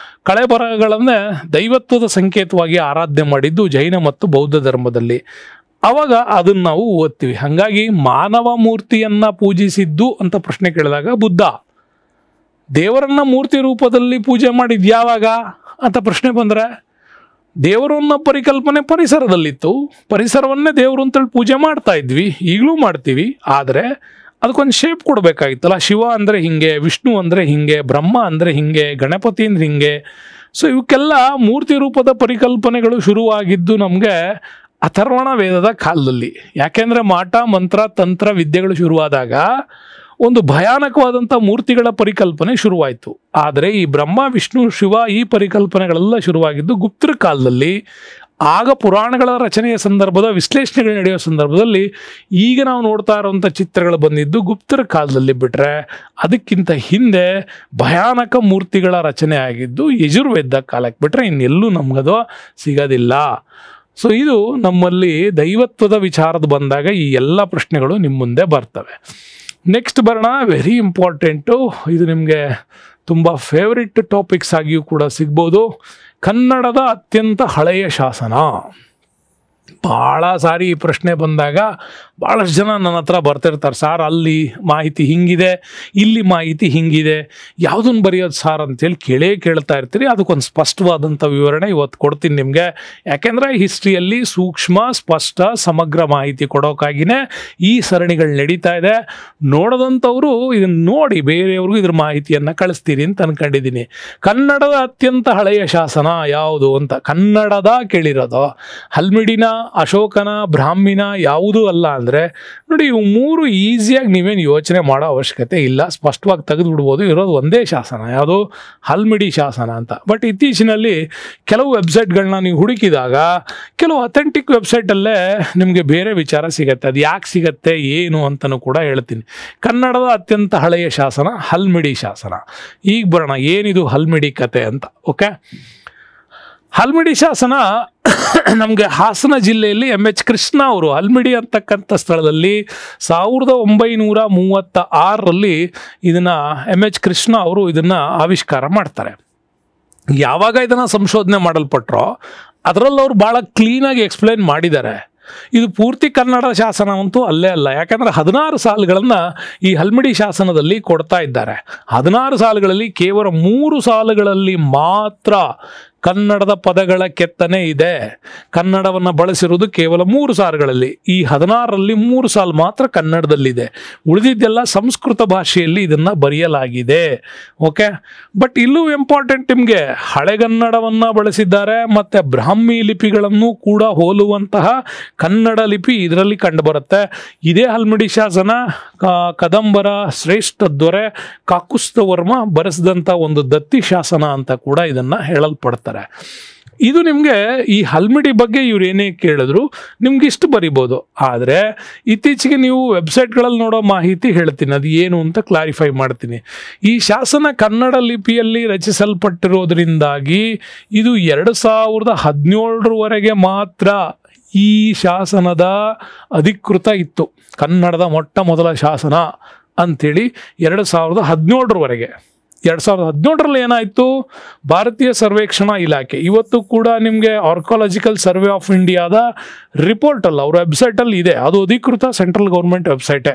ಕಳೆಬರಹಗಳನ್ನೇ ದೈವತ್ವದ ಸಂಕೇತವಾಗಿ ಆರಾಧನೆ ಮಾಡಿದ್ದು ಜೈನ ಮತ್ತು ಬೌದ್ಧ ಧರ್ಮದಲ್ಲಿ. ಆವಾಗ ಅದನ್ನು ನಾವು ಓದ್ತೀವಿ. ಹಾಗಾಗಿ ಮಾನವ ಮೂರ್ತಿಯನ್ನು ಪೂಜಿಸಿದ್ದು ಅಂತ ಪ್ರಶ್ನೆ ಕೇಳಿದಾಗ ಬುದ್ಧ, ದೇವರನ್ನ ಮೂರ್ತಿ ರೂಪದಲ್ಲಿ ಪೂಜೆ ಮಾಡಿದ್ದು ಯಾವಾಗ ಅಂತ ಪ್ರಶ್ನೆ ಬಂದರೆ, ದೇವರನ್ನ ಪರಿಕಲ್ಪನೆ ಪರಿಸರದಲ್ಲಿತ್ತು, ಪರಿಸರವನ್ನೇ ದೇವರು ಅಂತೇಳಿ ಪೂಜೆ ಮಾಡ್ತಾ ಇದ್ವಿ, ಈಗಲೂ ಮಾಡ್ತೀವಿ. ಆದರೆ ಅದಕ್ಕೊಂದು ಶೇಪ್ ಕೊಡಬೇಕಾಗಿತ್ತಲ್ಲ. ಶಿವ ಅಂದರೆ ಹಿಂಗೆ, ವಿಷ್ಣು ಅಂದರೆ ಹಿಂಗೆ, ಬ್ರಹ್ಮ ಅಂದರೆ ಹಿಂಗೆ, ಗಣಪತಿ ಅಂದ್ರೆ ಹಿಂಗೆ. ಸೊ ಇವಕ್ಕೆಲ್ಲ ಮೂರ್ತಿ ರೂಪದ ಪರಿಕಲ್ಪನೆಗಳು ಶುರುವಾಗಿದ್ದು ನಮಗೆ ಅಥರ್ವಣ ವೇದದ ಕಾಲದಲ್ಲಿ. ಯಾಕೆಂದರೆ ಮಾಟ ಮಂತ್ರ ತಂತ್ರ ವಿದ್ಯೆಗಳು ಶುರುವಾದಾಗ ಒಂದು ಭಯಾನಕವಾದಂಥ ಮೂರ್ತಿಗಳ ಪರಿಕಲ್ಪನೆ ಶುರುವಾಯಿತು. ಆದರೆ ಈ ಬ್ರಹ್ಮ ವಿಷ್ಣು ಶಿವ ಈ ಪರಿಕಲ್ಪನೆಗಳೆಲ್ಲ ಶುರುವಾಗಿದ್ದು ಗುಪ್ತರ ಕಾಲದಲ್ಲಿ. ಆಗ ಪುರಾಣಗಳ ರಚನೆಯ ಸಂದರ್ಭದ ವಿಶ್ಲೇಷಣೆಗಳು ನಡೆಯೋ ಸಂದರ್ಭದಲ್ಲಿ ಈಗ ನಾವು ನೋಡ್ತಾ ಇರುವಂಥ ಚಿತ್ರಗಳು ಬಂದಿದ್ದು ಗುಪ್ತರ ಕಾಲದಲ್ಲಿ. ಬಿಟ್ಟರೆ ಅದಕ್ಕಿಂತ ಹಿಂದೆ ಭಯಾನಕ ಮೂರ್ತಿಗಳ ರಚನೆ ಆಗಿದ್ದು ಯಜುರ್ವೇದ ಕಾಲಕ್ಕೆ, ಬಿಟ್ಟರೆ ಇನ್ನೆಲ್ಲೂ ನಮಗದು ಸಿಗೋದಿಲ್ಲ. ಸೊ ಇದು ನಮ್ಮಲ್ಲಿ ದೈವತ್ವದ ವಿಚಾರದ ಬಂದಾಗ ಈ ಎಲ್ಲ ಪ್ರಶ್ನೆಗಳು ನಿಮ್ಮ ಮುಂದೆ ಬರ್ತವೆ. ನೆಕ್ಸ್ಟ್ ಬರೋಣ, ವೆರಿ ಇಂಪಾರ್ಟೆಂಟು, ಇದು ನಿಮಗೆ ತುಂಬ ಫೇವ್ರೆಟ್ ಟಾಪಿಕ್ಸ್ ಆಗಿಯೂ ಕೂಡ ಸಿಗ್ಬೋದು. ಕನ್ನಡದ ಅತ್ಯಂತ ಹಳೆಯ ಶಾಸನ. ಭಾಳ ಸಾರಿ ಈ ಪ್ರಶ್ನೆ ಬಂದಾಗ ಭಾಳಷ್ಟು ಜನ ನನ್ನ ಹತ್ರ ಬರ್ತಿರ್ತಾರೆ, ಸಾರ್ ಅಲ್ಲಿ ಮಾಹಿತಿ ಹಿಂಗಿದೆ, ಇಲ್ಲಿ ಮಾಹಿತಿ ಹಿಂಗಿದೆ, ಯಾವುದನ್ನು ಬರೆಯೋದು ಸಾರ್ ಅಂತೇಳಿ ಕೇಳ್ತಾ ಇರ್ತೀರಿ. ಅದಕ್ಕೊಂದು ಸ್ಪಷ್ಟವಾದಂಥ ವಿವರಣೆ ಇವತ್ತು ಕೊಡ್ತೀನಿ ನಿಮಗೆ. ಯಾಕೆಂದರೆ ಹಿಸ್ಟ್ರಿಯಲ್ಲಿ ಸೂಕ್ಷ್ಮ, ಸ್ಪಷ್ಟ, ಸಮಗ್ರ ಮಾಹಿತಿ ಕೊಡೋಕ್ಕಾಗಿಯೇ ಈ ಸರಣಿಗಳು ನಡೀತಾ ಇದೆ. ನೋಡೋದಂಥವರು ಇದನ್ನು ನೋಡಿ ಬೇರೆಯವ್ರಿಗೂ ಇದ್ರ ಮಾಹಿತಿಯನ್ನು ಕಳಿಸ್ತೀರಿ ಅಂತ ಅಂದ್ಕೊಂಡಿದ್ದೀನಿ. ಕನ್ನಡದ ಅತ್ಯಂತ ಹಳೆಯ ಶಾಸನ ಯಾವುದು ಅಂತ ಕನ್ನಡದ ಕೇಳಿರೋದು. ಹಲ್ಮಿಡಿನ, ಅಶೋಕನ, ಬ್ರಾಹ್ಮಿನ ಯಾವುದೂ ಅಲ್ಲ ಅಂದರೆ ನೋಡಿ, ಇವು ಮೂರು ಈಸಿಯಾಗಿ ನೀವೇನು ಯೋಚನೆ ಮಾಡೋ ಅವಶ್ಯಕತೆ ಇಲ್ಲ, ಸ್ಪಷ್ಟವಾಗಿ ತೆಗೆದು ಬಿಡ್ಬೋದು. ಇರೋದು ಒಂದೇ ಶಾಸನ, ಯಾವುದು ಹಲ್ಮಿಡಿ ಶಾಸನ ಅಂತ. ಬಟ್ ಇತ್ತೀಚಿನಲ್ಲಿ ಕೆಲವು ವೆಬ್ಸೈಟ್ಗಳನ್ನ ನೀವು ಹುಡುಕಿದಾಗ ಕೆಲವು ಅಥೆಂಟಿಕ್ ವೆಬ್ಸೈಟಲ್ಲೇ ನಿಮಗೆ ಬೇರೆ ವಿಚಾರ ಸಿಗುತ್ತೆ. ಅದು ಯಾಕೆ ಸಿಗತ್ತೆ ಏನು ಅಂತಲೂ ಕೂಡ ಹೇಳ್ತೀನಿ. ಕನ್ನಡದ ಅತ್ಯಂತ ಹಳೆಯ ಶಾಸನ ಹಲ್ಮಿಡಿ ಶಾಸನ. ಈಗ ಬರೋಣ ಏನಿದು ಹಲ್ಮಿಡಿ ಕತೆ ಅಂತ. ಓಕೆ, ಹಲ್ಮಿಡಿ ಶಾಸನ ನಮಗೆ ಹಾಸನ ಜಿಲ್ಲೆಯಲ್ಲಿ ಎಚ್ ಕೃಷ್ಣ ಅವರು ಹಲ್ಮಿಡಿ ಅಂತಕ್ಕಂಥ ಸ್ಥಳದಲ್ಲಿ 1936ರಲ್ಲಿ ಇದನ್ನು ಎಚ್ ಕೃಷ್ಣ ಅವರು ಇದನ್ನು ಆವಿಷ್ಕಾರ ಮಾಡ್ತಾರೆ. ಯಾವಾಗ ಇದನ್ನು ಸಂಶೋಧನೆ ಮಾಡಲ್ಪಟ್ರೋ ಅದರಲ್ಲಿ ಅವರು ಭಾಳ ಕ್ಲೀನಾಗಿ ಎಕ್ಸ್ಪ್ಲೈನ್ ಮಾಡಿದ್ದಾರೆ. ಇದು ಪೂರ್ತಿ ಕನ್ನಡ ಶಾಸನ ಅಂತೂ ಅಲ್ಲೇ ಅಲ್ಲ. ಯಾಕಂದರೆ 16 ಸಾಲುಗಳನ್ನು ಈ ಹಲ್ಮಿಡಿ ಶಾಸನದಲ್ಲಿ ಕೊಡ್ತಾ ಇದ್ದಾರೆ. 16 ಸಾಲುಗಳಲ್ಲಿ ಕೇವಲ 3 ಸಾಲುಗಳಲ್ಲಿ ಮಾತ್ರ ಕನ್ನಡದ ಪದಗಳ ಕೆತ್ತನೆ ಇದೆ. ಕನ್ನಡವನ್ನು ಬಳಸಿರುವುದು ಕೇವಲ 3 ಸಾಲುಗಳಲ್ಲಿ. ಈ 16ರಲ್ಲಿ 3 ಸಾಲು ಮಾತ್ರ ಕನ್ನಡದಲ್ಲಿದೆ, ಉಳಿದಿದ್ದೆಲ್ಲ ಸಂಸ್ಕೃತ ಭಾಷೆಯಲ್ಲಿ ಇದನ್ನು ಬರೆಯಲಾಗಿದೆ. ಓಕೆ, ಬಟ್ ಇಲ್ಲೂ ಇಂಪಾರ್ಟೆಂಟ್ ನಿಮಗೆ ಹಳೆಗನ್ನಡವನ್ನು ಬಳಸಿದ್ದಾರೆ ಮತ್ತು ಬ್ರಾಹ್ಮಿ ಲಿಪಿಗಳನ್ನು ಕೂಡ ಹೋಲುವಂತಹ ಕನ್ನಡ ಲಿಪಿ ಇದರಲ್ಲಿ ಕಂಡುಬರುತ್ತೆ. ಇದೇ ಹಲ್ಮಿಡಿ ಶಾಸನ ಕದಂಬರ ಶ್ರೇಷ್ಠ ದೊರೆ ಕಾಕುಸ್ಥವರ್ಮ ಬರೆಸಿದಂಥ ಒಂದು ದತ್ತಿ ಶಾಸನ ಅಂತ ಕೂಡ ಇದನ್ನು ಹೇಳಲ್ಪಡ್ತಾರೆ. ಇದು ನಿಮಗೆ ಈ ಹಲ್ಮಿಡಿ ಬಗ್ಗೆ ಇವ್ರು ಏನೇ ಕೇಳಿದ್ರು ನಿಮ್ಗೆ ಇಷ್ಟು ಬರಿಬೋದು. ಆದರೆ ಇತ್ತೀಚೆಗೆ ನೀವು ವೆಬ್ಸೈಟ್ಗಳಲ್ಲಿ ನೋಡೋ ಮಾಹಿತಿ ಹೇಳ್ತೀನಿ, ಅದು ಏನು ಅಂತ ಕ್ಲಾರಿಫೈ ಮಾಡ್ತೀನಿ. ಈ ಶಾಸನ ಕನ್ನಡ ಲಿಪಿಯಲ್ಲಿ ರಚಿಸಲ್ಪಟ್ಟಿರೋದ್ರಿಂದಾಗಿ ಇದು 2017ರವರೆಗೆ ಮಾತ್ರ ಈ ಶಾಸನದ ಅಧಿಕೃತ ಇತ್ತು. ಕನ್ನಡದ ಮೊಟ್ಟ ಮೊದಲ ಶಾಸನ ಅಂಥೇಳಿ 2017ರವರೆಗೆ. 2017ರಲ್ಲಿ ಏನಾಯಿತು, ಭಾರತೀಯ ಸರ್ವೇಕ್ಷಣಾ ಇಲಾಖೆ ಇವತ್ತು ಕೂಡ ನಿಮಗೆ ಆರ್ಕಾಲಜಿಕಲ್ ಸರ್ವೆ ಆಫ್ ಇಂಡಿಯಾದ ರಿಪೋರ್ಟಲ್ಲಿ ಅವ್ರ ವೆಬ್ಸೈಟಲ್ಲಿ ಇದೆ, ಅದು ಅಧಿಕೃತ ಸೆಂಟ್ರಲ್ ಗೌರ್ಮೆಂಟ್ ವೆಬ್ಸೈಟೇ.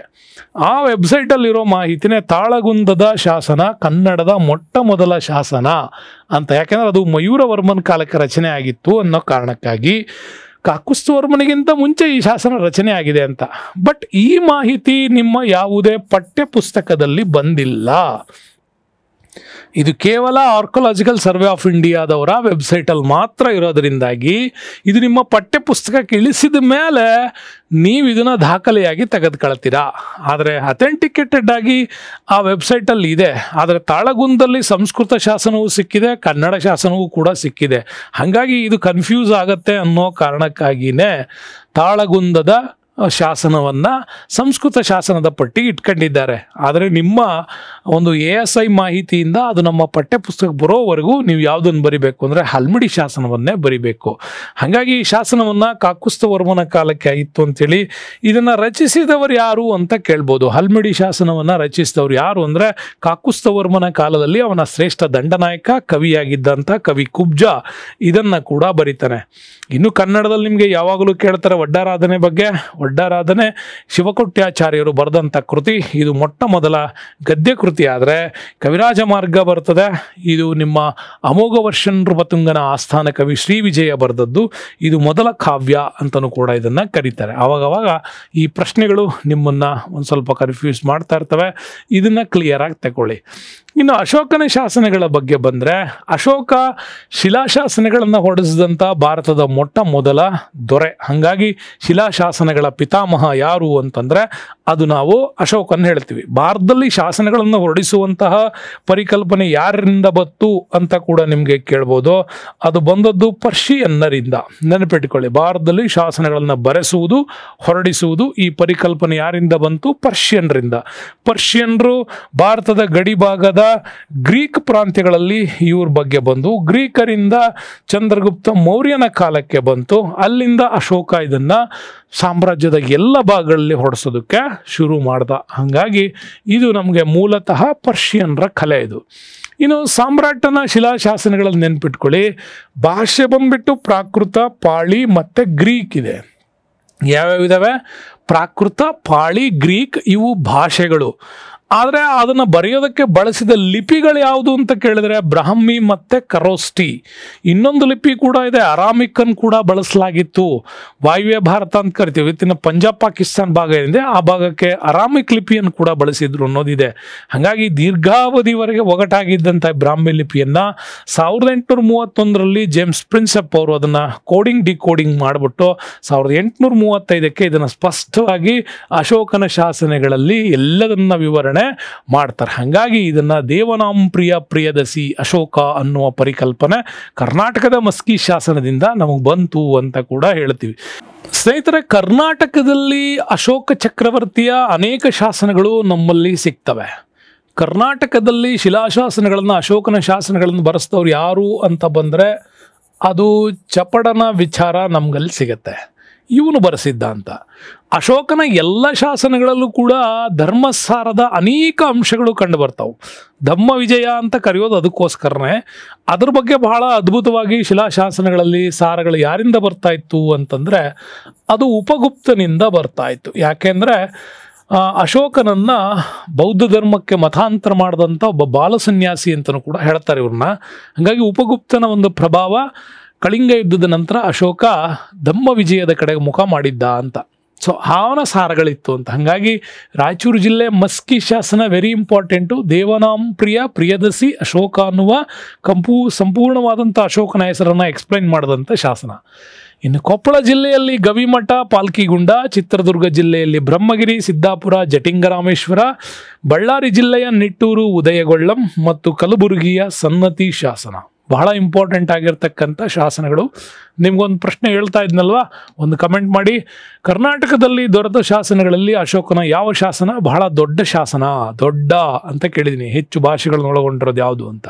ಆ ವೆಬ್ಸೈಟಲ್ಲಿರೋ ಮಾಹಿತಿನೇ ತಾಳಗುಂದದ ಶಾಸನ ಕನ್ನಡದ ಮೊಟ್ಟ ಮೊದಲ ಶಾಸನ ಅಂತ. ಯಾಕೆಂದರೆ ಅದು ಮಯೂರವರ್ಮನ್ ಕಾಲಕ್ಕೆ ರಚನೆ ಆಗಿತ್ತು ಅನ್ನೋ ಕಾರಣಕ್ಕಾಗಿ ಕಾಕುಸ್ತವರ್ಮನಿಗಿಂತ ಮುಂಚೆ ಈ ಶಾಸನ ರಚನೆ ಆಗಿದೆ ಅಂತ. ಬಟ್ ಈ ಮಾಹಿತಿ ನಿಮ್ಮ ಯಾವುದೇ ಪಠ್ಯ ಪುಸ್ತಕದಲ್ಲಿ ಬಂದಿಲ್ಲ. ಇದು ಕೇವಲ ಆರ್ಕಾಲಜಿಕಲ್ ಸರ್ವೆ ಆಫ್ ಇಂಡಿಯಾದವರ ವೆಬ್ಸೈಟಲ್ಲಿ ಮಾತ್ರ ಇರೋದರಿಂದಾಗಿ ಇದು ನಿಮ್ಮ ಪಠ್ಯ ಪುಸ್ತಕಕ್ಕೆ ಇಳಿಸಿದ ಮೇಲೆ ನೀವು ಇದನ್ನು ದಾಖಲೆಯಾಗಿ ತೆಗೆದುಕೊಳ್ತೀರಾ. ಆದರೆ ಅಥೆಂಟಿಕೇಟೆಡ್ ಆಗಿ ಆ ವೆಬ್ಸೈಟಲ್ಲಿ ಇದೆ. ಆದರೆ ತಾಳಗುಂದಲ್ಲಿ ಸಂಸ್ಕೃತ ಶಾಸನವೂ ಸಿಕ್ಕಿದೆ, ಕನ್ನಡ ಶಾಸನವೂ ಕೂಡ ಸಿಕ್ಕಿದೆ. ಹಾಗಾಗಿ ಇದು ಕನ್ಫ್ಯೂಸ್ ಆಗುತ್ತೆ ಅನ್ನೋ ಕಾರಣಕ್ಕಾಗಿಯೇ ತಾಳಗುಂದದ ಶಾಸನವನ್ನು ಸಂಸ್ಕೃತ ಶಾಸನದ ಪಟ್ಟಿಗೆ ಇಟ್ಕೊಂಡಿದ್ದಾರೆ. ಆದರೆ ನಿಮ್ಮ ಒಂದು ASI ಮಾಹಿತಿಯಿಂದ ಅದು ನಮ್ಮ ಪಠ್ಯ ಪುಸ್ತಕ ಬರೋವರೆಗೂ ನೀವು ಯಾವುದನ್ನು ಬರಿಬೇಕು ಅಂದರೆ ಹಲ್ಮಿಡಿ ಶಾಸನವನ್ನೇ ಬರಿಬೇಕು. ಹಾಗಾಗಿ ಈ ಶಾಸನವನ್ನು ಕಾಕುಸ್ತವರ್ಮನ ಕಾಲಕ್ಕೆ ಆಗಿತ್ತು ಅಂತೇಳಿ ಇದನ್ನು ರಚಿಸಿದವರು ಯಾರು ಅಂತ ಕೇಳ್ಬೋದು. ಹಲ್ಮಿಡಿ ಶಾಸನವನ್ನು ರಚಿಸಿದವರು ಯಾರು ಅಂದರೆ ಕಾಕುಸ್ತವರ್ಮನ ಕಾಲದಲ್ಲಿ ಅವನ ಶ್ರೇಷ್ಠ ದಂಡನಾಯಕ ಕವಿಯಾಗಿದ್ದಂಥ ಕವಿ ಕುಬ್ಜ ಇದನ್ನು ಕೂಡ ಬರೀತಾನೆ. ಇನ್ನು ಕನ್ನಡದಲ್ಲಿ ನಿಮಗೆ ಯಾವಾಗಲೂ ಕೇಳ್ತಾರೆ ಒಡ್ಡಾರಾಧನೆ ಬಗ್ಗೆ. ಒಡ್ಡಾರಾಧನೆ ಶಿವಕೊಟ್ಯಾಚಾರ್ಯರು ಬರೆದಂಥ ಕೃತಿ. ಇದು ಮೊಟ್ಟ ಮೊದಲ ಗದ್ಯ ಕೃತಿ. ಆದರೆ ಕವಿರಾಜ ಮಾರ್ಗ ಬರ್ತದೆ, ಇದು ನಿಮ್ಮ ಅಮೋಘ ವರ್ಷನ್ ನೃಪತುಂಗನ ಆಸ್ಥಾನ ಕವಿ ಶ್ರೀ ವಿಜಯ ಬರೆದದ್ದು. ಇದು ಮೊದಲ ಕಾವ್ಯ ಅಂತಲೂ ಕೂಡ ಇದನ್ನು ಕರೀತಾರೆ. ಆವಾಗವಾಗ ಈ ಪ್ರಶ್ನೆಗಳು ನಿಮ್ಮನ್ನು ಒಂದು ಸ್ವಲ್ಪ ಕನ್ಫ್ಯೂಸ್ ಮಾಡ್ತಾ ಇರ್ತವೆ. ಇದನ್ನು ಕ್ಲಿಯರಾಗಿ ತಗೊಳ್ಳಿ. ಇನ್ನು ಅಶೋಕನ ಶಾಸನಗಳ ಬಗ್ಗೆ ಬಂದರೆ, ಅಶೋಕ ಶಿಲಾಶಾಸನಗಳನ್ನು ಹೊರಡಿಸಿದಂಥ ಭಾರತದ ಮೊಟ್ಟ ಮೊದಲ ದೊರೆ. ಹಾಗಾಗಿ ಶಿಲಾಶಾಸನಗಳ ಪಿತಾಮಹ ಯಾರು ಅಂತಂದರೆ ಅದು ನಾವು ಅಶೋಕನ ಹೇಳ್ತೀವಿ. ಭಾರತದಲ್ಲಿ ಶಾಸನಗಳನ್ನು ಹೊರಡಿಸುವಂತಹ ಪರಿಕಲ್ಪನೆ ಯಾರಿಂದ ಬಂತು ಅಂತ ಕೂಡ ನಿಮಗೆ ಕೇಳ್ಬೋದು. ಅದು ಬಂದದ್ದು ಪರ್ಷಿಯನ್ನರಿಂದ. ನೆನಪಿಟ್ಕೊಳ್ಳಿ, ಭಾರತದಲ್ಲಿ ಶಾಸನಗಳನ್ನು ಬರೆಸುವುದು ಹೊರಡಿಸುವುದು ಈ ಪರಿಕಲ್ಪನೆ ಯಾರಿಂದ ಬಂತು? ಪರ್ಷಿಯನ್ರಿಂದ. ಪರ್ಷಿಯನ್ರು ಭಾರತದ ಗಡಿ ಭಾಗದ ಗ್ರೀಕ್ ಪ್ರಾಂತ್ಯಗಳಲ್ಲಿ ಇವ್ರ ಬಗ್ಗೆ ಬಂದು, ಗ್ರೀಕರಿಂದ ಚಂದ್ರಗುಪ್ತ ಮೌರ್ಯನ ಕಾಲಕ್ಕೆ ಬಂತು. ಅಲ್ಲಿಂದ ಅಶೋಕ ಇದನ್ನು ಸಾಮ್ರಾಜ್ಯದ ಎಲ್ಲ ಭಾಗಗಳಲ್ಲಿ ಹೊರಡಿಸೋದಕ್ಕೆ ಶುರು ಮಾಡ್ದ. ಹಾಗಾಗಿ ಇದು ನಮಗೆ ಮೂಲತಃ ಪರ್ಷಿಯನ್ರ ಕಲೆ. ಇದು ಇನ್ನು ಸಾಮ್ರಾಟನ ಶಿಲಾಶಾಸನಗಳಲ್ಲಿ ನೆನ್ಪಿಟ್ಕೊಳ್ಳಿ, ಭಾಷೆ ಬಂದ್ಬಿಟ್ಟು ಪ್ರಾಕೃತ, ಪಾಳಿ ಮತ್ತು ಗ್ರೀಕ್ ಇದೆ. ಯಾವ್ಯಾವ ಇದಾವೆ? ಪ್ರಾಕೃತ, ಪಾಳಿ, ಗ್ರೀಕ್ ಇವು ಭಾಷೆಗಳು. ಆದರೆ ಅದನ್ನು ಬರೆಯೋದಕ್ಕೆ ಬಳಸಿದ ಲಿಪಿಗಳು ಯಾವುದು ಅಂತ ಕೇಳಿದ್ರೆ ಬ್ರಾಹ್ಮಿ ಮತ್ತು ಕರೋಸ್ಟಿ. ಇನ್ನೊಂದು ಲಿಪಿ ಕೂಡ ಇದೆ, ಅರಾಮಿಕನ್ ಕೂಡ ಬಳಸಲಾಗಿತ್ತು. ವಾಯುವ್ಯ ಭಾರತ ಅಂತ ಕರಿತೀವಿ, ಇವತ್ತಿನ ಪಂಜಾಬ್ ಪಾಕಿಸ್ತಾನ್ ಭಾಗ ಏನಿದೆ ಆ ಭಾಗಕ್ಕೆ ಅರಾಮಿಕ್ ಲಿಪಿಯನ್ನು ಕೂಡ ಬಳಸಿದ್ರು ಅನ್ನೋದಿದೆ. ಹಾಗಾಗಿ ದೀರ್ಘಾವಧಿವರೆಗೆ ಒಗಟಾಗಿದ್ದಂಥ ಬ್ರಾಹ್ಮಿ ಲಿಪಿಯನ್ನು 1831ರಲ್ಲಿ ಜೇಮ್ಸ್ ಪ್ರಿನ್ಸೆಪ್ ಅವರು ಅದನ್ನು ಕೋಡಿಂಗ್ ಡಿಕೋಡಿಂಗ್ ಮಾಡಿಬಿಟ್ಟು 1835ಕ್ಕೆ ಇದನ್ನು ಸ್ಪಷ್ಟವಾಗಿ ಅಶೋಕನ ಶಾಸನಗಳಲ್ಲಿ ಎಲ್ಲದನ್ನ ವಿವರಣೆ ಮಾಡ್ತಾರೆ. ಹಾಗಾಗಿ ಇದನ್ನ ದೇವನಾಂಪ್ರಿಯ ಪ್ರಿಯದಸಿ ಅಶೋಕ ಅನ್ನುವ ಪರಿಕಲ್ಪನೆ ಕರ್ನಾಟಕದ ಮಸ್ಕಿ ಶಾಸನದಿಂದ ನಮಗೆ ಬಂತು ಅಂತ ಕೂಡ ಹೇಳ್ತೀವಿ. ಸ್ನೇಹಿತರೆ, ಕರ್ನಾಟಕದಲ್ಲಿ ಅಶೋಕ ಚಕ್ರವರ್ತಿಯ ಅನೇಕ ಶಾಸನಗಳು ನಮ್ಮಲ್ಲಿ ಸಿಗ್ತವೆ. ಕರ್ನಾಟಕದಲ್ಲಿ ಶಿಲಾಶಾಸನಗಳನ್ನು, ಅಶೋಕನ ಶಾಸನಗಳನ್ನು ಬರೆಸಿದವ್ರು ಯಾರು ಅಂತ ಬಂದರೆ ಅದು ಚಪಡನ ವಿಚಾರ ನಮ್ಗಲ್ಲಿ ಸಿಗತ್ತೆ. ಇವನು ಬರೆಸಿದ್ದ ಅಂತ. ಅಶೋಕನ ಎಲ್ಲ ಶಾಸನಗಳಲ್ಲೂ ಕೂಡ ಧರ್ಮಸಾರದ ಅನೇಕ ಅಂಶಗಳು ಕಂಡು ಬರ್ತಾವೆ. ಧಮ್ಮ ವಿಜಯ ಅಂತ ಕರೆಯೋದು ಅದಕ್ಕೋಸ್ಕರನೇ. ಅದ್ರ ಬಗ್ಗೆ ಬಹಳ ಅದ್ಭುತವಾಗಿ ಶಿಲಾಶಾಸನಗಳಲ್ಲಿ ಸಾರಗಳು ಯಾರಿಂದ ಬರ್ತಾ ಇತ್ತು ಅಂತಂದರೆ ಅದು ಉಪಗುಪ್ತನಿಂದ ಬರ್ತಾ ಇತ್ತು. ಯಾಕೆಂದರೆ ಅಶೋಕನನ್ನು ಬೌದ್ಧ ಧರ್ಮಕ್ಕೆ ಮತಾಂತರ ಮಾಡಿದಂಥ ಒಬ್ಬ ಬಾಲಸನ್ಯಾಸಿ ಅಂತಲೂ ಕೂಡ ಹೇಳ್ತಾರೆ ಇವ್ರನ್ನ. ಹಾಗಾಗಿ ಉಪಗುಪ್ತನ ಒಂದು ಪ್ರಭಾವ ಕಳಿಂಗ ಯುದ್ಧದ ನಂತರ ಅಶೋಕ ಧಮ್ಮ ವಿಜಯದ ಕಡೆಗೆ ಮುಖ ಮಾಡಿದ್ದ ಅಂತ. ಸೊ ಅವನ ಸಾರಗಳಿತ್ತು ಅಂತ. ಹಾಗಾಗಿ ರಾಯಚೂರು ಜಿಲ್ಲೆ ಮಸ್ಕಿ ಶಾಸನ ವೆರಿ ಇಂಪಾರ್ಟೆಂಟು. ದೇವನಾಂಪ್ರಿಯ ಪ್ರಿಯದಸಿ ಅಶೋಕ ಅನ್ನುವ ಸಂಪೂರ್ಣವಾದಂಥ ಅಶೋಕನ ಹೆಸರನ್ನು ಎಕ್ಸ್ಪ್ಲೈನ್ ಮಾಡಿದಂಥ ಶಾಸನ. ಇನ್ನು ಕೊಪ್ಪಳ ಜಿಲ್ಲೆಯಲ್ಲಿ ಗವಿಮಠ, ಪಾಲ್ಕಿಗುಂಡ, ಚಿತ್ರದುರ್ಗ ಜಿಲ್ಲೆಯಲ್ಲಿ ಬ್ರಹ್ಮಗಿರಿ, ಸಿದ್ದಾಪುರ, ಜಟಿಂಗರಾಮೇಶ್ವರ, ಬಳ್ಳಾರಿ ಜಿಲ್ಲೆಯ ನಿಟ್ಟೂರು, ಉದಯಗೊಳ್ಳಂ ಮತ್ತು ಕಲಬುರಗಿಯ ಸನ್ನತಿ ಶಾಸನ ಬಹಳ ಇಂಪಾರ್ಟೆಂಟ್ ಆಗಿರ್ತಕ್ಕಂಥ ಶಾಸನಗಳು. ನಿಮ್ಗೊಂದು ಪ್ರಶ್ನೆ ಹೇಳ್ತಾ ಇದ್ನಲ್ವಾ, ಒಂದು ಕಮೆಂಟ್ ಮಾಡಿ. ಕರ್ನಾಟಕದಲ್ಲಿ ದೊರೆತ ಶಾಸನಗಳಲ್ಲಿ ಅಶೋಕನ ಯಾವ ಶಾಸನ ಬಹಳ ದೊಡ್ಡ ಶಾಸನ? ದೊಡ್ಡ ಅಂತ ಕೇಳಿದ್ದೀನಿ. ಹೆಚ್ಚು ಭಾಷೆಗಳನ್ನ ಒಳಗೊಂಡಿರೋದು ಯಾವುದು ಅಂತ.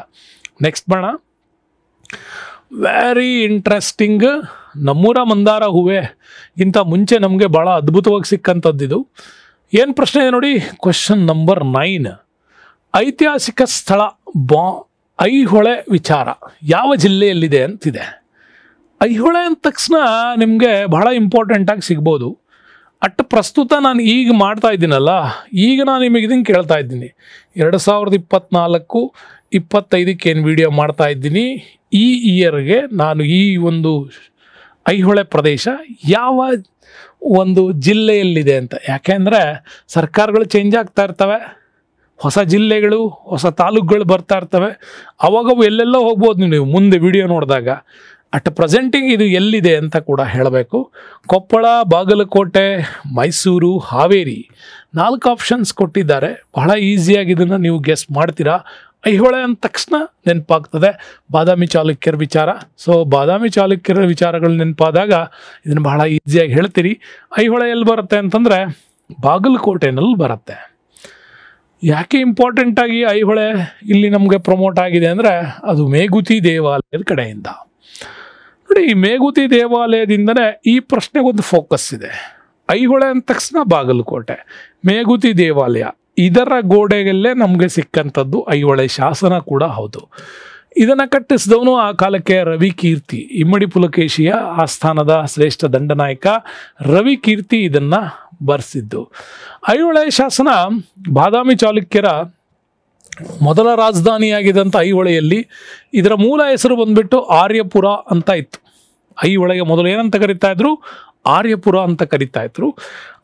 ನೆಕ್ಸ್ಟ್ ಬರೋಣ. Very interesting. ನಮ್ಮೂರ ಮಂದಾರ ಹೂವೆ ಇಂಥ ಮುಂಚೆ ನಮಗೆ ಭಾಳ ಅದ್ಭುತವಾಗಿ ಸಿಕ್ಕಂಥದ್ದಿದು. ಏನು ಪ್ರಶ್ನೆ ಇದೆ ನೋಡಿ, ಕ್ವೆಶ್ಚನ್ ನಂಬರ್ 9. ಐತಿಹಾಸಿಕ ಸ್ಥಳ ಐಹೊಳೆ ವಿಚಾರ ಯಾವ ಜಿಲ್ಲೆಯಲ್ಲಿದೆ ಅಂತಿದೆ. ಐಹೊಳೆ ಅಂದ ತಕ್ಷಣ ನಿಮಗೆ ಬಹಳ ಇಂಪಾರ್ಟೆಂಟಾಗಿ ಸಿಗ್ಬೋದು. ಪ್ರಸ್ತುತ ನಾನು ಈಗ ಮಾಡ್ತಾ ಇದ್ದೀನಲ್ಲ, ಈಗ ನಾನು ನಿಮಗೆ ಇದನ್ನು ಕೇಳ್ತಾ ಇದ್ದೀನಿ. 2024-25 ಏನು ವಿಡಿಯೋ ಮಾಡ್ತಾ ಇದ್ದೀನಿ. ಈ ಇಯರ್ಗೆ ನಾನು ಈ ಒಂದು ಐಹೊಳೆ ಪ್ರದೇಶ ಯಾವ ಒಂದು ಜಿಲ್ಲೆಯಲ್ಲಿದೆ ಅಂತ. ಯಾಕೆಂದರೆ ಸರ್ಕಾರಗಳು ಚೇಂಜ್ ಆಗ್ತಾ ಇರ್ತವೆ, ಹೊಸ ಜಿಲ್ಲೆಗಳು ಹೊಸ ತಾಲೂಕುಗಳು ಬರ್ತಾ ಇರ್ತವೆ. ಅವಾಗವು ಎಲ್ಲೆಲ್ಲೋ ಹೋಗ್ಬೋದು ನೀವು ಮುಂದೆ ವಿಡಿಯೋ ನೋಡಿದಾಗ. ಪ್ರೆಸೆಂಟಿಗೆ ಇದು ಎಲ್ಲಿದೆ ಅಂತ ಕೂಡ ಹೇಳಬೇಕು. ಕೊಪ್ಪಳ, ಬಾಗಲಕೋಟೆ, ಮೈಸೂರು, ಹಾವೇರಿ 4 ಆಪ್ಷನ್ಸ್ ಕೊಟ್ಟಿದ್ದಾರೆ. ಬಹಳ ಈಸಿಯಾಗಿ ಇದನ್ನು ನೀವು ಗೆಸ್ ಮಾಡ್ತೀರಾ. ಐಹೊಳೆ ಅಂದ ತಕ್ಷಣ ನೆನಪಾಗ್ತದೆ ಬಾದಾಮಿ ಚಾಲುಕ್ಯರ ವಿಚಾರ. ಸೊ ಬಾದಾಮಿ ಚಾಲುಕ್ಯರ ವಿಚಾರಗಳು ನೆನಪಾದಾಗ ಇದನ್ನು ಬಹಳ ಈಸಿಯಾಗಿ ಹೇಳ್ತೀರಿ. ಐಹೊಳೆ ಎಲ್ಲಿ ಬರುತ್ತೆ ಅಂತಂದರೆ ಬಾಗಲಕೋಟೆನಲ್ಲಿ ಬರುತ್ತೆ. ಯಾಕೆ ಇಂಪಾರ್ಟೆಂಟಾಗಿ ಐಹೊಳೆ ಇಲ್ಲಿ ನಮಗೆ ಪ್ರಮೋಟ್ ಆಗಿದೆ ಅಂದರೆ ಅದು ಮೇಗುತಿ ದೇವಾಲಯದ ಕಡೆಯಿಂದ. ನೋಡಿ, ಈ ಮೇಗುತಿ ದೇವಾಲಯದಿಂದನೇ ಈ ಪ್ರಶ್ನೆಗೊಂದು ಫೋಕಸ್ ಇದೆ. ಐಹೊಳೆ ಅಂದ ತಕ್ಷಣ ಬಾಗಲಕೋಟೆ, ಮೇಗುತಿ ದೇವಾಲಯ, ಇದರ ಗೋಡೆಯಲ್ಲೇ ನಮಗೆ ಸಿಕ್ಕಂಥದ್ದು ಐಹೊಳೆ ಶಾಸನ ಕೂಡ ಹೌದು. ಇದನ್ನು ಕಟ್ಟಿಸಿದವನು ಆ ಕಾಲಕ್ಕೆ ರವಿಕೀರ್ತಿ, ಇಮ್ಮಡಿ ಪುಲಕೇಶಿಯ ಆಸ್ಥಾನದ ಶ್ರೇಷ್ಠ ದಂಡನಾಯಕ ರವಿಕೀರ್ತಿ ಇದನ್ನು ಬರೆಸಿದ್ದು. ಐಹೊಳೆ ಶಾಸನ ಬಾದಾಮಿ ಚಾಲುಕ್ಯರ ಮೊದಲ ರಾಜಧಾನಿಯಾಗಿದ್ದಂಥ ಐಹೊಳೆಯಲ್ಲಿ ಇದರ ಮೂಲ ಹೆಸರು ಬಂದ್ಬಿಟ್ಟು ಆರ್ಯಪುರ ಅಂತ ಇತ್ತು. ಐಹೊಳೆಗೆ ಮೊದಲು ಏನಂತ ಕರಿತಾ ಇದ್ರು? ಆರ್ಯಪುರ ಅಂತ ಕರಿತಾ ಇದ್ರು.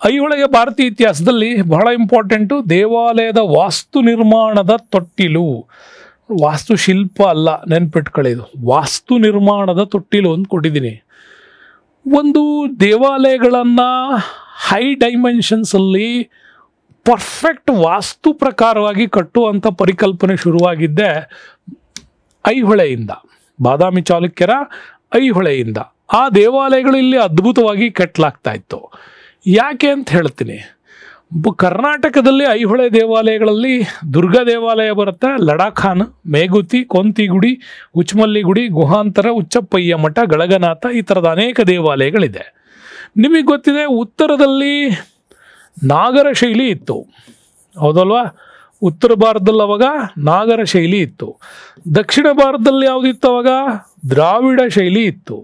ಐಹೊಳೆಗೆ ಭಾರತೀಯ ಇತಿಹಾಸದಲ್ಲಿ ಬಹಳ ಇಂಪಾರ್ಟೆಂಟು ದೇವಾಲಯದ ವಾಸ್ತು ನಿರ್ಮಾಣದ ತೊಟ್ಟಿಲು. ವಾಸ್ತುಶಿಲ್ಪ ಅಲ್ಲ, ನೆನ್ಪಿಟ್ಕೊಳ್ಳಿ, ಇದು ವಾಸ್ತು ನಿರ್ಮಾಣದ ತೊಟ್ಟಿಲು ಅಂತ ಕೊಟ್ಟಿದ್ದೀನಿ. ಒಂದು ದೇವಾಲಯಗಳನ್ನು ಹೈ ಡೈಮೆನ್ಷನ್ಸಲ್ಲಿ ಪರ್ಫೆಕ್ಟ್ ವಾಸ್ತು ಪ್ರಕಾರವಾಗಿ ಕಟ್ಟುವಂಥ ಪರಿಕಲ್ಪನೆ ಶುರುವಾಗಿದ್ದೆ ಐಹೊಳೆಯಿಂದ, ಬಾದಾಮಿ ಚಾಲುಕ್ಯರ ಐಹೊಳೆಯಿಂದ. ಆ ದೇವಾಲಯಗಳು ಇಲ್ಲಿ ಅದ್ಭುತವಾಗಿ ಕಟ್ಟಲಾಗ್ತಾ ಇತ್ತು. ಯಾಕೆ ಅಂತ ಹೇಳ್ತೀನಿ. ಕರ್ನಾಟಕದಲ್ಲಿ ಐಹೊಳೆ ದೇವಾಲಯಗಳಲ್ಲಿ ದುರ್ಗಾ ದೇವಾಲಯ ಬರುತ್ತೆ, ಲಡಾಖಾನ್, ಮೇಗುತಿ, ಕೊಂತಿಗುಡಿ, ಉಚ್ಚಮಲ್ಲಿಗುಡಿ, ಗುಹಾಂತರ, ಉಚ್ಚಪ್ಪಯ್ಯ ಮಠ, ಗಳಗನಾಥ, ಈ ಥರದ ಅನೇಕ ದೇವಾಲಯಗಳಿದೆ. ನಿಮಗೆ ಗೊತ್ತಿದೆ ಉತ್ತರದಲ್ಲಿ ನಾಗರ ಶೈಲಿ ಇತ್ತು, ಹೌದಲ್ವಾ? ಉತ್ತರ ಭಾರತದಲ್ಲಿ ಅವಾಗ ನಾಗರ ಶೈಲಿ ಇತ್ತು. ದಕ್ಷಿಣ ಭಾರತದಲ್ಲಿ ಯಾವುದಿತ್ತು ಅವಾಗ? ದ್ರಾವಿಡ ಶೈಲಿ ಇತ್ತು.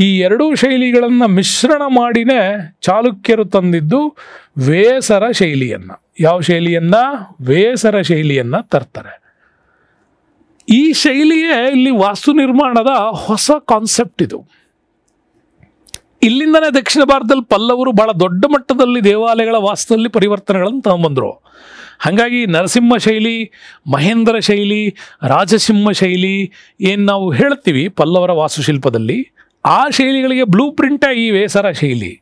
ಈ ಎರಡೂ ಶೈಲಿಗಳನ್ನು ಮಿಶ್ರಣ ಮಾಡಿನೇ ಚಾಲುಕ್ಯರು ತಂದಿದ್ದು ವೇಸರ ಶೈಲಿಯನ್ನು. ಯಾವ ಶೈಲಿಯನ್ನು? ವೇಸರ ಶೈಲಿಯನ್ನು ತರ್ತಾರೆ. ಈ ಶೈಲಿಯೇ ಇಲ್ಲಿ ವಾಸ್ತು ನಿರ್ಮಾಣದ ಹೊಸ ಕಾನ್ಸೆಪ್ಟ್ ಇದು. ಇಲ್ಲಿಂದನೇ ದಕ್ಷಿಣ ಭಾರತದಲ್ಲಿ ಪಲ್ಲವರು ಬಹಳ ದೊಡ್ಡ ಮಟ್ಟದಲ್ಲಿ ದೇವಾಲಯಗಳ ವಾಸ್ತುದಲ್ಲಿ ಪರಿವರ್ತನೆಗಳನ್ನು ತಗೊಂಡ್ಬಂದರು. ಹಾಗಾಗಿ ನರಸಿಂಹ ಶೈಲಿ, ಮಹೇಂದ್ರ ಶೈಲಿ, ರಾಜಸಿಂಹ ಶೈಲಿ ಏನು ನಾವು ಹೇಳ್ತೀವಿ ಪಲ್ಲವರ ವಾಸ್ತುಶಿಲ್ಪದಲ್ಲಿ, ಆ ಶೈಲಿಗಳಿಗೆ ಬ್ಲೂ ಪ್ರಿಂಟೇ ಈ ವೇಸರ ಶೈಲಿ.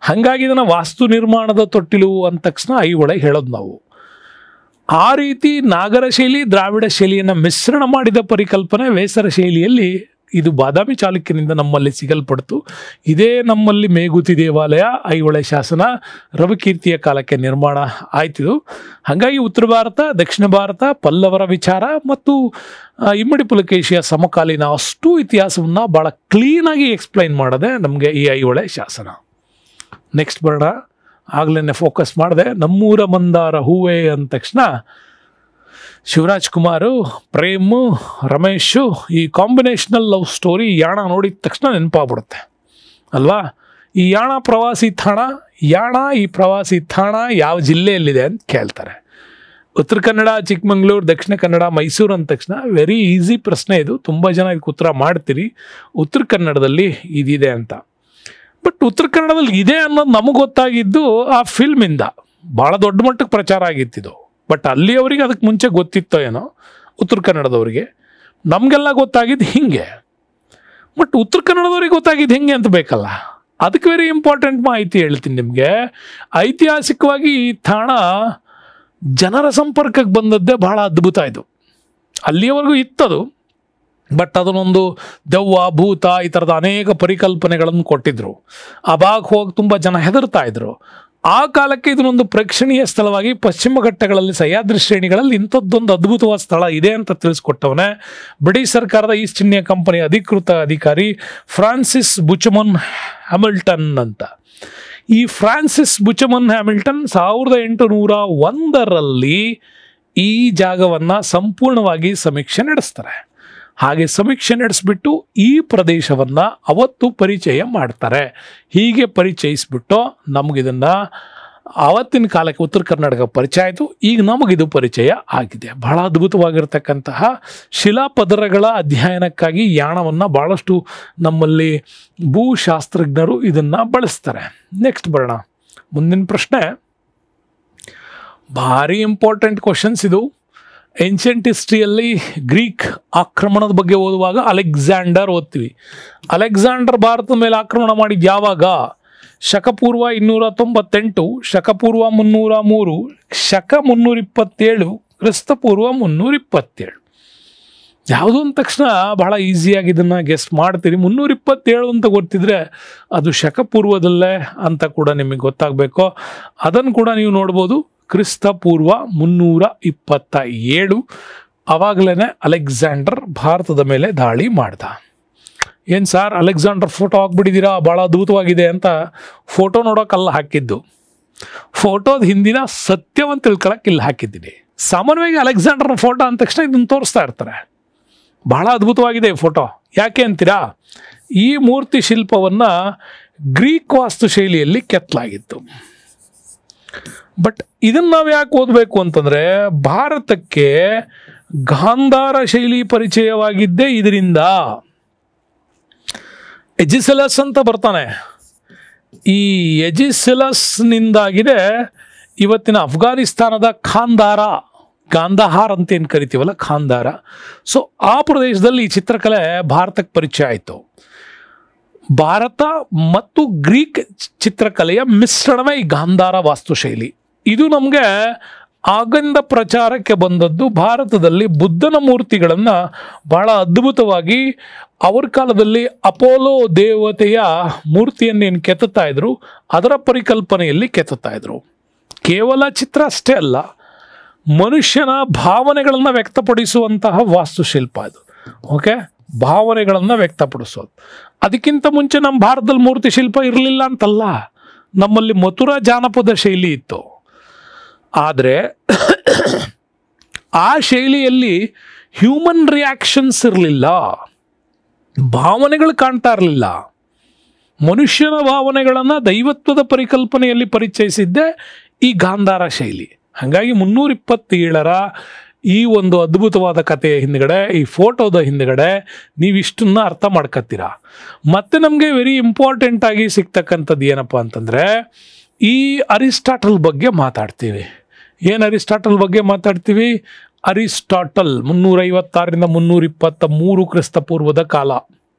ಹಾಗಾಗಿ ಇದನ್ನು ವಾಸ್ತು ನಿರ್ಮಾಣದ ತೊಟ್ಟಿಲು ಅಂದ ತಕ್ಷಣ ಐಹೊಳೆ ಹೇಳೋದು ನಾವು. ಆ ರೀತಿ ನಾಗರ ಶೈಲಿ, ದ್ರಾವಿಡ ಶೈಲಿಯನ್ನು ಮಿಶ್ರಣ ಮಾಡಿದ ಪರಿಕಲ್ಪನೆ ವೇಸರ ಶೈಲಿಯಲ್ಲಿ ಇದು ಬಾದಾಮಿ ಚಾಲುಕ್ಯನಿಂದ ನಮ್ಮಲ್ಲಿ ಸಿಗಲ್ಪಡ್ತು. ಇದೇ ನಮ್ಮಲ್ಲಿ ಮೇಗುತಿ ದೇವಾಲಯ, ಐಹೊಳೆ ಶಾಸನ ರವಿಕೀರ್ತಿಯ ಕಾಲಕ್ಕೆ ನಿರ್ಮಾಣ ಆಯ್ತಿದು. ಹಾಗಾಗಿ ಉತ್ತರ ಭಾರತ, ದಕ್ಷಿಣ ಭಾರತ, ಪಲ್ಲವರ ವಿಚಾರ ಮತ್ತು ಇಮ್ಮಡಿ ಪುಲಕೇಶಿಯ ಸಮಕಾಲೀನ ಅಷ್ಟು ಇತಿಹಾಸವನ್ನು ಭಾಳ ಕ್ಲೀನಾಗಿ ಎಕ್ಸ್ಪ್ಲೈನ್ ಮಾಡೋದೆ ನಮಗೆ ಈ ಐಹೊಳೆ ಶಾಸನ. ನೆಕ್ಸ್ಟ್ ಬರೋಣ. ಆಗಲೇ ಫೋಕಸ್ ಮಾಡಿದೆ ನಮ್ಮೂರ ಮಂದಾರ ಹೂವೆ ಅಂದ ತಕ್ಷಣ ಶಿವರಾಜ್ ಕುಮಾರು, ಪ್ರೇಮು, ರಮೇಶು, ಈ ಕಾಂಬಿನೇಷನಲ್ ಲವ್ ಸ್ಟೋರಿ ಯಾಣ ನೋಡಿದ ತಕ್ಷಣ ನೆನಪಾಗ್ಬಿಡುತ್ತೆ ಅಲ್ವಾ? ಈ ಯಾಣ ಪ್ರವಾಸಿ ತಾಣ, ಈ ಪ್ರವಾಸಿ ತಾಣ ಯಾವ ಜಿಲ್ಲೆಯಲ್ಲಿದೆ ಅಂತ ಕೇಳ್ತಾರೆ. ಉತ್ತರ ಕನ್ನಡ, ಚಿಕ್ಕಮಂಗ್ಳೂರು, ದಕ್ಷಿಣ ಕನ್ನಡ, ಮೈಸೂರು ಅಂದ ತಕ್ಷಣ ವೆರಿ ಈಸಿ ಪ್ರಶ್ನೆ ಇದು. ತುಂಬ ಜನ ಇದಕ್ಕೆ ಉತ್ತರ ಮಾಡ್ತೀರಿ. ಉತ್ತರ ಕನ್ನಡದಲ್ಲಿ ಇದಿದೆ ಅಂತ. ಬಟ್ ಉತ್ತರ ಕನ್ನಡದಲ್ಲಿ ಇದೆ ಅನ್ನೋದು ನಮಗೆ ಗೊತ್ತಾಗಿದ್ದು ಆ ಫಿಲ್ಮಿಂದ. ಭಾಳ ದೊಡ್ಡ ಮಟ್ಟಕ್ಕೆ ಪ್ರಚಾರ ಆಗಿತ್ತಿದು. ಬಟ್ ಅಲ್ಲಿಯವರಿಗೆ ಅದಕ್ಕೆ ಮುಂಚೆ ಗೊತ್ತಿತ್ತೋ ಏನೋ ಉತ್ತರ ಕನ್ನಡದವರಿಗೆ. ನಮಗೆಲ್ಲ ಗೊತ್ತಾಗಿದ್ದು ಹಿಂಗೆ. ಬಟ್ ಉತ್ತರ ಕನ್ನಡದವ್ರಿಗೆ ಗೊತ್ತಾಗಿದ್ದು ಹೆಂಗೆ ಅಂತ ಬೇಕಲ್ಲ. ಅದಕ್ಕೆ ವೆರಿ ಇಂಪಾರ್ಟೆಂಟ್ ಮಾಹಿತಿ ಹೇಳ್ತೀನಿ ನಿಮಗೆ. ಐತಿಹಾಸಿಕವಾಗಿ ಈ ತಾಣ ಜನರ ಸಂಪರ್ಕಕ್ಕೆ ಬಂದದ್ದೇ ಬಹಳ ಅದ್ಭುತ ಇದು. ಅಲ್ಲಿಯವರೆಗೂ ಇತ್ತದು. ಬಟ್ ಅದನ್ನೊಂದು ದೆವ್ವ, ಭೂತ, ಈ ಥರದ ಅನೇಕ ಪರಿಕಲ್ಪನೆಗಳನ್ನು ಕೊಟ್ಟಿದ್ರು. ಆ ಭಾಗ ಹೋಗಿ ತುಂಬ ಜನ ಹೆದರ್ತಾ ಇದ್ರು. ಆ ಕಾಲಕ್ಕೆ ಇದನ್ನೊಂದು ಪ್ರೇಕ್ಷಣೀಯ ಸ್ಥಳವಾಗಿ ಪಶ್ಚಿಮ ಘಟ್ಟಗಳಲ್ಲಿ, ಸಹ್ಯಾದ್ರಿ ಶ್ರೇಣಿಗಳಲ್ಲಿ ಇಂಥದ್ದೊಂದು ಅದ್ಭುತವಾದ ಸ್ಥಳ ಇದೆ ಅಂತ ತಿಳಿಸ್ಕೊಟ್ಟವನೇ ಬ್ರಿಟಿಷ್ ಸರ್ಕಾರದ ಈಸ್ಟ್ ಇಂಡಿಯಾ ಕಂಪನಿ ಅಧಿಕೃತ ಅಧಿಕಾರಿ ಫ್ರಾನ್ಸಿಸ್ ಬುಚಮನ್ ಹ್ಯಾಮಿಲ್ಟನ್ ಅಂತ. ಈ ಫ್ರಾನ್ಸಿಸ್ ಬುಚಮನ್ ಹ್ಯಾಮಿಲ್ಟನ್ 1801 ಈ ಜಾಗವನ್ನು ಸಂಪೂರ್ಣವಾಗಿ ಸಮೀಕ್ಷೆ ನಡೆಸ್ತಾರೆ. ಹಾಗೆ ಸಮೀಕ್ಷೆ ನಡೆಸಿಬಿಟ್ಟು ಈ ಪ್ರದೇಶವನ್ನು ಅವತ್ತು ಪರಿಚಯ ಮಾಡ್ತಾರೆ. ಹೀಗೆ ಪರಿಚಯಿಸ್ಬಿಟ್ಟು ನಮಗಿದನ್ನು ಆವತ್ತಿನ ಕಾಲಕ್ಕೆ ಉತ್ತರ ಕರ್ನಾಟಕ ಪರಿಚಯ ಆಯಿತು. ಈಗ ನಮಗಿದು ಪರಿಚಯ ಆಗಿದೆ. ಬಹಳ ಅದ್ಭುತವಾಗಿರ್ತಕ್ಕಂತಹ ಶಿಲಾಪದರಗಳ ಅಧ್ಯಯನಕ್ಕಾಗಿ ಯಾಣವನ್ನು ಭಾಳಷ್ಟು ನಮ್ಮಲ್ಲಿ ಭೂಶಾಸ್ತ್ರಜ್ಞರು ಇದನ್ನು ಬಳಸ್ತಾರೆ. ನೆಕ್ಸ್ಟ್ ಬರೋಣ. ಮುಂದಿನ ಪ್ರಶ್ನೆ ಭಾರಿ ಇಂಪಾರ್ಟೆಂಟ್ ಕ್ವಶನ್ಸ್ ಇದು. ಏನ್ಷಿಯಂಟ್ ಹಿಸ್ಟ್ರಿಯಲ್ಲಿ ಗ್ರೀಕ್ ಆಕ್ರಮಣದ ಬಗ್ಗೆ ಓದುವಾಗ ಅಲೆಕ್ಸಾಂಡರ್ ಓದ್ತೀವಿ. ಅಲೆಕ್ಸಾಂಡರ್ ಭಾರತದ ಮೇಲೆ ಆಕ್ರಮಣ ಮಾಡಿದ್ದು ಯಾವಾಗ? ಶಕಪೂರ್ವ 298, ಶಕಪೂರ್ವ 303, ಶಕ 327, ಕ್ರಿಸ್ತಪೂರ್ವ 327. ಯಾವುದು ಅಂದ ತಕ್ಷಣ ಬಹಳ ಈಸಿಯಾಗಿ ಇದನ್ನು ಗೆಸ್ ಮಾಡ್ತೀರಿ. 327 ಅಂತ ಗೊತ್ತಿದ್ರೆ ಅದು ಶಕಪೂರ್ವದಲ್ಲೇ ಅಂತ ಕೂಡ ನಿಮಗೆ ಗೊತ್ತಾಗಬೇಕು. ಅದನ್ನು ಕೂಡ ನೀವು ನೋಡ್ಬೋದು. ಕ್ರಿಸ್ತಪೂರ್ವ 327 ಆವಾಗಲೇ ಅಲೆಕ್ಸಾಂಡರ್ ಭಾರತದ ಮೇಲೆ ದಾಳಿ ಮಾಡ್ದ. ಏನು ಸರ್ ಅಲೆಕ್ಸಾಂಡರ್ ಫೋಟೋ ಹಾಕ್ಬಿಟ್ಟಿದ್ದೀರಾ, ಭಾಳ ಅದ್ಭುತವಾಗಿದೆ ಅಂತ ಫೋಟೋ ನೋಡೋಕ್ಕಲ್ಲ ಹಾಕಿದ್ದು, ಫೋಟೋದ ಹಿಂದಿನ ಸತ್ಯವನ್ನು ತಿಳ್ಕೊಳಕ್ಕೆ ಇಲ್ಲಿ ಹಾಕಿದ್ದೀನಿ. ಸಾಮಾನ್ಯವಾಗಿ ಅಲೆಕ್ಸಾಂಡರ್ನ ಫೋಟೋ ಅಂದ ತಕ್ಷಣ ಇದನ್ನು ತೋರಿಸ್ತಾ ಇರ್ತಾರೆ. ಬಹಳ ಅದ್ಭುತವಾಗಿದೆ ಫೋಟೋ. ಯಾಕೆ ಅಂತೀರಾ? ಈ ಮೂರ್ತಿ ಶಿಲ್ಪವನ್ನು ಗ್ರೀಕ್ ವಾಸ್ತುಶೈಲಿಯಲ್ಲಿ ಕೆತ್ತಲಾಗಿತ್ತು. ಬಟ್ ಇದನ್ನು ನಾವು ಯಾಕೆ ಓದಬೇಕು ಅಂತಂದರೆ ಭಾರತಕ್ಕೆ ಗಾಂಧಾರ ಶೈಲಿ ಪರಿಚಯವಾಗಿದ್ದೇ ಇದರಿಂದ. ಎಜಿಸೆಲಸ್ ಅಂತ ಬರ್ತಾನೆ. ಈ ಎಜಿಸೆಲಸ್ನಿಂದಾಗಿದೆ ಇವತ್ತಿನ ಅಫ್ಘಾನಿಸ್ತಾನದ ಗಾಂಧಾರ್ ಅಂತ ಏನು ಕರಿತೀವಲ್ಲ, ಖಾಂಧಾರ. ಸೊ ಆ ಪ್ರದೇಶದಲ್ಲಿ ಈ ಚಿತ್ರಕಲೆ ಭಾರತಕ್ಕೆ ಪರಿಚಯ ಆಯಿತು. ಭಾರತ ಮತ್ತು ಗ್ರೀಕ್ ಚಿತ್ರಕಲೆಯ ಮಿಶ್ರಣವೇ ಈ ಗಾಂಧಾರ ವಾಸ್ತುಶೈಲಿ. ಇದು ನಮಗೆ ಆಗಿಂದ ಪ್ರಚಾರಕ್ಕೆ ಬಂದದ್ದು. ಭಾರತದಲ್ಲಿ ಬುದ್ಧನ ಮೂರ್ತಿಗಳನ್ನು ಬಹಳ ಅದ್ಭುತವಾಗಿ ಅವ್ರ ಕಾಲದಲ್ಲಿ ಅಪೋಲೋ ದೇವತೆಯ ಮೂರ್ತಿಯನ್ನೇನು ಕೆತ್ತುತ್ತಾ ಇದ್ರು ಅದರ ಪರಿಕಲ್ಪನೆಯಲ್ಲಿ ಕೆತ್ತುತ್ತಾ ಇದ್ರು. ಕೇವಲ ಚಿತ್ರ ಅಷ್ಟೇ ಅಲ್ಲ, ಮನುಷ್ಯನ ಭಾವನೆಗಳನ್ನು ವ್ಯಕ್ತಪಡಿಸುವಂತಹ ವಾಸ್ತುಶಿಲ್ಪ ಇದು. ಓಕೆ, ಭಾವನೆಗಳನ್ನು ವ್ಯಕ್ತಪಡಿಸೋದು. ಅದಕ್ಕಿಂತ ಮುಂಚೆ ನಮ್ಮ ಭಾರತದಲ್ಲಿ ಮೂರ್ತಿ ಶಿಲ್ಪ ಇರಲಿಲ್ಲ ಅಂತಲ್ಲ, ನಮ್ಮಲ್ಲಿ ಮಥುರಾ ಜಾನಪದ ಶೈಲಿ ಇತ್ತು. ಆದರೆ ಆ ಶೈಲಿಯಲ್ಲಿ ಹ್ಯೂಮನ್ ರಿಯಾಕ್ಷನ್ಸ್ ಇರಲಿಲ್ಲ, ಭಾವನೆಗಳು ಕಾಣ್ತಾ ಇರಲಿಲ್ಲ. ಮನುಷ್ಯನ ಭಾವನೆಗಳನ್ನು ದೈವತ್ವದ ಪರಿಕಲ್ಪನೆಯಲ್ಲಿ ಪರಿಚಯಿಸಿದ್ದೇ ಈ ಗಾಂಧಾರ ಶೈಲಿ. ಹಾಗಾಗಿ 327ರ ಈ ಒಂದು ಅದ್ಭುತವಾದ ಕಥೆಯ ಹಿಂದ್ಗಡೆ, ಈ ಫೋಟೋದ ಹಿಂದ್ಗಡೆ ನೀವಿಷ್ಟನ್ನ ಅರ್ಥ ಮಾಡ್ಕೊತೀರಾ. ಮತ್ತೆ ನಮಗೆ ವೆರಿ ಇಂಪಾರ್ಟೆಂಟ್ ಆಗಿ ಸಿಗ್ತಕ್ಕಂಥದ್ದು ಏನಪ್ಪ ಅಂತಂದರೆ ಈ ಅರಿಸ್ಟಾಟಲ್ ಬಗ್ಗೆ ಮಾತಾಡ್ತೀವಿ. ಏನು ಅರಿಸ್ಟಾಟಲ್ ಬಗ್ಗೆ ಮಾತಾಡ್ತೀವಿ? ಅರಿಸ್ಟಾಟಲ್ 356ರಿಂದ 323 ಕ್ರಿಸ್ತಪೂರ್ವದ ಕಾಲ.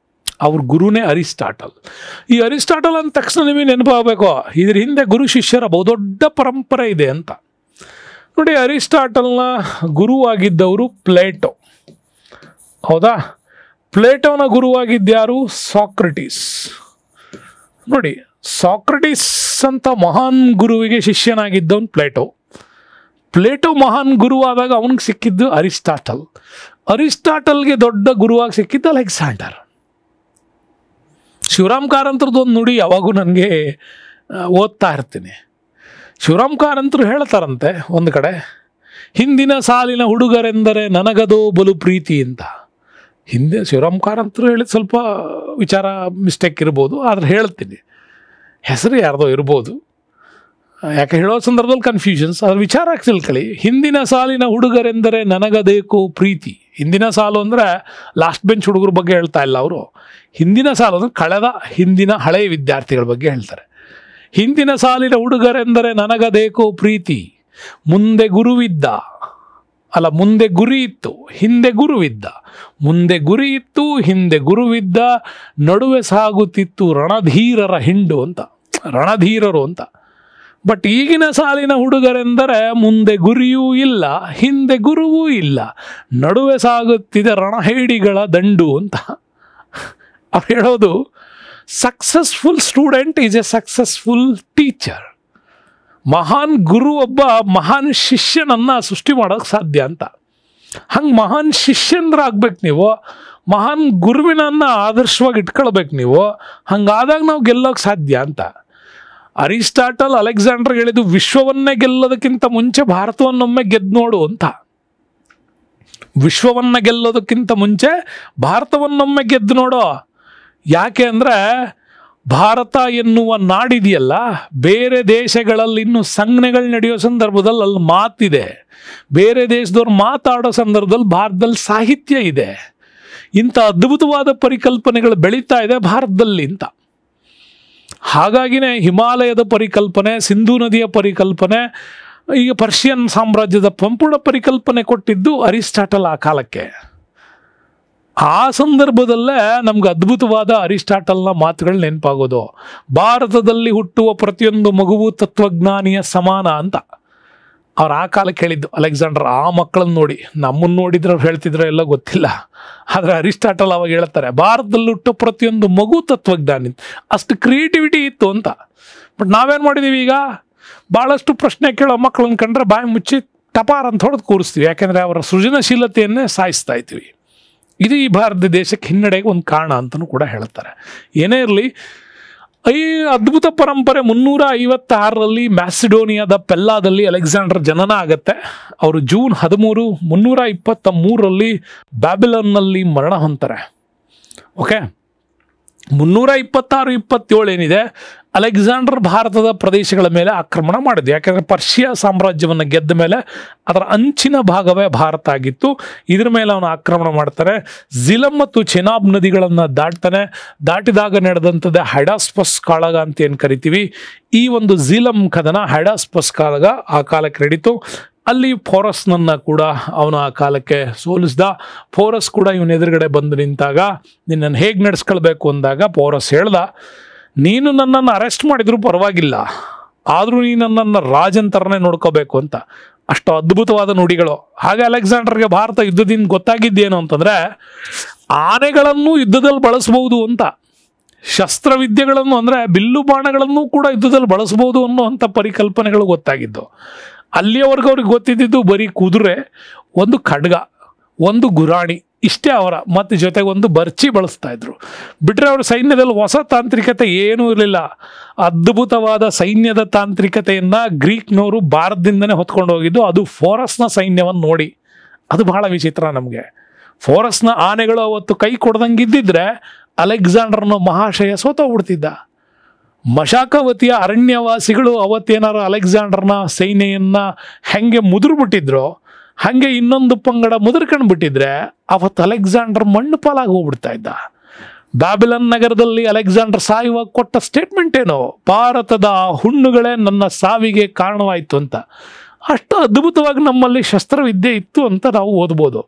ಅವ್ರ ಗುರುನೇ ಅರಿಸ್ಟಾಟಲ್. ಈ ಅರಿಸ್ಟಾಟಲ್ ಅಂದ ತಕ್ಷಣ ನಿಮಗೆ ನೆನಪಾಗಬೇಕು, ಇದ್ರ ಹಿಂದೆ ಗುರು ಶಿಷ್ಯರ ಬಹುದೊಡ್ಡ ಪರಂಪರೆ ಇದೆ ಅಂತ. ನೋಡಿ, ಅರಿಸ್ಟಾಟಲ್ನ ಗುರುವಾಗಿದ್ದವರು ಪ್ಲೇಟೋ. ಹೌದಾ? ಪ್ಲೇಟೋನ ಗುರುವಾಗಿದ್ದ್ಯಾರು? ಸಾಕ್ರಟೀಸ್. ನೋಡಿ, ಸಾಕ್ರಟೀಸ್ ಅಂತ ಮಹಾನ್ ಗುರುವಿಗೆ ಶಿಷ್ಯನಾಗಿದ್ದವನು ಪ್ಲೇಟೋ. ಪ್ಲೇಟೋ ಮಹಾನ್ ಗುರುವಾದಾಗ ಅವನಿಗೆ ಸಿಕ್ಕಿದ್ದು ಅರಿಸ್ಟಾಟಲ್. ಅರಿಸ್ಟಾಟಲ್ಗೆ ದೊಡ್ಡ ಗುರುವಾಗಿ ಸಿಕ್ಕಿದ್ದು ಅಲೆಕ್ಸಾಂಡರ್. ಶಿವರಾಮ್ ಕಾರಂತರದ್ದು ಒಂದು ನುಡಿ ಯಾವಾಗೂ ನನಗೆ ಓದ್ತಾ ಇರ್ತೀನಿ. ಶಿವರಾಮ್ ಕಾರಂತರು ಹೇಳ್ತಾರಂತೆ ಒಂದು ಕಡೆ, ಹಿಂದಿನ ಸಾಲಿನ ಹುಡುಗರೆಂದರೆ ನನಗದೋ ಬಲು ಪ್ರೀತಿ ಅಂತ. ಹಿಂದೆ ಶಿವರಾಮ್ ಕಾರಂತರು ಹೇಳಿದ ಸ್ವಲ್ಪ ವಿಚಾರ ಮಿಸ್ಟೇಕ್ ಇರ್ಬೋದು, ಆದರೆ ಹೇಳ್ತೀನಿ, ಹೆಸರು ಯಾರ್ದೋ ಇರ್ಬೋದು, ಯಾಕೆ ಹೇಳೋ ಸಂದರ್ಭದಲ್ಲಿ ಕನ್ಫ್ಯೂಷನ್ಸ್. ಅದ್ರ ವಿಚಾರ ತಿಳ್ಕೊಳ್ಳಿ. ಹಿಂದಿನ ಸಾಲಿನ ಹುಡುಗರೆಂದರೆ ನನಗದೇಕೋ ಪ್ರೀತಿ. ಹಿಂದಿನ ಸಾಲು ಅಂದರೆ ಲಾಸ್ಟ್ ಬೆಂಚ್ ಹುಡುಗರ ಬಗ್ಗೆ ಹೇಳ್ತಾ ಇಲ್ಲ ಅವರು. ಹಿಂದಿನ ಸಾಲು ಅಂದರೆ ಹಿಂದಿನ ಹಳೆಯ ವಿದ್ಯಾರ್ಥಿಗಳ ಬಗ್ಗೆ ಹೇಳ್ತಾರೆ. ಹಿಂದಿನ ಸಾಲಿನ ಹುಡುಗರೆಂದರೆ ನನಗದೇಕೋ ಪ್ರೀತಿ, ಮುಂದೆ ಗುರುವಿದ್ದ, ಅಲ್ಲ ಮುಂದೆ ಗುರಿ ಇತ್ತು ಹಿಂದೆ ಗುರುವಿದ್ದ, ಮುಂದೆ ಗುರಿ ಇತ್ತು ಹಿಂದೆ ಗುರುವಿದ್ದ, ನಡುವೆ ಸಾಗುತ್ತಿತ್ತು ರಣಧೀರರ ಹಿಂಡು ಅಂತ, ರಣಧೀರರು ಅಂತ. ಬಟ್ ಈಗಿನ ಸಾಲಿನ ಹುಡುಗರೆಂದರೆ ಮುಂದೆ ಗುರಿಯೂ ಇಲ್ಲ ಹಿಂದೆ ಗುರುವೂ ಇಲ್ಲ, ನಡುವೆ ಸಾಗುತ್ತಿದೆ ರಣಹೇಡಿಗಳ ದಂಡು ಅಂತ. ಅವ್ರು ಹೇಳೋದು, successful student is A successful teacher. ಮಹಾನ್ ಗುರು ಒಬ್ಬ ಮಹಾನ್ ಶಿಷ್ಯನನ್ನು ಸೃಷ್ಟಿ ಮಾಡೋಕ್ಕೆ ಸಾಧ್ಯ ಅಂತ. ಹಂಗೆ ಮಹಾನ್ ಶಿಷ್ಯಂದ್ರಾಗ್ಬೇಕು ನೀವು, ಮಹಾನ್ ಗುರುವಿನನ್ನು ಆದರ್ಶವಾಗಿ ಇಟ್ಕೊಳ್ಬೇಕು ನೀವು. ಹಂಗಾದಾಗ ನಾವು ಗೆಲ್ಲೋಕ್ಕೆ ಸಾಧ್ಯ ಅಂತ. ಅರಿಸ್ಟಾಟಲ್ ಅಲೆಕ್ಸಾಂಡರ್ ಹೇಳಿದ್ದು, ವಿಶ್ವವನ್ನೇ ಗೆಲ್ಲೋದಕ್ಕಿಂತ ಮುಂಚೆ ಭಾರತವನ್ನೊಮ್ಮೆ ಗೆದ್ದು ನೋಡು ಅಂತ. ವಿಶ್ವವನ್ನು ಗೆಲ್ಲೋದಕ್ಕಿಂತ ಮುಂಚೆ ಭಾರತವನ್ನೊಮ್ಮೆ ಗೆದ್ದು ನೋಡೋ. ಯಾಕೆ ಅಂದರೆ ಭಾರತ ಎನ್ನುವ ನಾಡಿದೆಯಲ್ಲ, ಬೇರೆ ದೇಶಗಳಲ್ಲಿ ಇನ್ನು ಸಂಜ್ಞೆಗಳು ನಡೆಯೋ ಸಂದರ್ಭದಲ್ಲಿ ಅಲ್ಲಿ ಮಾತಿದೆ, ಬೇರೆ ದೇಶದವ್ರು ಮಾತಾಡೋ ಸಂದರ್ಭದಲ್ಲಿ ಭಾರತದಲ್ಲಿ ಸಾಹಿತ್ಯ ಇದೆ. ಇಂಥ ಅದ್ಭುತವಾದ ಪರಿಕಲ್ಪನೆಗಳು ಬೆಳೀತಾ ಇದೆ ಭಾರತದಲ್ಲಿ ಅಂತ. ಹಾಗಾಗಿನೇ ಹಿಮಾಲಯದ ಪರಿಕಲ್ಪನೆ, ಸಿಂಧೂ ನದಿಯ ಪರಿಕಲ್ಪನೆ, ಈಗ ಪರ್ಷಿಯನ್ ಸಾಮ್ರಾಜ್ಯದ ಸಂಪೂರ್ಣ ಪರಿಕಲ್ಪನೆ ಕೊಟ್ಟಿದ್ದು ಅರಿಸ್ಟಾಟಲ್ ಆ ಕಾಲಕ್ಕೆ. ಆ ಸಂದರ್ಭದಲ್ಲೇ ನಮ್ಗೆ ಅದ್ಭುತವಾದ ಅರಿಸ್ಟಾಟಲ್ನ ಮಾತುಗಳು ನೆನಪಾಗೋದು. ಭಾರತದಲ್ಲಿ ಹುಟ್ಟುವ ಪ್ರತಿಯೊಂದು ಮಗುವು ತತ್ವಜ್ಞಾನಿಯ ಸಮಾನ ಅಂತ ಅವ್ರು ಆ ಕಾಲಕ್ಕೆ ಹೇಳಿದ್ದು. ಅಲೆಕ್ಸಾಂಡರ್ ಆ ಮಕ್ಕಳನ್ನ ನೋಡಿ, ನಮ್ಮನ್ನು ನೋಡಿದ್ರೆ ಅವ್ರು ಹೇಳ್ತಿದ್ರೆ ಎಲ್ಲ ಗೊತ್ತಿಲ್ಲ, ಆದರೆ ಅರಿಸ್ಟಾಟಲ್ ಅವಾಗ ಹೇಳ್ತಾರೆ ಭಾರತದಲ್ಲಿ ಹುಟ್ಟೋ ಪ್ರತಿಯೊಂದು ಮಗು ತತ್ವಜ್ಞಾನಿ. ಅಷ್ಟು ಕ್ರಿಯೇಟಿವಿಟಿ ಇತ್ತು ಅಂತ. ಬಟ್ ನಾವೇನು ಮಾಡಿದ್ದೀವಿ ಈಗ, ಭಾಳಷ್ಟು ಪ್ರಶ್ನೆ ಕೇಳೋ ಮಕ್ಕಳನ್ನ ಕಂಡ್ರೆ ಬಾಯಿ ಮುಚ್ಚಿ ಟಪಾರ್ ಅಂತ ಹೊಡೆದು ಕೂರಿಸ್ತೀವಿ. ಯಾಕೆಂದರೆ ಅವರ ಸೃಜನಶೀಲತೆಯನ್ನೇ ಸಾಯಿಸ್ತಾ ಇದ್ದೀವಿ. ಇದು ಈ ಭಾರತ ದೇಶಕ್ಕೆ ಹಿನ್ನಡೆಗೆ ಒಂದು ಕಾರಣ ಅಂತಲೂ ಕೂಡ ಹೇಳ್ತಾರೆ. ಏನೇ ಇರಲಿ, ಈ ಅದ್ಭುತ ಪರಂಪರೆ 356ರಲ್ಲಿ ಮ್ಯಾಸಿಡೋನಿಯಾದ ಪೆಲ್ಲಾದಲ್ಲಿ ಅಲೆಕ್ಸಾಂಡರ್ ಜನನ ಆಗತ್ತೆ. ಅವರು ಜೂನ್ 13, 323ರಲ್ಲಿ ಬ್ಯಾಬಿಲನ್ನಲ್ಲಿ ಮರಣ ಹೊಂತಾರೆ. ಓಕೆ, 326-27 ಏನಿದೆ, ಅಲೆಕ್ಸಾಂಡರ್ ಭಾರತದ ಪ್ರದೇಶಗಳ ಮೇಲೆ ಆಕ್ರಮಣ ಮಾಡಿದ್ದು. ಯಾಕೆಂದರೆ ಪರ್ಷಿಯಾ ಸಾಮ್ರಾಜ್ಯವನ್ನು ಗೆದ್ದ ಮೇಲೆ ಅದರ ಅಂಚಿನ ಭಾಗವೇ ಭಾರತ ಆಗಿತ್ತು. ಇದ್ರ ಮೇಲೆ ಅವನು ಆಕ್ರಮಣ ಮಾಡ್ತಾರೆ. ಝಿಲಂ ಮತ್ತು ಚೆನಾಬ್ ನದಿಗಳನ್ನು ದಾಟ್ತಾನೆ. ದಾಟಿದಾಗ ನಡೆದಂಥದ್ದೇ ಹೈಡಾಸ್ಪಸ್ ಕಾಳಗ ಅಂತ ಏನು ಕರಿತೀವಿ. ಈ ಒಂದು ಝಿಲಂ ಕದನ, ಹೈಡಾಸ್ಪಸ್ ಕಾಳಗ ಆ ಕಾಲಕ್ಕೆ ನಡೀತು. ಅಲ್ಲಿ ಫೋರಸ್ನನ್ನು ಕೂಡ ಅವನು ಆ ಕಾಲಕ್ಕೆ ಸೋಲಿಸ್ದ. ಫೋರಸ್ ಕೂಡ ಇವನ ಎದುರುಗಡೆ ಬಂದು ನಿಂತಾಗ ನಿನ್ನನ್ನು ಹೇಗೆ ನಡೆಸ್ಕೊಳ್ಬೇಕು ಅಂದಾಗ ಫೋರಸ್ ಹೇಳ್ದ, ನೀನು ನನ್ನನ್ನು ಅರೆಸ್ಟ್ ಮಾಡಿದ್ರು ಪರವಾಗಿಲ್ಲ, ಆದರೂ ನೀನು ನನ್ನನ್ನು ರಾಜನ್ ಥರನೇ ನೋಡ್ಕೋಬೇಕು ಅಂತ. ಅಷ್ಟು ಅದ್ಭುತವಾದ ನುಡಿಗಳು. ಹಾಗೆ ಅಲೆಕ್ಸಾಂಡರ್ಗೆ ಭಾರತ ಯುದ್ಧದಿಂದ ಗೊತ್ತಾಗಿದ್ದೇನು ಅಂತಂದರೆ, ಆನೆಗಳನ್ನು ಯುದ್ಧದಲ್ಲಿ ಬಳಸ್ಬೋದು ಅಂತ, ಶಸ್ತ್ರವಿದ್ಯೆಗಳನ್ನು ಅಂದರೆ ಬಿಲ್ಲು ಬಾಣಗಳನ್ನು ಕೂಡ ಯುದ್ಧದಲ್ಲಿ ಬಳಸ್ಬೋದು ಅನ್ನೋವಂಥ ಪರಿಕಲ್ಪನೆಗಳು ಗೊತ್ತಾಗಿದ್ದು. ಅಲ್ಲಿಯವರೆಗೂ ಅವ್ರಿಗೆ ಗೊತ್ತಿದ್ದು ಬರೀ ಕುದುರೆ, ಒಂದು ಖಡ್ಗ, ಒಂದು ಗುರಾಣಿ, ಇಷ್ಟೇ ಅವರ. ಮತ್ತು ಜೊತೆಗೆ ಒಂದು ಬರ್ಚಿ ಬಳಸ್ತಾ ಇದ್ರು. ಬಿಟ್ಟರೆ ಅವ್ರ ಸೈನ್ಯದಲ್ಲಿ ಹೊಸ ತಾಂತ್ರಿಕತೆ ಏನೂ ಇರಲಿಲ್ಲ. ಅದ್ಭುತವಾದ ಸೈನ್ಯದ ತಾಂತ್ರಿಕತೆಯನ್ನು ಗ್ರೀಕ್ನವರು ಭಾರತದಿಂದನೇ ಹೊತ್ಕೊಂಡು ಹೋಗಿದ್ದು. ಅದು ಫೋರಸ್ನ ಸೈನ್ಯವನ್ನು ನೋಡಿ, ಅದು ಬಹಳ ವಿಚಿತ್ರ ನಮಗೆ. ಫೋರಸ್ನ ಆನೆಗಳು ಅವತ್ತು ಕೈ ಕೊಡ್ದಂಗೆ ಇದ್ದಿದ್ರೆ ಅಲೆಕ್ಸಾಂಡರ್ನ ಮಹಾಶಯ ಸೋತೋಗ್ಬಿಡ್ತಿದ್ದ. ಮಶಾಕವತಿಯ ಅರಣ್ಯವಾಸಿಗಳು ಅವತ್ತೇನಾರು ಅಲೆಕ್ಸಾಂಡರ್ನ ಸೈನ್ಯವನ್ನು ಹೆಂಗೆ ಮುದುರ್ಬಿಟ್ಟಿದ್ರು, ಹಾಗೆ ಇನ್ನೊಂದು ಪಂಗಡ ಮುದುರ್ಕೊಂಡು ಬಿಟ್ಟಿದ್ರೆ ಅವತ್ತು ಅಲೆಕ್ಸಾಂಡರ್ ಮಣ್ಣು ಪಾಲಾಗಿ ಹೋಗ್ಬಿಡ್ತಾ ಇದ್ದ. ಬ್ಯಾಬಿಲನ್ ನಗರದಲ್ಲಿ ಅಲೆಕ್ಸಾಂಡರ್ ಸಾಯುವಾಗ ಕೊಟ್ಟ ಸ್ಟೇಟ್ಮೆಂಟ್ ಏನು, ಭಾರತದ ಹುಣ್ಣುಗಳೇ ನನ್ನ ಸಾವಿಗೆ ಕಾರಣವಾಯಿತು ಅಂತ. ಅಷ್ಟು ಅದ್ಭುತವಾಗಿ ನಮ್ಮಲ್ಲಿ ಶಸ್ತ್ರವಿದ್ಯೆ ಇತ್ತು ಅಂತ ನಾವು ಓದ್ಬೋದು.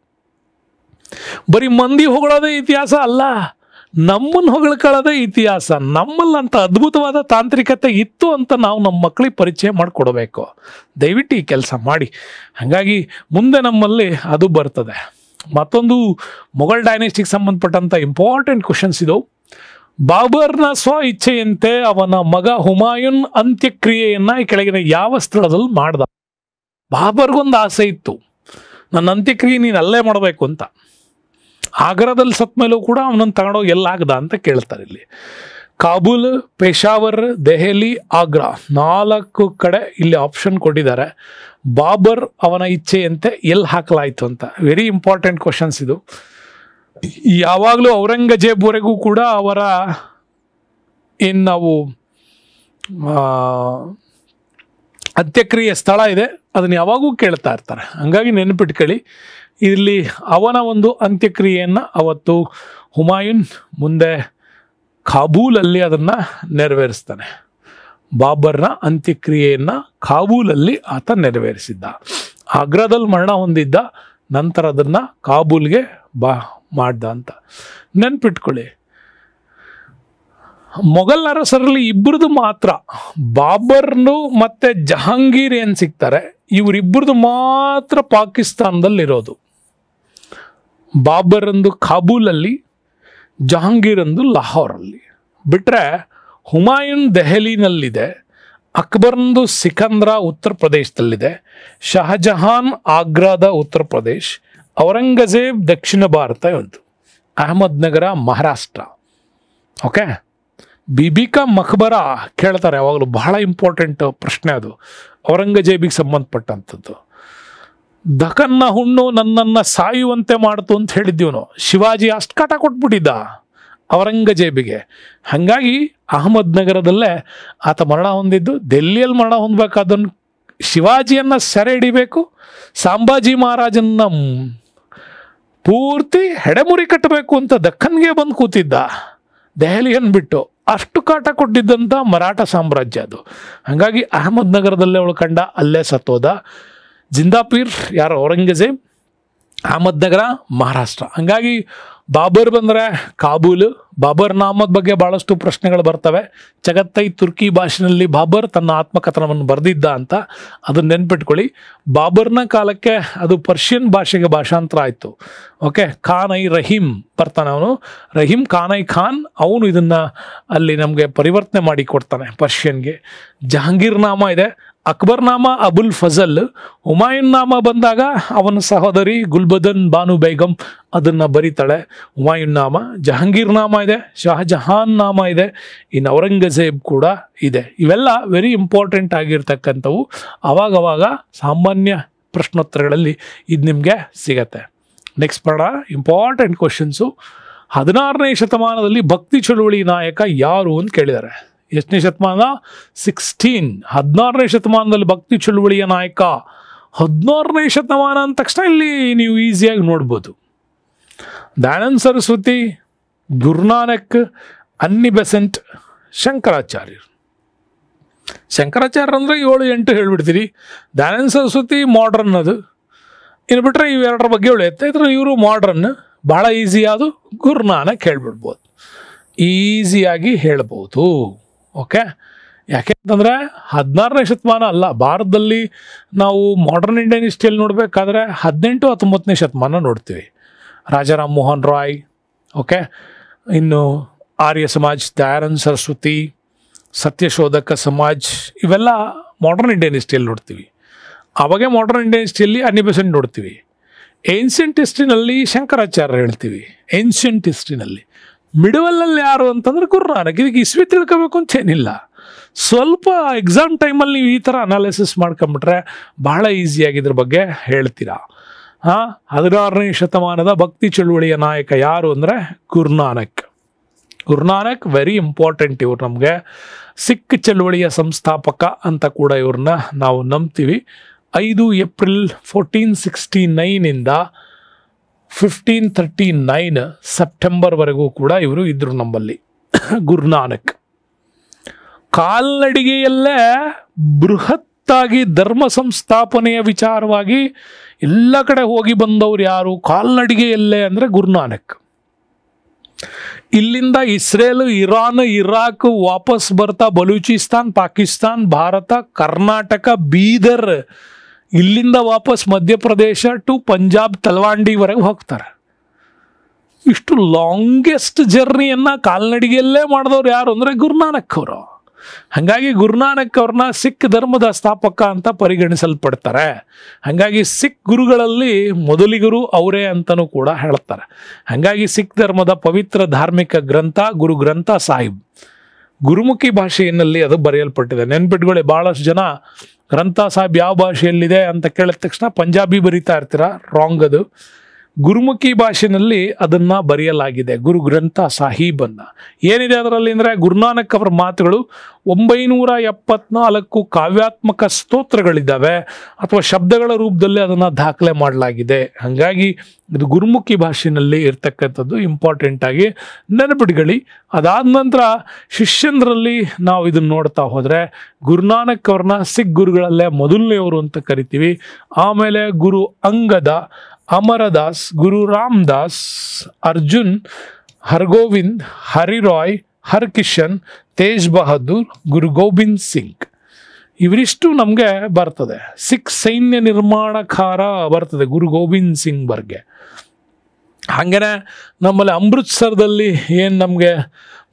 ಬರೀ ಮಂದಿ ಹೊಗಳೋದೇ ಇತಿಹಾಸ ಅಲ್ಲ, ನಮ್ಮನ್ನು ಹೊಗಳ್ಕೊಳ್ಳೋದೇ ಇತಿಹಾಸ. ನಮ್ಮಲ್ಲಂತ ಅದ್ಭುತವಾದ ತಾಂತ್ರಿಕತೆ ಇತ್ತು ಅಂತ ನಾವು ನಮ್ಮ ಮಕ್ಕಳಿಗೆ ಪರಿಚಯ ಮಾಡಿಕೊಡ್ಬೇಕು. ದಯವಿಟ್ಟು ಈ ಕೆಲಸ ಮಾಡಿ. ಹಾಗಾಗಿ ಮುಂದೆ ನಮ್ಮಲ್ಲಿ ಅದು ಬರ್ತದೆ. ಮತ್ತೊಂದು ಮೊಘಲ್ ಡೈನೆಸ್ಟಿಗೆ ಸಂಬಂಧಪಟ್ಟಂಥ ಇಂಪಾರ್ಟೆಂಟ್ ಕ್ವಶನ್ಸ್ ಇದು. ಬಾಬರ್ನ ಸ್ವ ಇಚ್ಛೆಯಂತೆ ಅವನ ಮಗ ಹುಮಾಯೂನ್ ಅಂತ್ಯಕ್ರಿಯೆಯನ್ನು ಈ ಕೆಳಗಿನ ಯಾವ ಸ್ಥಳದಲ್ಲಿ ಮಾಡ್ದ? ಬಾಬರ್ಗೊಂದು ಆಸೆ ಇತ್ತು, ನನ್ನ ಅಂತ್ಯಕ್ರಿಯೆ ನೀನು ಅಲ್ಲೇ ಮಾಡಬೇಕು ಅಂತ. ಆಗ್ರಾದಲ್ಲಿ ಸತ್ತ ಮೇಲೂ ಕೂಡ ಅವನನ್ನು ತಗೊಂಡೋಗಿ ಎಲ್ಲಾಗದ ಅಂತ ಕೇಳ್ತಾರೆ ಇಲ್ಲಿ. ಕಾಬೂಲ್, ಪೇಶಾವರ್, ದೆಹಲಿ, ಆಗ್ರಾ 4 ಕಡೆ ಇಲ್ಲಿ ಆಪ್ಷನ್ ಕೊಟ್ಟಿದ್ದಾರೆ. ಬಾಬರ್ ಅವನ ಇಚ್ಛೆಯಂತೆ ಎಲ್ಲಿ ಹಾಕಲಾಯಿತು ಅಂತ. ವೆರಿ ಇಂಪಾರ್ಟೆಂಟ್ ಕ್ವಶನ್ಸ್ ಇದು. ಯಾವಾಗಲೂ ಔರಂಗಜೇಬ್ವರೆಗೂ ಕೂಡ ಅವರ ಏನು ನಾವು ಅಂತ್ಯಕ್ರಿಯೆ ಸ್ಥಳ ಇದೆ, ಅದನ್ನು ಯಾವಾಗೂ ಕೇಳ್ತಾ ಇರ್ತಾರೆ. ಹಂಗಾಗಿ ನೆನಪಿಟ್ಕೊಳ್ಳಿ. ಇಲ್ಲಿ ಅವನ ಒಂದು ಅಂತ್ಯಕ್ರಿಯೆಯನ್ನು ಅವತ್ತು ಹುಮಾಯೂನ್ ಮುಂದೆ ಕಾಬೂಲಲ್ಲಿ ಅದನ್ನು ನೆರವೇರಿಸ್ತಾನೆ. ಬಾಬರ್ನ ಅಂತ್ಯಕ್ರಿಯೆಯನ್ನು ಕಾಬೂಲಲ್ಲಿ ಆತ ನೆರವೇರಿಸಿದ್ದ. ಆಗ್ರಾದಲ್ಲಿ ಮರಣ ಹೊಂದಿದ್ದ, ನಂತರ ಅದನ್ನು ಕಾಬೂಲ್ಗೆ ಮಾಡ್ದ ಅಂತ ನೆನಪಿಟ್ಕೊಳ್ಳಿ. ಮೊಘಲ್ ಅರಸರಲ್ಲಿ ಇಬ್ಬರದು ಮಾತ್ರ, ಬಾಬರ್ನು ಮತ್ತು ಜಹಾಂಗೀರ್ ಏನು ಸಿಗ್ತಾರೆ, ಇವರಿಬ್ಬರದು ಮಾತ್ರ ಪಾಕಿಸ್ತಾನದಲ್ಲಿರೋದು. ಬಾಬರಂದು ಕಾಬೂಲಲ್ಲಿ, ಜಹಾಂಗೀರಂದು ಲಾಹೋರಲ್ಲಿ. ಬಿಟ್ಟರೆ ಹುಮಾಯೂನ್ ದೆಹಲಿನಲ್ಲಿದೆ, ಅಕ್ಬರ್ಂದು ಸಿಕಂದ್ರ ಉತ್ತರ ಪ್ರದೇಶದಲ್ಲಿದೆ, ಶಹಜಹಾನ್ ಆಗ್ರಾದ ಉತ್ತರ ಪ್ರದೇಶ್, ಔರಂಗಜೇಬ್ ದಕ್ಷಿಣ ಭಾರತ ಒಂದು, ಅಹಮದ್ ನಗರ ಮಹಾರಾಷ್ಟ್ರ. ಓಕೆ, ಬಿಬಿಕಾ ಮಕ್ಬರ ಕೇಳ್ತಾರೆ ಯಾವಾಗಲೂ, ಬಹಳ ಇಂಪಾರ್ಟೆಂಟ್ ಪ್ರಶ್ನೆ ಅದು, ಔರಂಗಜೇಬಿಗೆ ಸಂಬಂಧಪಟ್ಟಂಥದ್ದು. ದಖನ್ನ ಹುಣ್ಣು ನನ್ನನ್ನು ಸಾಯುವಂತೆ ಮಾಡ್ತು ಅಂತ ಹೇಳಿದ್ದೀವಿ ನಾವು. ಶಿವಾಜಿ ಅಷ್ಟು ಕಾಟ ಕೊಟ್ಬಿಟ್ಟಿದ್ದ ಔರಂಗಜೇಬಿಗೆ. ಹಾಗಾಗಿ ಅಹಮದ್ ನಗರದಲ್ಲೇ ಆತ ಮರಣ ಹೊಂದಿದ್ದು. ಡೆಲ್ಲಿಯಲ್ಲಿ ಮರಣ ಹೊಂದಬೇಕಾದನ್ನು ಶಿವಾಜಿಯನ್ನು ಸೆರೆ ಹಿಡಿಬೇಕು, ಸಂಭಾಜಿ ಮಹಾರಾಜನ್ನ ಪೂರ್ತಿ ಹೆಡೆಮುರಿ ಕಟ್ಟಬೇಕು ಅಂತ ದಕ್ಕನ್ಗೆ ಬಂದು ಕೂತಿದ್ದ, ದೆಹಲಿಯನ್ನು ಬಿಟ್ಟು. ಅಷ್ಟು ಕಾಟ ಕೊಟ್ಟಿದ್ದಂಥ ಮರಾಠ ಸಾಮ್ರಾಜ್ಯ ಅದು. ಹಾಗಾಗಿ ಅಹಮದ್ ನಗರದಲ್ಲೇ ಉಳ್ಕಂಡ, ಅಲ್ಲೇ ಸತ್ತೋದ. ಜಿಂದಾಪೀರ್ ಯಾರು? ಔರಂಗಜೇಬ್. ಅಹಮದ್ ನಗರ ಮಹಾರಾಷ್ಟ್ರ. ಹಾಗಾಗಿ ಬಾಬರ್ ಬಂದರೆ ಕಾಬೂಲ್. ಬಾಬರ್ ನಾಮದ ಬಗ್ಗೆ ಭಾಳಷ್ಟು ಪ್ರಶ್ನೆಗಳು ಬರ್ತವೆ. ಚಗತ್ತೈ ತುರ್ಕಿ ಭಾಷೆಯಲ್ಲಿ ಬಾಬರ್ ತನ್ನ ಆತ್ಮಕಥನವನ್ನು ಬರೆದಿದ್ದ ಅಂತ ಅದನ್ನು ನೆನ್ಪಿಟ್ಕೊಳ್ಳಿ. ಬಾಬರ್ನ ಕಾಲಕ್ಕೆ ಅದು ಪರ್ಷಿಯನ್ ಭಾಷೆಗೆ ಭಾಷಾಂತರ ಆಯಿತು. ಓಕೆ, ಖಾನ್ ಐ ರಹೀಮ್ ಬರ್ತಾನೆ ಅವನು, ರಹೀಮ್ ಖಾನ್ ಐ ಖಾನ್. ಅವನು ಇದನ್ನು ಅಲ್ಲಿ ನಮಗೆ ಪರಿವರ್ತನೆ ಮಾಡಿ ಕೊಡ್ತಾನೆ ಪರ್ಷಿಯನ್ಗೆ. ಜಹಾಂಗೀರ್ ನಾಮ ಇದೆ, ಅಕ್ಬರ್ ನಾಮ ಅಬುಲ್ ಫಜಲ್, ಹುಮಾಯೂನ್ ನಾಮ ಬಂದಾಗ ಅವನ ಸಹೋದರಿ ಗುಲ್ಬದನ್ ಬಾನು ಬೇಗಂ ಅದನ್ನು ಬರೀತಾಳೆ ಹುಮಾಯೂನ್ ನಾಮ. ಜಹಾಂಗೀರ್ ನಾಮ ಇದೆ, ಶಹಜಹಾನ್ ನಾಮ ಇದೆ, ಇನ್ನು ಔರಂಗಜೇಬ್ ಕೂಡ ಇದೆ. ಇವೆಲ್ಲ ವೆರಿ ಇಂಪಾರ್ಟೆಂಟ್ ಆಗಿರ್ತಕ್ಕಂಥವು. ಆವಾಗವಾಗ ಸಾಮಾನ್ಯ ಪ್ರಶ್ನೋತ್ತರಗಳಲ್ಲಿ ಇದು ನಿಮಗೆ ಸಿಗತ್ತೆ. ನೆಕ್ಸ್ಟ್ ಬರೋಣ, ಇಂಪಾರ್ಟೆಂಟ್ ಕ್ವಶನ್ಸು. 16ನೇ ಶತಮಾನದಲ್ಲಿ ಭಕ್ತಿ ಚಳುವಳಿ ನಾಯಕ ಯಾರು ಅಂತ ಕೇಳಿದ್ದಾರೆ. ಎಷ್ಟನೇ ಶತಮಾನ? 16. 16ನೇ ಶತಮಾನದಲ್ಲಿ ಭಕ್ತಿ ಚಳುವಳಿಯ ನಾಯಕ. 16ನೇ ಶತಮಾನ ಅಂದ ತಕ್ಷಣ ಇಲ್ಲಿ ನೀವು ಈಸಿಯಾಗಿ ನೋಡ್ಬೋದು. ದಯಾನಂದ ಸರಸ್ವತಿ, ಗುರುನಾನಕ್, ಅನ್ನಿ ಬೆಸೆಂಟ್, ಶಂಕರಾಚಾರ್ಯರು. ಶಂಕರಾಚಾರ್ಯ ಅಂದರೆ 7-8 ಹೇಳ್ಬಿಡ್ತೀರಿ. ದಯಾನಂದ ಸರಸ್ವತಿ ಮಾಡ್ರನ್ ಅದು. ಇನ್ನು ಬಿಟ್ಟರೆ ಇವೆರಡರ ಬಗ್ಗೆ ಉಳಿಯುತ್ತೆ. ಇವರು ಮಾಡ್ರನ್, ಭಾಳ ಈಸಿ. ಅದು ಗುರುನಾನಕ್ ಹೇಳ್ಬಿಡ್ಬೋದು, ಈಸಿಯಾಗಿ ಹೇಳ್ಬೋದು. ಓಕೆ, ಯಾಕೆ ಅಂತಂದರೆ 16ನೇ ಶತಮಾನ ಅಲ್ಲ, ಭಾರತದಲ್ಲಿ ನಾವು ಮಾಡರ್ನ್ ಇಂಡಿಯನ್ ಹಿಸ್ಟ್ರಿಯಲ್ಲಿ ನೋಡಬೇಕಾದ್ರೆ 18-19ನೇ ಶತಮಾನ ನೋಡ್ತೀವಿ. ರಾಜಾರಾಮ್ ಮೋಹನ್ ರಾಯ್, ಓಕೆ, ಇನ್ನು ಆರ್ಯ ಸಮಾಜ್, ದಯಾನಂದ ಸರಸ್ವತಿ, ಸತ್ಯಶೋಧಕ ಸಮಾಜ್, ಇವೆಲ್ಲ ಮಾಡರ್ನ್ ಇಂಡಿಯನ್ ಹಿಸ್ಟ್ರಿಯಲ್ಲಿ ನೋಡ್ತೀವಿ. ಆವಾಗೆ ಮಾಡರ್ನ್ ಇಂಡಿಯನ್ ಹಿಸ್ಟ್ರಿಯಲ್ಲಿ ಅನ್ನಿ ಬೆಸೆಂಟ್ ನೋಡ್ತೀವಿ. ಏನ್ಷಿಯಂಟ್ ಹಿಸ್ಟ್ರಿನಲ್ಲಿ ಶಂಕರಾಚಾರ್ಯ ಹೇಳ್ತೀವಿ. ಏನ್ಷಿಯಂಟ್ ಹಿಸ್ಟ್ರಿನಲ್ಲಿ ಮಿಡವಲ್ಲಲ್ಲಿ ಯಾರು ಅಂತಂದ್ರೆ ಗುರುನಾನಕ್. ಇದಕ್ಕೆ ಇಸ್ವಿ ತಿಳ್ಕೋಬೇಕು ಅಂತೇನಿಲ್ಲ. ಸ್ವಲ್ಪ ಎಕ್ಸಾಮ್ ಟೈಮಲ್ಲಿ ನೀವು ಈ ಥರ ಅನಾಲಿಸಿಸ್ ಮಾಡ್ಕೊಂಬಿಟ್ರೆ ಭಾಳ ಈಸಿಯಾಗಿ ಇದ್ರ ಬಗ್ಗೆ ಹೇಳ್ತೀರಾ. 16ನೇ ಶತಮಾನದ ಭಕ್ತಿ ಚಳುವಳಿಯ ನಾಯಕ ಯಾರು ಅಂದರೆ ಗುರುನಾನಕ್. Guru Nanak very important. ಇವ್ರು ನಮಗೆ ಸಿಖ್ ಚಳುವಳಿಯ ಸಂಸ್ಥಾಪಕ ಅಂತ ಕೂಡ ಇವ್ರನ್ನ ನಾವು ನಂಬ್ತೀವಿ. 5 ಏಪ್ರಿಲ್ 1469 1539 ಸೆಪ್ಟೆಂಬರ್ವರೆಗೂ ಕೂಡ ಇವರು ಇದ್ರು ನಮ್ಮಲ್ಲಿ. ಗುರುನಾನಕ್ ಕಾಲ್ನಡಿಗೆಯಲ್ಲೇ ಬೃಹತ್ತಾಗಿ ಧರ್ಮ ಸಂಸ್ಥಾಪನೆಯ ವಿಚಾರವಾಗಿ ಎಲ್ಲ ಕಡೆ ಹೋಗಿ ಬಂದವರು ಯಾರು? ಕಾಲ್ನಡಿಗೆಯಲ್ಲೇ ಅಂದರೆ ಗುರುನಾನಕ್. ಇಲ್ಲಿಂದ ಇಸ್ರೇಲ್, ಇರಾನ್, ಇರಾಕ್ ವಾಪಸ್ ಬರ್ತಾ ಬಲೂಚಿಸ್ತಾನ್, ಪಾಕಿಸ್ತಾನ್, ಭಾರತ, ಕರ್ನಾಟಕ, ಬೀದರ್, ಇಲ್ಲಿಂದ ವಾಪಸ್ ಮಧ್ಯಪ್ರದೇಶ ಟು ಪಂಜಾಬ್ ತಲವಾಂಡಿವರೆಗೆ ಹೋಗ್ತಾರೆ. ಇಷ್ಟು ಲಾಂಗೆಸ್ಟ್ ಜರ್ನಿಯನ್ನು ಕಾಲ್ನಡಿಗೆಯಲ್ಲೇ ಮಾಡಿದವ್ರು ಯಾರು ಅಂದರೆ ಗುರುನಾನಕ್ ಅವರು. ಹಾಗಾಗಿ ಗುರುನಾನಕ್ ಅವ್ರನ್ನ ಸಿಖ್ ಧರ್ಮದ ಸ್ಥಾಪಕ ಅಂತ ಪರಿಗಣಿಸಲ್ಪಡ್ತಾರೆ. ಹಾಗಾಗಿ ಸಿಖ್ ಗುರುಗಳಲ್ಲಿ ಮೊದಲಿಗರು ಅವರೇ ಅಂತಲೂ ಕೂಡ ಹೇಳ್ತಾರೆ. ಹಾಗಾಗಿ ಸಿಖ್ ಧರ್ಮದ ಪವಿತ್ರ ಧಾರ್ಮಿಕ ಗ್ರಂಥ ಗುರು ಗ್ರಂಥ ಸಾಹಿಬ್ ಗುರುಮುಖಿ ಭಾಷೆಯಲ್ಲಿ ಅದು ಬರೆಯಲ್ಪಟ್ಟಿದೆ. ನೆನ್ಪಿಟ್ಕೊಳ್ಳಿ, ಭಾಳಷ್ಟು ಜನ ಗ್ರಂಥ ಸಾಹಿಬ್ ಯಾವ ಭಾಷೆಯಲ್ಲಿದೆ ಅಂತ ಕೇಳಿದ ತಕ್ಷಣ ಪಂಜಾಬಿ ಬರೀತಾ ಇರ್ತೀರ, ರಾಂಗ್. ಅದು ಗುರುಮುಖಿ ಭಾಷೆಯಲ್ಲಿ ಅದನ್ನು ಬರೆಯಲಾಗಿದೆ, ಗುರು ಗ್ರಂಥ ಸಾಹೀಬನ್ನು. ಏನಿದೆ ಅದರಲ್ಲಿ ಅಂದರೆ ಗುರುನಾನಕ್ ಅವರ ಮಾತುಗಳು 974 ಕಾವ್ಯಾತ್ಮಕ ಸ್ತೋತ್ರಗಳಿದ್ದಾವೆ ಅಥವಾ ಶಬ್ದಗಳ ರೂಪದಲ್ಲಿ ಅದನ್ನು ದಾಖಲೆ ಮಾಡಲಾಗಿದೆ. ಹಾಗಾಗಿ ಇದು ಗುರುಮುಖಿ ಭಾಷೆಯಲ್ಲಿ ಇರ್ತಕ್ಕಂಥದ್ದು. ಇಂಪಾರ್ಟೆಂಟ್ ಆಗಿ ನೆನಪಿಟ್ಕೊಳ್ಳಿ. ಅದಾದ ನಂತರ ಶಿಷ್ಯಂದ್ರಲ್ಲಿ ನಾವು ಇದನ್ನು ನೋಡ್ತಾ ಹೋದರೆ ಗುರುನಾನಕ್ ಅವ್ರನ್ನ ಸಿಖ್ ಗುರುಗಳಲ್ಲೇ ಮೊದಲನೆಯವರು ಅಂತ ಕರಿತೀವಿ. ಆಮೇಲೆ ಗುರು ಅಂಗದ, ಅಮರದಾಸ್, ಗುರು ರಾಮದಾಸ್, ಅರ್ಜುನ್, ಹರ್ಗೋವಿಂದ್, ಹರಿರಾಯ್, ಹರ್ಕಿಶನ್, ತೇಜ್ ಬಹದ್ದೂರ್, ಗುರು ಗೋಬಿಂದ್ ಸಿಂಗ್, ಇವರಿಷ್ಟು ನಮಗೆ ಬರ್ತದೆ. ಸಿಖ್ ಸೈನ್ಯ ನಿರ್ಮಾಣಕಾರ ಬರ್ತದೆ ಗುರು ಗೋಬಿಂದ್ ಸಿಂಗ್ ಬಗ್ಗೆ. ಹಾಗೇನೆ ನಮ್ಮಲ್ಲಿ ಅಮೃತ್ಸರದಲ್ಲಿ ಏನು ನಮಗೆ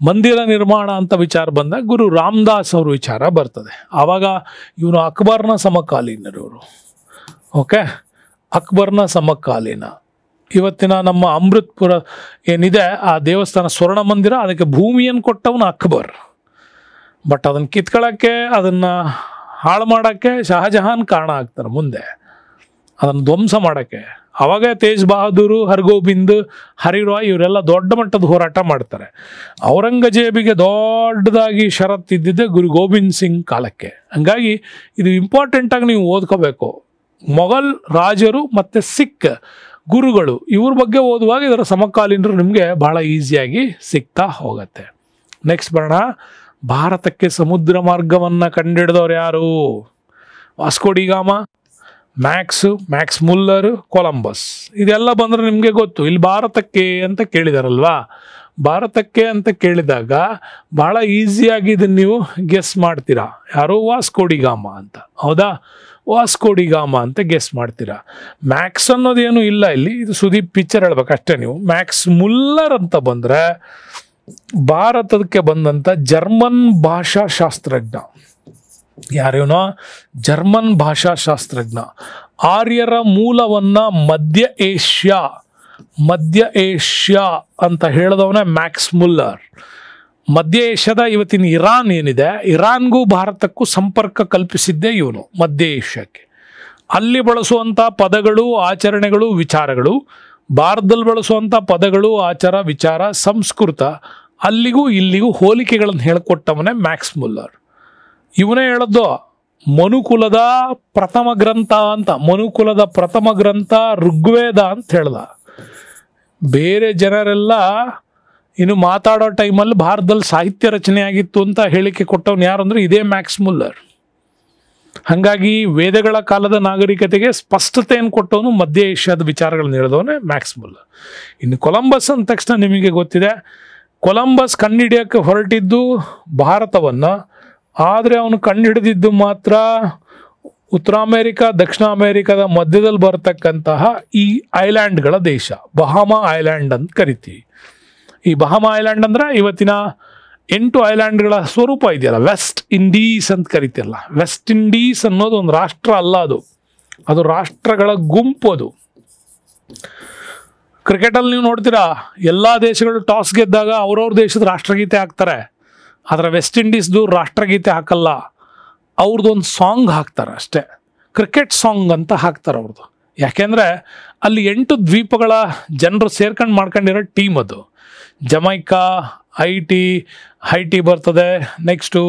ಮಂದಿರ ನಿರ್ಮಾಣ ಅಂತ ವಿಚಾರ ಬಂದಾಗ ಗುರು ರಾಮದಾಸ್ ಅವ್ರ ವಿಚಾರ ಬರ್ತದೆ. ಆವಾಗ ಇವನು ಅಕ್ಬರ್ನ ಸಮಕಾಲೀನರವರು. ಓಕೆ, ಅಕ್ಬರ್ನ ಸಮಕಾಲೀನ. ಇವತ್ತಿನ ನಮ್ಮ ಅಮೃತ್ಪುರ ಏನಿದೆ ಆ ದೇವಸ್ಥಾನ ಸ್ವರ್ಣ ಮಂದಿರ, ಅದಕ್ಕೆ ಭೂಮಿಯನ್ನು ಕೊಟ್ಟವನು ಅಕ್ಬರ್. ಬಟ್ ಅದನ್ನು ಕಿತ್ಕೊಳ್ಳೋಕ್ಕೆ, ಅದನ್ನು ಹಾಳು ಮಾಡೋಕ್ಕೆ ಶಹಜಹಾನ್ ಕಾರಣ ಆಗ್ತಾರೆ ಮುಂದೆ. ಅದನ್ನು ಧ್ವಂಸ ಮಾಡೋಕ್ಕೆ. ಅವಾಗ ತೇಜ್ ಬಹದ್ದೂರು, ಹರ್ಗೋಬಿಂದ್, ಹರಿರಾಯ್ ಇವರೆಲ್ಲ ದೊಡ್ಡ ಮಟ್ಟದ ಹೋರಾಟ ಮಾಡ್ತಾರೆ. ಔರಂಗಜೇಬಿಗೆ ದೊಡ್ಡದಾಗಿ ಷರತ್ತಿದ್ದಿದ್ದೆ ಗುರು ಗೋವಿಂದ್ ಸಿಂಗ್ ಕಾಲಕ್ಕೆ. ಹಂಗಾಗಿ ಇದು ಇಂಪಾರ್ಟೆಂಟಾಗಿ ನೀವು ಓದ್ಕೋಬೇಕು. ಮೊಘಲ್ ರಾಜರು ಮತ್ತು ಸಿಖ್ ಗುರುಗಳು ಇವ್ರ ಬಗ್ಗೆ ಓದುವಾಗ ಇದರ ಸಮಕಾಲೀನರು ನಿಮಗೆ ಭಾಳ ಈಸಿಯಾಗಿ ಸಿಗ್ತಾ ಹೋಗುತ್ತೆ. ನೆಕ್ಸ್ಟ್ ಬರೋಣ. ಭಾರತಕ್ಕೆ ಸಮುದ್ರ ಮಾರ್ಗವನ್ನು ಕಂಡುಹಿಡಿದವ್ರು ಯಾರು? ವಾಸ್ಕೋ ಡಿ ಗಾಮ, ಮ್ಯಾಕ್ಸ್ ಮುಲ್ಲರ್, ಕೊಲಂಬಸ್. ಇದೆಲ್ಲ ಬಂದರೆ ನಿಮಗೆ ಗೊತ್ತು. ಇಲ್ಲಿ ಭಾರತಕ್ಕೆ ಅಂತ ಕೇಳಿದಾರಲ್ವಾ, ಭಾರತಕ್ಕೆ ಅಂತ ಕೇಳಿದಾಗ ಭಾಳ ಈಸಿಯಾಗಿ ಇದನ್ನು ನೀವು ಗೆಸ್ ಮಾಡ್ತೀರಾ. ಯಾರು? ವಾಸ್ಕೋ ಡಿ ಗಾಮ ಅಂತ. ಹೌದಾ? ವಾಸ್ಕೋ ಡಿ ಗಾಮ ಅಂತ ಗೆಸ್ ಮಾಡ್ತೀರಾ. ಮ್ಯಾಕ್ಸ್ ಅನ್ನೋದೇನು ಇಲ್ಲ ಇಲ್ಲಿ, ಇದು ಸುದೀಪ್ ಪಿಕ್ಚರ್ ಹೇಳ್ಬೇಕಷ್ಟೇ ನೀವು. ಮ್ಯಾಕ್ಸ್ ಮುಲ್ಲರ್ ಅಂತ ಬಂದರೆ ಭಾರತಕ್ಕೆ ಬಂದಂಥ ಜರ್ಮನ್ ಭಾಷಾಶಾಸ್ತ್ರಜ್ಞ. ಯಾರೇನೋ ಜರ್ಮನ್ ಭಾಷಾಶಾಸ್ತ್ರಜ್ಞ. ಆರ್ಯರ ಮೂಲವನ್ನು ಮಧ್ಯ ಏಷ್ಯಾ ಅಂತ ಹೇಳಿದವನೇ ಮ್ಯಾಕ್ಸ್ ಮುಲ್ಲರ್. ಮಧ್ಯ ಏಷ್ಯಾದ ಇವತ್ತಿನ ಇರಾನ್ ಏನಿದೆ, ಇರಾನ್ಗೂ ಭಾರತಕ್ಕೂ ಸಂಪರ್ಕ ಕಲ್ಪಿಸಿದ್ದೇ ಇವನು ಮಧ್ಯ ಏಷ್ಯಾಕ್ಕೆ. ಅಲ್ಲಿ ಬಳಸುವಂಥ ಪದಗಳು, ಆಚರಣೆಗಳು, ವಿಚಾರಗಳು, ಭಾರತದಲ್ಲಿ ಬಳಸುವಂಥ ಪದಗಳು, ಆಚಾರ, ವಿಚಾರ, ಸಂಸ್ಕೃತ ಅಲ್ಲಿಗೂ ಇಲ್ಲಿಗೂ ಹೋಲಿಕೆಗಳನ್ನು ಹೇಳಿಕೊಟ್ಟವನೇ ಮ್ಯಾಕ್ಸ್ ಮುಲ್ಲರ್. ಇವನೇ ಹೇಳದ್ದು ಮನುಕುಲದ ಪ್ರಥಮ ಗ್ರಂಥ ಅಂತ. ಮನುಕುಲದ ಪ್ರಥಮ ಗ್ರಂಥ ಋಗ್ವೇದ ಅಂತ ಹೇಳ್ದ. ಬೇರೆ ಜನರೆಲ್ಲ ಇನ್ನು ಮಾತಾಡೋ ಟೈಮಲ್ಲಿ ಭಾರತದಲ್ಲಿ ಸಾಹಿತ್ಯ ರಚನೆ ಆಗಿತ್ತು ಅಂತ ಹೇಳಿಕೆ ಕೊಟ್ಟವನು ಯಾರು ಅಂದರೆ ಇದೇ ಮ್ಯಾಕ್ಸ್ ಮುಲ್ಲರ್. ಹಾಗಾಗಿ ವೇದಗಳ ಕಾಲದ ನಾಗರಿಕತೆಗೆ ಸ್ಪಷ್ಟತೆಯನ್ನು ಕೊಟ್ಟವನು, ಮಧ್ಯ ಏಷ್ಯಾದ ವಿಚಾರಗಳನ್ನು ಹೇಳಿದವನೇ ಮ್ಯಾಕ್ಸ್ ಮುಲ್ಲರ್. ಇನ್ನು ಕೊಲಂಬಸ್ ಅಂದ ತಕ್ಷಣ ನಿಮಗೆ ಗೊತ್ತಿದೆ, ಕೊಲಂಬಸ್ ಕಂಡುಹಿಡಿಯೋಕ್ಕೆ ಹೊರಟಿದ್ದು ಭಾರತವನ್ನು. ಆದರೆ ಅವನು ಕಂಡುಹಿಡಿದಿದ್ದು ಮಾತ್ರ ಉತ್ತರ ಅಮೇರಿಕಾ, ದಕ್ಷಿಣ ಅಮೇರಿಕಾದ ಮಧ್ಯದಲ್ಲಿ ಬರತಕ್ಕಂತಹ ಈ ಐಲ್ಯಾಂಡ್ಗಳ ದೇಶ, ಬಹಾಮಾ ಐಲ್ಯಾಂಡ್ ಅಂತ ಕರಿತೀವಿ. ಈ ಬಹಾಮಾ ಐಲ್ಯಾಂಡ್ ಅಂದರೆ ಇವತ್ತಿನ 8 ಐಲ್ಯಾಂಡ್ಗಳ ಸ್ವರೂಪ ಇದೆಯಲ್ಲ, ವೆಸ್ಟ್ ಇಂಡೀಸ್ ಅಂತ ಕರಿತೀರಲ್ಲ. ವೆಸ್ಟ್ ಇಂಡೀಸ್ ಅನ್ನೋದು ಒಂದು ರಾಷ್ಟ್ರ ಅಲ್ಲ, ಅದು ರಾಷ್ಟ್ರಗಳ ಗುಂಪು. ಅದು ಕ್ರಿಕೆಟಲ್ಲಿ ನೀವು ನೋಡ್ತೀರಾ, ಎಲ್ಲ ದೇಶಗಳು ಟಾಸ್ ಗೆದ್ದಾಗ ಅವ್ರವ್ರ ದೇಶದ ರಾಷ್ಟ್ರಗೀತೆ ಹಾಕ್ತಾರೆ. ಆದರೆ ವೆಸ್ಟ್ ಇಂಡೀಸ್ದು ರಾಷ್ಟ್ರಗೀತೆ ಹಾಕಲ್ಲ, ಅವ್ರದ್ದೊಂದು ಸಾಂಗ್ ಹಾಕ್ತಾರೆ ಅಷ್ಟೇ. ಕ್ರಿಕೆಟ್ ಸಾಂಗ್ ಅಂತ ಹಾಕ್ತಾರೆ ಅವ್ರದ್ದು. ಯಾಕೆಂದರೆ ಅಲ್ಲಿ 8 ದ್ವೀಪಗಳ ಜನರು ಸೇರ್ಕೊಂಡು ಮಾಡ್ಕೊಂಡಿರೋ ಟೀಮ್ ಅದು. ಜಮೈಕಾ, ಹೈಟಿ ಬರ್ತದೆ, ನೆಕ್ಸ್ಟು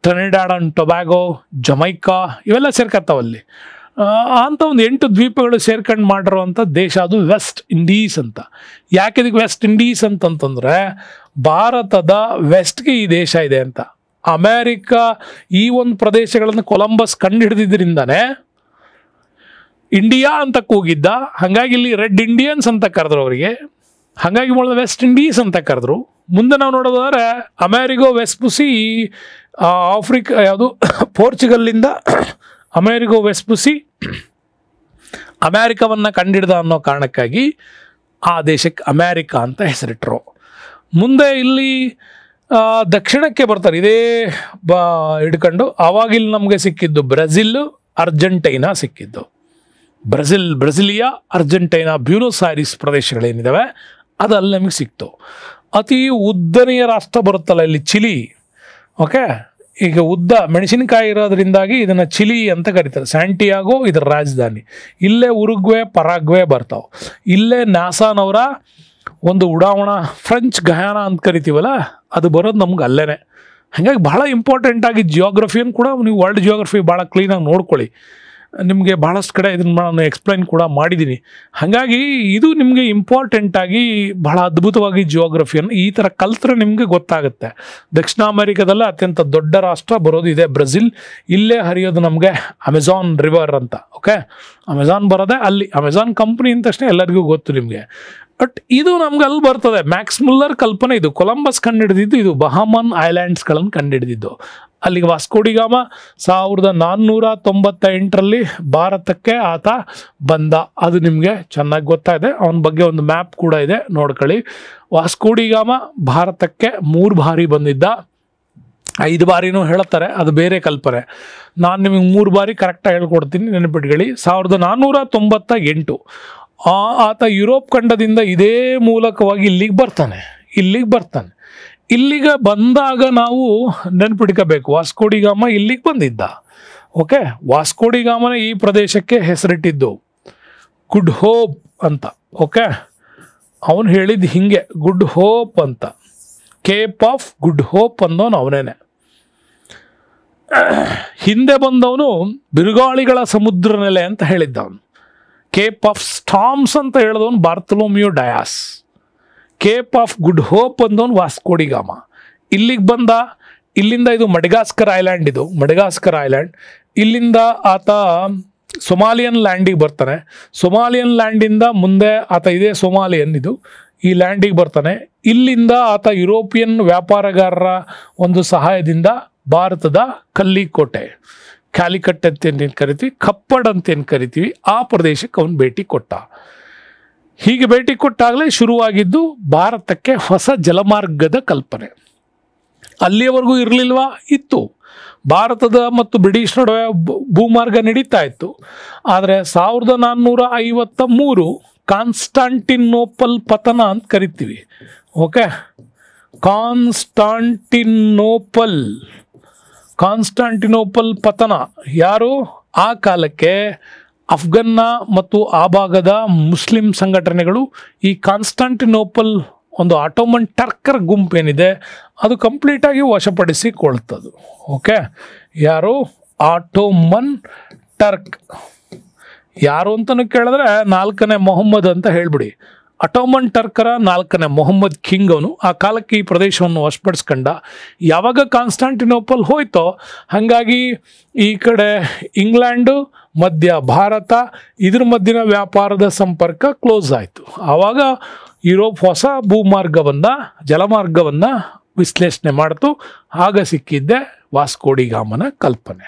ಟ್ರಿನಿಡಾಡ್ ಅಂಡ್ ಟೊಬ್ಯಾಗೋ, ಜಮೈಕಾ ಇವೆಲ್ಲ ಸೇರ್ಕತ್ತಾವಲ್ಲಿ. ಅಂತ ಒಂದು 8 ದ್ವೀಪಗಳು ಸೇರ್ಕೊಂಡು ಮಾಡಿರೋವಂಥ ದೇಶ ಅದು ವೆಸ್ಟ್ ಇಂಡೀಸ್ ಅಂತ. ಯಾಕೆ ಇದಕ್ಕೆ ವೆಸ್ಟ್ ಇಂಡೀಸ್ ಅಂತಂತಂದರೆ ಭಾರತದ ವೆಸ್ಟ್ಗೆ ಈ ದೇಶ ಇದೆ ಅಂತ. ಅಮೇರಿಕಾ ಈ ಒಂದು ಪ್ರದೇಶಗಳನ್ನು ಕೊಲಂಬಸ್ ಕಂಡುಹಿಡಿದಿದ್ದರಿಂದನೇ ಇಂಡಿಯಾ ಅಂತ ಕೂಗಿದ್ದ. ಹಾಗಾಗಿ ಇಲ್ಲಿ ರೆಡ್ ಇಂಡಿಯನ್ಸ್ ಅಂತ ಕರೆದ್ರು ಅವರಿಗೆ. ಹಾಗಾಗಿ ವೆಸ್ಟ್ ಇಂಡೀಸ್ ಅಂತ ಕರೆದ್ರು. ಮುಂದೆ ನಾವು ನೋಡೋದಾದ್ರೆ ಅಮೇರಿಗೋ ವೆಸ್ಪುಸಿ, ಆಫ್ರಿಕಾ ಯಾವುದು ಪೋರ್ಚುಗಲ್ಲಿಂದ ಅಮೇರಿಗೋ ವೆಸ್ಪುಸಿ ಅಮೇರಿಕವನ್ನು ಕಂಡಿಡ್ದ ಅನ್ನೋ ಕಾರಣಕ್ಕಾಗಿ ಆ ದೇಶಕ್ಕೆ ಅಮೇರಿಕಾ ಅಂತ ಹೆಸರಿಟ್ಟರು. ಮುಂದೆ ಇಲ್ಲಿ ದಕ್ಷಿಣಕ್ಕೆ ಬರ್ತಾರೆ ಇದೇ ಹಿಡ್ಕೊಂಡು. ಆವಾಗಿಲ್ಲಿ ನಮಗೆ ಸಿಕ್ಕಿದ್ದು ಬ್ರೆಜಿಲ್, ಅರ್ಜೆಂಟೈನಾ ಸಿಕ್ಕಿದ್ದು. ಬ್ರೆಜಿಲಿಯಾ, ಅರ್ಜೆಂಟೈನಾ, ಬ್ಯೂನಸ್ ಐರಿಸ್ ಪ್ರದೇಶಗಳೇನಿದ್ದಾವೆ ಅದು ಅಲ್ಲಿ ನಮಗೆ ಸಿಕ್ತು. ಅತಿ ಉದ್ದನೆಯ ರಾಷ್ಟ್ರ ಬರುತ್ತಲ್ಲ ಇಲ್ಲಿ ಚಿಲಿ. ಓಕೆ, ಈಗ ಉದ್ದ ಮೆಣಸಿನಕಾಯಿ ಇರೋದ್ರಿಂದಾಗಿ ಇದನ್ನು ಚಿಲಿ ಅಂತ ಕರೀತಾರೆ. ಸ್ಯಾಂಟಿಯಾಗೋ ಇದರ ರಾಜಧಾನಿ. ಇಲ್ಲೇ ಉರುಗ್ವೆ, ಪರಾಗ್ವೆ ಬರ್ತಾವೆ. ಇಲ್ಲೇ ನಾಸಾನವರ ಒಂದು ಉಡಾವಣಾ ಫ್ರೆಂಚ್ ಗಯಾನ ಅಂತ ಕರಿತೀವಲ್ಲ, ಅದು ಬರೋದು ನಮ್ಗೆ ಅಲ್ಲೇ. ಹಾಗಾಗಿ ಭಾಳ ಇಂಪಾರ್ಟೆಂಟಾಗಿ ಜಿಯೋಗ್ರಫಿಯನ್ನು ಕೂಡ ನೀವು ವರ್ಲ್ಡ್ ಜಿಯೋಗ್ರಫಿ ಭಾಳ ಕ್ಲೀನಾಗಿ ನೋಡ್ಕೊಳ್ಳಿ. ನಿಮಗೆ ಭಾಳಷ್ಟು ಕಡೆ ಇದನ್ನು ನಾನು ಎಕ್ಸ್ಪ್ಲೈನ್ ಕೂಡ ಮಾಡಿದ್ದೀನಿ. ಹಾಗಾಗಿ ಇದು ನಿಮಗೆ ಇಂಪಾರ್ಟೆಂಟಾಗಿ ಬಹಳ ಅದ್ಭುತವಾಗಿ ಜಿಯೋಗ್ರಫಿಯನ್ನು ಈ ಥರ ಕಲ್ತ್ರೆ ನಿಮಗೆ ಗೊತ್ತಾಗುತ್ತೆ. ದಕ್ಷಿಣ ಅಮೆರಿಕಾದಲ್ಲೇ ಅತ್ಯಂತ ದೊಡ್ಡ ರಾಷ್ಟ್ರ ಬರೋದು ಇದೆ ಬ್ರೆಜಿಲ್. ಇಲ್ಲೇ ಹರಿಯೋದು ನಮಗೆ ಅಮೆಜಾನ್ ರಿವರ್ ಅಂತ. ಓಕೆ, ಅಮೆಜಾನ್ ಬರೋದೆ ಅಲ್ಲಿ. ಅಮೆಜಾನ್ ಕಂಪ್ನಿ ಅಂತ ತಕ್ಷಣ ಎಲ್ಲರಿಗೂ ಗೊತ್ತು ನಿಮಗೆ. ಬಟ್ ಇದು ನಮ್ಗೆ ಅಲ್ಲಿ ಬರ್ತದೆ. ಮ್ಯಾಕ್ಸ್ ಮುಲ್ಲರ್ ಕಲ್ಪನೆ ಇದು. ಕೊಲಂಬಸ್ ಕಂಡುಹಿಡಿದಿದ್ದು ಇದು ಬಹಾಮನ್ ಐಲ್ಯಾಂಡ್ಸ್ಗಳನ್ನು ಕಂಡುಹಿಡಿದಿದ್ದು. ಅಲ್ಲಿಗೆ ವಾಸ್ಕೋ ಡಿ ಗಾಮ 1498ರಲ್ಲಿ ಭಾರತಕ್ಕೆ ಆತ ಬಂದ. ಅದು ನಿಮಗೆ ಚೆನ್ನಾಗಿ ಗೊತ್ತಾಗಿದೆ. ಅವನ ಬಗ್ಗೆ ಒಂದು ಮ್ಯಾಪ್ ಕೂಡ ಇದೆ, ನೋಡ್ಕೊಳ್ಳಿ. ವಾಸ್ಕೋ ಡಿ ಗಾಮ ಭಾರತಕ್ಕೆ 3 ಬಾರಿ ಬಂದಿದ್ದ. 5 ಬಾರಿನೂ ಹೇಳ್ತಾರೆ, ಅದು ಬೇರೆ ಕಲ್ಪನೆ. ನಾನು ನಿಮಗೆ 3 ಬಾರಿ ಕರೆಕ್ಟಾಗಿ ಹೇಳ್ಕೊಡ್ತೀನಿ, ನೆನಪಿಟ್ಕೊಳ್ಳಿ. 1498 ಆತ ಯುರೋಪ್ ಖಂಡದಿಂದ ಇದೇ ಮೂಲಕವಾಗಿ ಇಲ್ಲಿಗೆ ಬರ್ತಾನೆ. ಇಲ್ಲಿಗೆ ಬಂದಾಗ ನಾವು ನೆನ್ಪಿಟ್ಕೋಬೇಕು, ವಾಸ್ಕೋ ಡಿ ಗಾಮ ಇಲ್ಲಿಗೆ ಬಂದಿದ್ದ. ಓಕೆ, ವಾಸ್ಕೋ ಡಿ ಗಾಮನ ಈ ಪ್ರದೇಶಕ್ಕೆ ಹೆಸರಿಟ್ಟಿದ್ದು. ಗುಡ್ ಹೋಪ್ ಅಂತ. ಓಕೆ, ಅವನು ಹೇಳಿದ್ದು ಹಿಂಗೆ, ಗುಡ್ ಹೋಪ್ ಅಂತ. ಕೇಪ್ ಆಫ್ ಗುಡ್ ಹೋಪ್ ಅಂದವನು ಅವನೇನೆ. ಹಿಂದೆ ಬಂದವನು ಬಿರುಗಾಳಿಗಳ ಸಮುದ್ರ ನೆಲೆ ಅಂತ ಹೇಳಿದ್ದವನು. ಕೇಪ್ ಆಫ್ ಸ್ಟಾಮ್ಸ್ ಅಂತ ಹೇಳಿದವನು Bartholomew Dias. Cape of good hope ಅಂದವನು ವಾಸ್ಕೋ ಡಿ ಗಾಮ. ಇಲ್ಲಿಗೆ ಬಂದ, ಇಲ್ಲಿಂದ ಇದು ಮಡಗಾಸ್ಕರ್ ಐಲ್ಯಾಂಡ್, ಇದು ಮಡಗಾಸ್ಕರ್ ಐಲ್ಯಾಂಡ್. ಇಲ್ಲಿಂದ ಆತ ಸೊಮಾಲಿಯನ್ ಲ್ಯಾಂಡಿಗೆ ಬರ್ತಾನೆ. ಸೊಮಾಲಿಯನ್ ಲ್ಯಾಂಡಿಂದ ಮುಂದೆ ಆತ ಇದೇ ಸೊಮಾಲಿಯನ್, ಇದು ಈ ಲ್ಯಾಂಡಿಗೆ ಬರ್ತಾನೆ. ಇಲ್ಲಿಂದ ಆತ ಯುರೋಪಿಯನ್ ವ್ಯಾಪಾರಗಾರರ ಒಂದು ಸಹಾಯದಿಂದ ಭಾರತದ ಕಲ್ಲಿಕೋಟೆ, ಕ್ಯಾಲಿಕಟ್ ಅಂತ ಏನು ಕರಿತೀವಿ, ಕಪ್ಪಡ್ ಅಂತ ಏನು ಕರಿತೀವಿ, ಆ ಪ್ರದೇಶಕ್ಕೆ ಅವನು ಭೇಟಿ ಕೊಟ್ಟ. ಹೀಗೆ ಭೇಟಿ ಕೊಟ್ಟಾಗಲೇ ಶುರುವಾಗಿದ್ದು ಭಾರತಕ್ಕೆ ಹೊಸ ಜಲಮಾರ್ಗದ ಕಲ್ಪನೆ. ಅಲ್ಲಿಯವರೆಗೂ ಇರಲಿಲ್ವಾ? ಇತ್ತು. ಭಾರತದ ಮತ್ತು ಬ್ರಿಟಿಷ್ ನಡುವೆ ಭೂಮಾರ್ಗ ನಡೀತಾ ಇತ್ತು. ಆದರೆ 1453 ಕಾನ್ಸ್ಟಾಂಟಿನೋಪಲ್ ಪತನ ಅಂತ ಕರಿತೀವಿ. ಓಕೆ, ಕಾನ್ಸ್ಟಾಂಟಿನೋಪಲ್ ಪತನ. ಯಾರು? ಆ ಕಾಲಕ್ಕೆ ಅಫ್ಘನ್ನ ಮತ್ತು ಆ ಭಾಗದ ಮುಸ್ಲಿಂ ಸಂಘಟನೆಗಳು ಈ ಕಾನ್ಸ್ಟಾಂಟಿನೋಪಲ್ ಒಂದು ಆಟೋಮನ್ ಟರ್ಕರ್ ಗುಂಪೇನಿದೆ ಅದು ಕಂಪ್ಲೀಟಾಗಿ ವಶಪಡಿಸಿಕೊಳ್ತದು. ಓಕೆ, ಯಾರು? ಆಟೋಮನ್ ಟರ್ಕ್. ಯಾರು ಅಂತಲೂ ಕೇಳಿದ್ರೆ 4ನೇ ಮೊಹಮ್ಮದ್ ಅಂತ ಹೇಳ್ಬಿಡಿ. ಅಟೋಮನ್ ಟರ್ಕರ 4ನೇ ಮೊಹಮ್ಮದ್ ಕಿಂಗ್ ಅವನು. ಆ ಕಾಲಕ್ಕೆ ಈ ಪ್ರದೇಶವನ್ನು ವಶಪಡಿಸ್ಕೊಂಡ. ಯಾವಾಗ ಕಾನ್ಸ್ಟಾಂಟಿನೋಪಲ್ ಹೋಯ್ತೋ ಹಾಗಾಗಿ ಈ ಕಡೆ ಇಂಗ್ಲೆಂಡು, ಮಧ್ಯ ಭಾರತ, ಇದ್ರ ಮಧ್ಯನ ವ್ಯಾಪಾರದ ಸಂಪರ್ಕ ಕ್ಲೋಸ್ ಆಯಿತು. ಆವಾಗ ಯುರೋಪ್ ಹೊಸ ಭೂಮಾರ್ಗವನ್ನು, ಜಲಮಾರ್ಗವನ್ನು ವಿಶ್ಲೇಷಣೆ ಮಾಡ್ತು. ಆಗ ಸಿಕ್ಕಿದ್ದೆ ವಾಸ್ಕೋ ಡಿ ಗಾಮನ ಕಲ್ಪನೆ.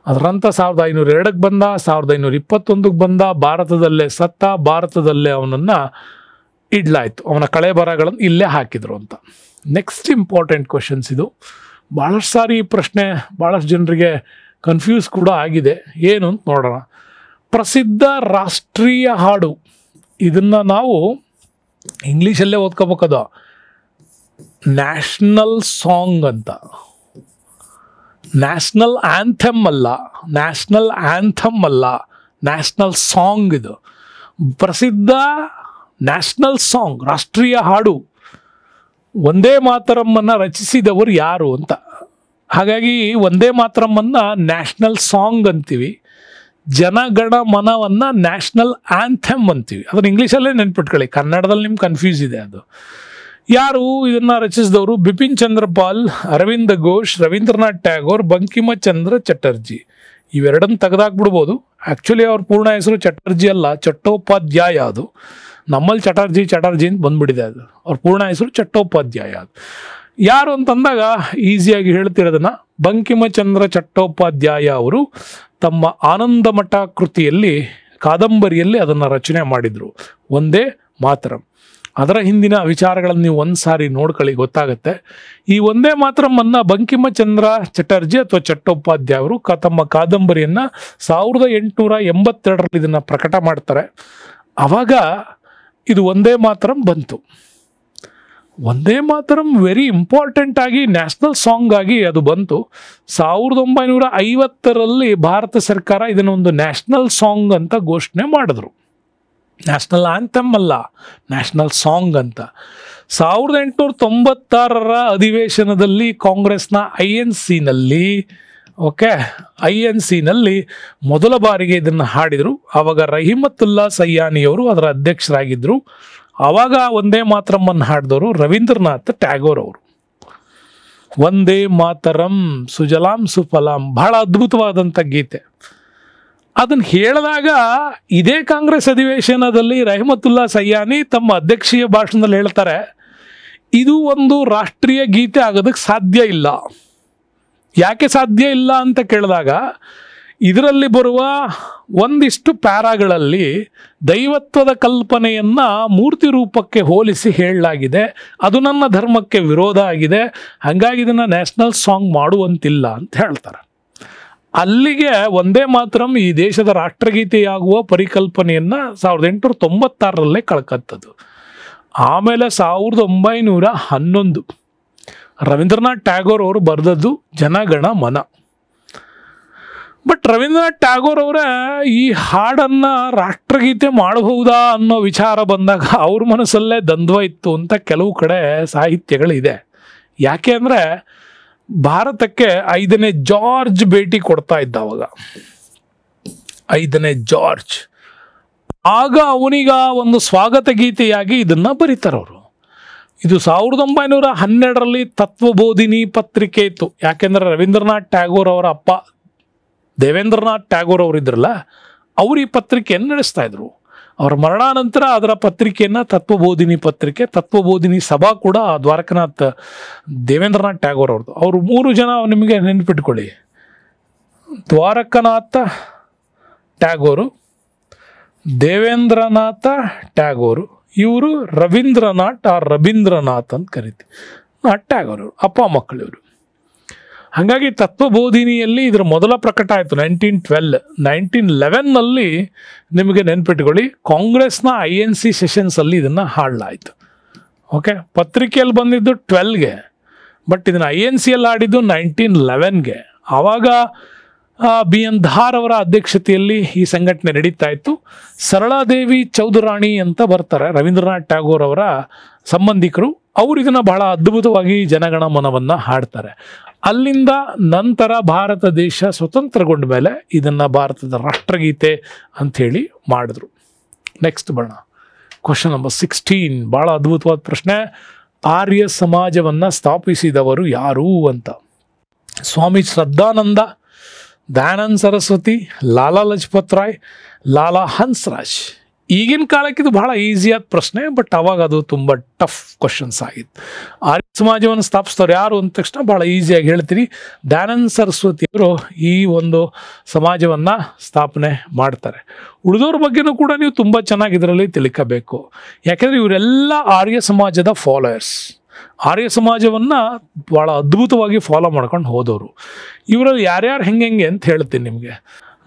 ಅದರಂತ 1502ಕ್ಕೆ ಬಂದ, 1521ಕ್ಕೆ ಬಂದ, ಭಾರತದಲ್ಲೇ ಸತ್ತ. ಭಾರತದಲ್ಲೇ ಅವನನ್ನು ಇಡ್ಲಾಯ್ತು, ಅವನ ಕಳೆ ಬರಗಳನ್ನು ಇಲ್ಲೇ ಹಾಕಿದ್ರು ಅಂತ. ನೆಕ್ಸ್ಟ್ ಇಂಪಾರ್ಟೆಂಟ್ ಕ್ವಶನ್ಸ್ ಇದು. ಭಾಳಷ್ಟು ಸಾರಿ ಈ ಪ್ರಶ್ನೆ ಭಾಳಷ್ಟು ಜನರಿಗೆ ಕನ್ಫ್ಯೂಸ್ ಕೂಡ ಆಗಿದೆ. ಏನು ಅಂತ ನೋಡೋಣ. ಪ್ರಸಿದ್ಧ ರಾಷ್ಟ್ರೀಯ ಹಾಡು, ಇದನ್ನು ನಾವು ಇಂಗ್ಲೀಷಲ್ಲೇ ಓದ್ಕೋಬೇಕದು. ನ್ಯಾಷನಲ್ ಸಾಂಗ್ ಅಂತ. ನ್ಯಾಷನಲ್ ಆ್ಯಂಥಮ್ ಅಲ್ಲ, ನ್ಯಾಷನಲ್ ಆ್ಯಂಥಮ್ ಅಲ್ಲ, ನ್ಯಾಷನಲ್ ಸಾಂಗ್. ಇದು ಪ್ರಸಿದ್ಧ ನ್ಯಾಷನಲ್ ಸಾಂಗ್, ರಾಷ್ಟ್ರೀಯ ಹಾಡು. ವಂದೇ ಮಾತರಮ್ಮನ್ನು ರಚಿಸಿದವರು ಯಾರು ಅಂತ. ಹಾಗಾಗಿ ವಂದೇ ಮಾತರಮ್ಮನ್ನು ನ್ಯಾಷನಲ್ ಸಾಂಗ್ ಅಂತೀವಿ. ಜನಗಣ ಮನವನ್ನು ನ್ಯಾಷನಲ್ ಆ್ಯಂಥಮ್ ಅಂತೀವಿ. ಅದನ್ನು ಇಂಗ್ಲೀಷಲ್ಲೇ ನೆನ್ಪಿಟ್ಕೊಳ್ಳಿ, ಕನ್ನಡದಲ್ಲಿ ನಿಮ್ಗೆ ಕನ್ಫ್ಯೂಸ್ ಇದೆ ಅದು. ಯಾರು ಇದನ್ನು ರಚಿಸಿದವರು? ಬಿಪಿನ್ ಚಂದ್ರ ಪಾಲ್, ಅರವಿಂದ ಘೋಷ್, ರವೀಂದ್ರನಾಥ್ ಟ್ಯಾಗೋರ್, ಬಂಕಿಮಚಂದ್ರ ಚಟರ್ಜಿ. ಇವೆರಡನ್ನು ತೆಗೆದಾಕ್ಬಿಡ್ಬೋದು. ಆ್ಯಕ್ಚುಲಿ ಅವ್ರ ಪೂರ್ಣ ಹೆಸರು ಚಟರ್ಜಿ ಅಲ್ಲ, ಚಟ್ಟೋಪಾಧ್ಯಾಯ. ಅದು ನಮ್ಮಲ್ಲಿ ಚಟರ್ಜಿ ಅಂತ ಬಂದ್ಬಿಟ್ಟಿದೆ. ಅದು ಅವ್ರ ಪೂರ್ಣ ಹೆಸರು ಚಟ್ಟೋಪಾಧ್ಯಾಯ. ಅದು ಯಾರು ಅಂತಂದಾಗ ಈಸಿಯಾಗಿ ಹೇಳ್ತಿರೋದನ್ನು, ಬಂಕಿಮಚಂದ್ರ ಚಟ್ಟೋಪಾಧ್ಯಾಯ ಅವರು ತಮ್ಮ ಆನಂದಮಠ ಕೃತಿಯಲ್ಲಿ, ಕಾದಂಬರಿಯಲ್ಲಿ ಅದನ್ನು ರಚನೆ ಮಾಡಿದರು, ವಂದೇ ಮಾತರಂ. ಅದರ ಹಿಂದಿನ ವಿಚಾರಗಳನ್ನು ನೀವು ಒಂದು ಸಾರಿ ನೋಡ್ಕೊಳ್ಳಿ, ಗೊತ್ತಾಗುತ್ತೆ. ಈ ವಂದೇ ಮಾತರಮ್ಮನ್ನು ಬಂಕಿಮಚಂದ್ರ ಚಟರ್ಜಿ ಅಥವಾ ಚಟ್ಟೋಪಾಧ್ಯಾಯ ಅವರು ತಮ್ಮ ಕಾದಂಬರಿಯನ್ನು 1882ರಲ್ಲಿ ಇದನ್ನು ಪ್ರಕಟ ಮಾಡ್ತಾರೆ. ಆವಾಗ ಇದು ವಂದೇ ಮಾತರಂ ಬಂತು. ವಂದೇ ಮಾತರಂ ವೆರಿ ಇಂಪಾರ್ಟೆಂಟ್ ಆಗಿ ನ್ಯಾಷನಲ್ ಸಾಂಗ್ ಆಗಿ ಅದು ಬಂತು. 1950ರಲ್ಲಿ ಭಾರತ ಸರ್ಕಾರ ಇದನ್ನು ಒಂದು ನ್ಯಾಷನಲ್ ಸಾಂಗ್ ಅಂತ ಘೋಷಣೆ ಮಾಡಿದ್ರು. ನ್ಯಾಷನಲ್ ಆ್ಯಂಥಮ್ ಅಲ್ಲ, ನ್ಯಾಷನಲ್ ಸಾಂಗ್ ಅಂತ. 1896ರ ಅಧಿವೇಶನದಲ್ಲಿ ಕಾಂಗ್ರೆಸ್ನ ಐ.ಎನ್.ಸಿ.ನಲ್ಲಿ ಮೊದಲ ಬಾರಿಗೆ ಇದನ್ನು ಹಾಡಿದರು. ಆವಾಗ ರಹಿಮತುಲ್ಲಾ ಸಯ್ಯಾನಿಯವರು ಅದರ ಅಧ್ಯಕ್ಷರಾಗಿದ್ದರು. ಆವಾಗ ವಂದೇ ಮಾತರಮ್ಮನ್ನು ಹಾಡಿದವರು ರವೀಂದ್ರನಾಥ್ ಟ್ಯಾಗೋರ್ ಅವರು. ವಂದೇ ಮಾತರಂ ಸುಜಲಾಂ ಸುಫಲಾಂ, ಬಹಳ ಅದ್ಭುತವಾದಂಥ ಗೀತೆ. ಅದನ್ನು ಹೇಳಿದಾಗ ಇದೇ ಕಾಂಗ್ರೆಸ್ ಅಧಿವೇಶನದಲ್ಲಿ ರಹಿಮತುಲ್ಲಾ ಸಯ್ಯಾನಿ ತಮ್ಮ ಅಧ್ಯಕ್ಷೀಯ ಭಾಷಣದಲ್ಲಿ ಹೇಳ್ತಾರೆ, ಇದು ಒಂದು ರಾಷ್ಟ್ರೀಯ ಗೀತೆ ಆಗೋದಕ್ಕೆ ಸಾಧ್ಯ ಇಲ್ಲ. ಯಾಕೆ ಸಾಧ್ಯ ಇಲ್ಲ ಅಂತ ಕೇಳಿದಾಗ, ಇದರಲ್ಲಿ ಬರುವ ಒಂದಿಷ್ಟು ಪ್ಯಾರಾಗಳಲ್ಲಿ ದೈವತ್ವದ ಕಲ್ಪನೆಯನ್ನು ಮೂರ್ತಿ ರೂಪಕ್ಕೆ ಹೋಲಿಸಿ ಹೇಳಲಾಗಿದೆ. ಅದು ನನ್ನ ಧರ್ಮಕ್ಕೆ ವಿರೋಧ ಆಗಿದೆ. ಹಾಗಾಗಿ ಇದನ್ನು ನ್ಯಾಷನಲ್ ಸಾಂಗ್ ಮಾಡುವಂತಿಲ್ಲ ಅಂತ ಹೇಳ್ತಾರೆ. ಅಲ್ಲಿಗೆ ವಂದೇ ಮಾತರಂ ಈ ದೇಶದ ರಾಷ್ಟ್ರಗೀತೆಯಾಗುವ ಪರಿಕಲ್ಪನೆಯನ್ನು 1896ರಲ್ಲೇ ಕಳ್ಕತ್ತದು. ಆಮೇಲೆ 1911 ರವೀಂದ್ರನಾಥ್ ಟ್ಯಾಗೋರ್ ಅವರು ಬರೆದದ್ದು ಜನಗಣ ಮನ. ಬಟ್ ರವೀಂದ್ರನಾಥ್ ಟ್ಯಾಗೋರ್ ಅವರ ಈ ಹಾಡನ್ನು ರಾಷ್ಟ್ರಗೀತೆ ಮಾಡಬಹುದಾ ಅನ್ನೋ ವಿಚಾರ ಬಂದಾಗ ಅವ್ರ ಮನಸ್ಸಲ್ಲೇ ದ್ವಂದ್ವ ಇತ್ತು ಅಂತ ಕೆಲವು ಕಡೆ ಸಾಹಿತ್ಯಗಳಿದೆ. ಯಾಕೆ ಅಂದರೆ ಭಾರತಕ್ಕೆ 5ನೇ ಜಾರ್ಜ್ ಭೇಟಿ ಕೊಡ್ತಾ ಇದ್ದ ಅವಾಗ, 5ನೇ ಜಾರ್ಜ್. ಆಗ ಅವನಿಗ ಒಂದು ಸ್ವಾಗತ ಗೀತೆಯಾಗಿ ಇದನ್ನು ಬರೀತಾರೆ ಅವರು. ಇದು 1912ರಲ್ಲಿ ತತ್ವಬೋಧಿನಿ ಪತ್ರಿಕೆ ಇತ್ತು. ಯಾಕೆಂದರೆ ರವೀಂದ್ರನಾಥ್ ಟ್ಯಾಗೋರ್ ಅವರ ಅಪ್ಪ ದೇವೇಂದ್ರನಾಥ್ ಟ್ಯಾಗೋರ್ ಅವರಿದ್ರಲ್ಲ, ಅವರು ಈ ಪತ್ರಿಕೆಯನ್ನು ನಡೆಸ್ತಾ ಇದ್ರು. ಅವರ ಮರಣಾನಂತರ ಅದರ ಪತ್ರಿಕೆಯನ್ನು ತತ್ವಬೋಧಿನಿ ಪತ್ರಿಕೆ, ತತ್ವಬೋಧಿನಿ ಸಭಾ ಕೂಡ ದ್ವಾರಕನಾಥ್ ದೇವೇಂದ್ರನಾಥ್ ಟ್ಯಾಗೋರ್ ಅವ್ರದ್ದು. ಅವರು 3 ಜನ ನಿಮಗೆ ನೆನಪಿಟ್ಕೊಳ್ಳಿ, ದ್ವಾರಕನಾಥ ಟ್ಯಾಗೋರು, ದೇವೇಂದ್ರನಾಥ ಟ್ಯಾಗೋರು, ಇವರು ರವೀಂದ್ರನಾಥ್ ಅಂತ ಕರಿತೀವಿ. ಟ್ಯಾಗೋರ್ ಅವರು ಅಪ್ಪ ಮಕ್ಕಳು ಇವರು. ಹಾಗಾಗಿ ತತ್ವಬೋಧಿನಿಯಲ್ಲಿ ಇದರ ಮೊದಲ ಪ್ರಕಟ ಆಯಿತು 1912. 1911ನಲ್ಲಿ ನಿಮಗೆ ನೆನ್ಪಿಟ್ಕೊಳ್ಳಿ, ಕಾಂಗ್ರೆಸ್ನ INC ಸೆಷನ್ಸಲ್ಲಿ ಇದನ್ನು ಹಾಡಲಾಯಿತು. ಓಕೆ, ಪತ್ರಿಕೆಯಲ್ಲಿ ಬಂದಿದ್ದು 12ಗೆ, ಬಟ್ ಇದನ್ನು INCಯಲ್ಲಿ ಆಡಿದ್ದು 1911ಗೆ. ಆವಾಗ BN ಧಾರ್ ಅವರ ಅಧ್ಯಕ್ಷತೆಯಲ್ಲಿ ಈ ಸಂಘಟನೆ ನಡೀತಾ ಇತ್ತು. ಸರಳಾದೇವಿ ಚೌಧರಾಣಿ ಅಂತ ಬರ್ತಾರೆ, ರವೀಂದ್ರನಾಥ್ ಟ್ಯಾಗೋರ್ ಅವರ ಸಂಬಂಧಿಕರು. ಅವರು ಇದನ್ನು ಬಹಳ ಅದ್ಭುತವಾಗಿ ಜನಗಣಮನವನ್ನು ಹಾಡ್ತಾರೆ. ಅಲ್ಲಿಂದ ನಂತರ ಭಾರತ ದೇಶ ಸ್ವತಂತ್ರಗೊಂಡ ಮೇಲೆ ಇದನ್ನು ಭಾರತದ ರಾಷ್ಟ್ರಗೀತೆ ಅಂಥೇಳಿ ಮಾಡಿದ್ರು. ನೆಕ್ಸ್ಟ್ ಬರೋಣ, ಕ್ವಶನ್ ನಂಬರ್ 16. ಭಾಳ ಅದ್ಭುತವಾದ ಪ್ರಶ್ನೆ. ಆರ್ಯ ಸಮಾಜವನ್ನು ಸ್ಥಾಪಿಸಿದವರು ಯಾರು ಅಂತ. ಸ್ವಾಮಿ ಶ್ರದ್ಧಾನಂದ, ದಯಾನಂದ ಸರಸ್ವತಿ, ಲಾಲಾ ಲಜಪತ್ ರಾಯ್, ಲಾಲಾ ಹನ್ಸ್ರಾಜ್. ಈಗಿನ ಕಾಲಕ್ಕೆ ಇದು ಬಹಳ ಈಸಿಯಾದ ಪ್ರಶ್ನೆ, ಬಟ್ ಅವಾಗ ಅದು ತುಂಬ ಟಫ್ ಕ್ವಶನ್ಸ್ ಆಗಿತ್ತು. ಆರ್ಯ ಸಮಾಜವನ್ನು ಸ್ಥಾಪಿಸಿದವ್ರು ಯಾರು ಅಂದ ತಕ್ಷಣ ಭಾಳ ಈಸಿಯಾಗಿ ಹೇಳ್ತೀನಿ, ದಯಾನಂದ ಸರಸ್ವತಿಯವರು ಈ ಒಂದು ಸಮಾಜವನ್ನು ಸ್ಥಾಪನೆ ಮಾಡ್ತಾರೆ. ಉಳಿದವ್ರ ಬಗ್ಗೆನೂ ಕೂಡ ನೀವು ತುಂಬ ಚೆನ್ನಾಗಿ ಇದರಲ್ಲಿ ತಿಳ್ಕೋಬೇಕು. ಯಾಕೆಂದರೆ ಇವರೆಲ್ಲ ಆರ್ಯ ಸಮಾಜದ ಫಾಲೋಯರ್ಸ್, ಆರ್ಯ ಸಮಾಜವನ್ನು ಭಾಳ ಅದ್ಭುತವಾಗಿ ಫಾಲೋ ಮಾಡ್ಕೊಂಡು ಹೋದವರು. ಇವರಲ್ಲಿ ಯಾರ್ಯಾರು ಹೆಂಗೆ ಅಂತ ಹೇಳ್ತೀನಿ ನಿಮಗೆ.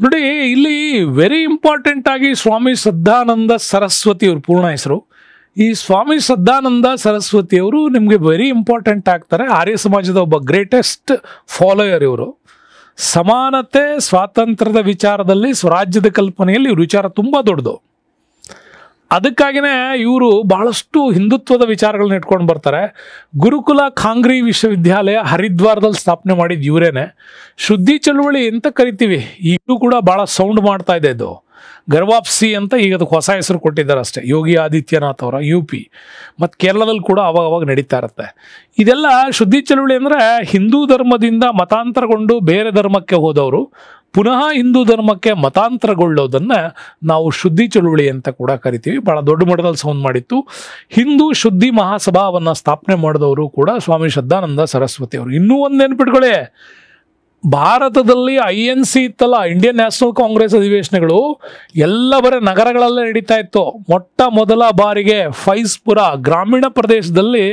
ನೋಡಿ, ಇಲ್ಲಿ ವೆರಿ ಇಂಪಾರ್ಟೆಂಟ್ ಆಗಿ ಸ್ವಾಮಿ ಶ್ರದ್ಧಾನಂದ ಸರಸ್ವತಿ ಅವ್ರ ಪೂರ್ಣ ಹೆಸರು. ಈ ಸ್ವಾಮಿ ಶ್ರದ್ಧಾನಂದ ಸರಸ್ವತಿಯವರು ನಿಮಗೆ ವೆರಿ ಇಂಪಾರ್ಟೆಂಟ್ ಆಗ್ತಾರೆ. ಆರ್ಯ ಸಮಾಜದ ಒಬ್ಬ ಗ್ರೇಟೆಸ್ಟ್ ಫಾಲೋಯರ್ ಇವರು. ಸಮಾನತೆ, ಸ್ವಾತಂತ್ರ್ಯದ ವಿಚಾರದಲ್ಲಿ, ಸ್ವರಾಜ್ಯದ ಕಲ್ಪನೆಯಲ್ಲಿ ಇವ್ರ ವಿಚಾರ ತುಂಬ ದೊಡ್ಡದು. ಅದಕ್ಕಾಗಿಯೇ ಇವರು ಬಹಳಷ್ಟು ಹಿಂದುತ್ವದ ವಿಚಾರಗಳನ್ನ ಇಟ್ಕೊಂಡು ಬರ್ತಾರೆ. ಗುರುಕುಲ ಖಾಂಗ್ರಿ ವಿಶ್ವವಿದ್ಯಾಲಯ ಹರಿದ್ವಾರದಲ್ಲಿ ಸ್ಥಾಪನೆ ಮಾಡಿದ್ದು ಇವರೇನೆ. ಶುದ್ಧಿ ಚಳುವಳಿ ಅಂತ ಕರಿತೀವಿ, ಈಗಲೂ ಕೂಡ ಭಾಳ ಸೌಂಡ್ ಮಾಡ್ತಾ ಇದೆ. ಇದು ಗರ್ವಾಪ್ಸಿ ಅಂತ ಈಗ ಅದಕ್ಕೆ ಹೊಸ ಹೆಸರು ಕೊಟ್ಟಿದ್ದಾರೆ ಅಷ್ಟೇ. ಯೋಗಿ ಆದಿತ್ಯನಾಥ್ ಅವರ UP ಮತ್ತು ಕೇರಳದಲ್ಲಿ ಕೂಡ ಅವಾಗ ನಡೀತಾ ಇರುತ್ತೆ. ಇದೆಲ್ಲ ಶುದ್ಧಿ ಚಳುವಳಿ ಅಂದರೆ ಹಿಂದೂ ಧರ್ಮದಿಂದ ಮತಾಂತರಗೊಂಡು ಬೇರೆ ಧರ್ಮಕ್ಕೆ ಹೋದವರು ಪುನಃ ಹಿಂದೂ ಧರ್ಮಕ್ಕೆ ಮತಾಂತರಗೊಳ್ಳೋದನ್ನು ನಾವು ಶುದ್ಧಿ ಚಳುವಳಿ ಅಂತ ಕೂಡ ಕರಿತೀವಿ. ಭಾಳ ದೊಡ್ಡ ಮಟ್ಟದಲ್ಲಿ ಸೌಂಡ್ ಮಾಡಿತ್ತು. ಹಿಂದೂ ಶುದ್ಧಿ ಮಹಾಸಭಾವನ್ನು ಸ್ಥಾಪನೆ ಮಾಡಿದವರು ಕೂಡ ಸ್ವಾಮಿ ಶ್ರದ್ಧಾನಂದ ಸರಸ್ವತಿ ಅವರು. ಇನ್ನೂ ಒಂದು ನೆನ್ಪಿಟ್ಕೊಳ್ಳಿ, ಭಾರತದಲ್ಲಿ INC ಇತ್ತಲ್ಲ, ಇಂಡಿಯನ್ ನ್ಯಾಷನಲ್ ಕಾಂಗ್ರೆಸ್ ಅಧಿವೇಶನಗಳು ಎಲ್ಲ ಬರೀ ನಗರಗಳಲ್ಲೇ ನಡೀತಾ ಇತ್ತು. ಮೊಟ್ಟ ಮೊದಲ ಬಾರಿಗೆ ಫೈಜ್ಪುರ ಗ್ರಾಮೀಣ ಪ್ರದೇಶದಲ್ಲಿ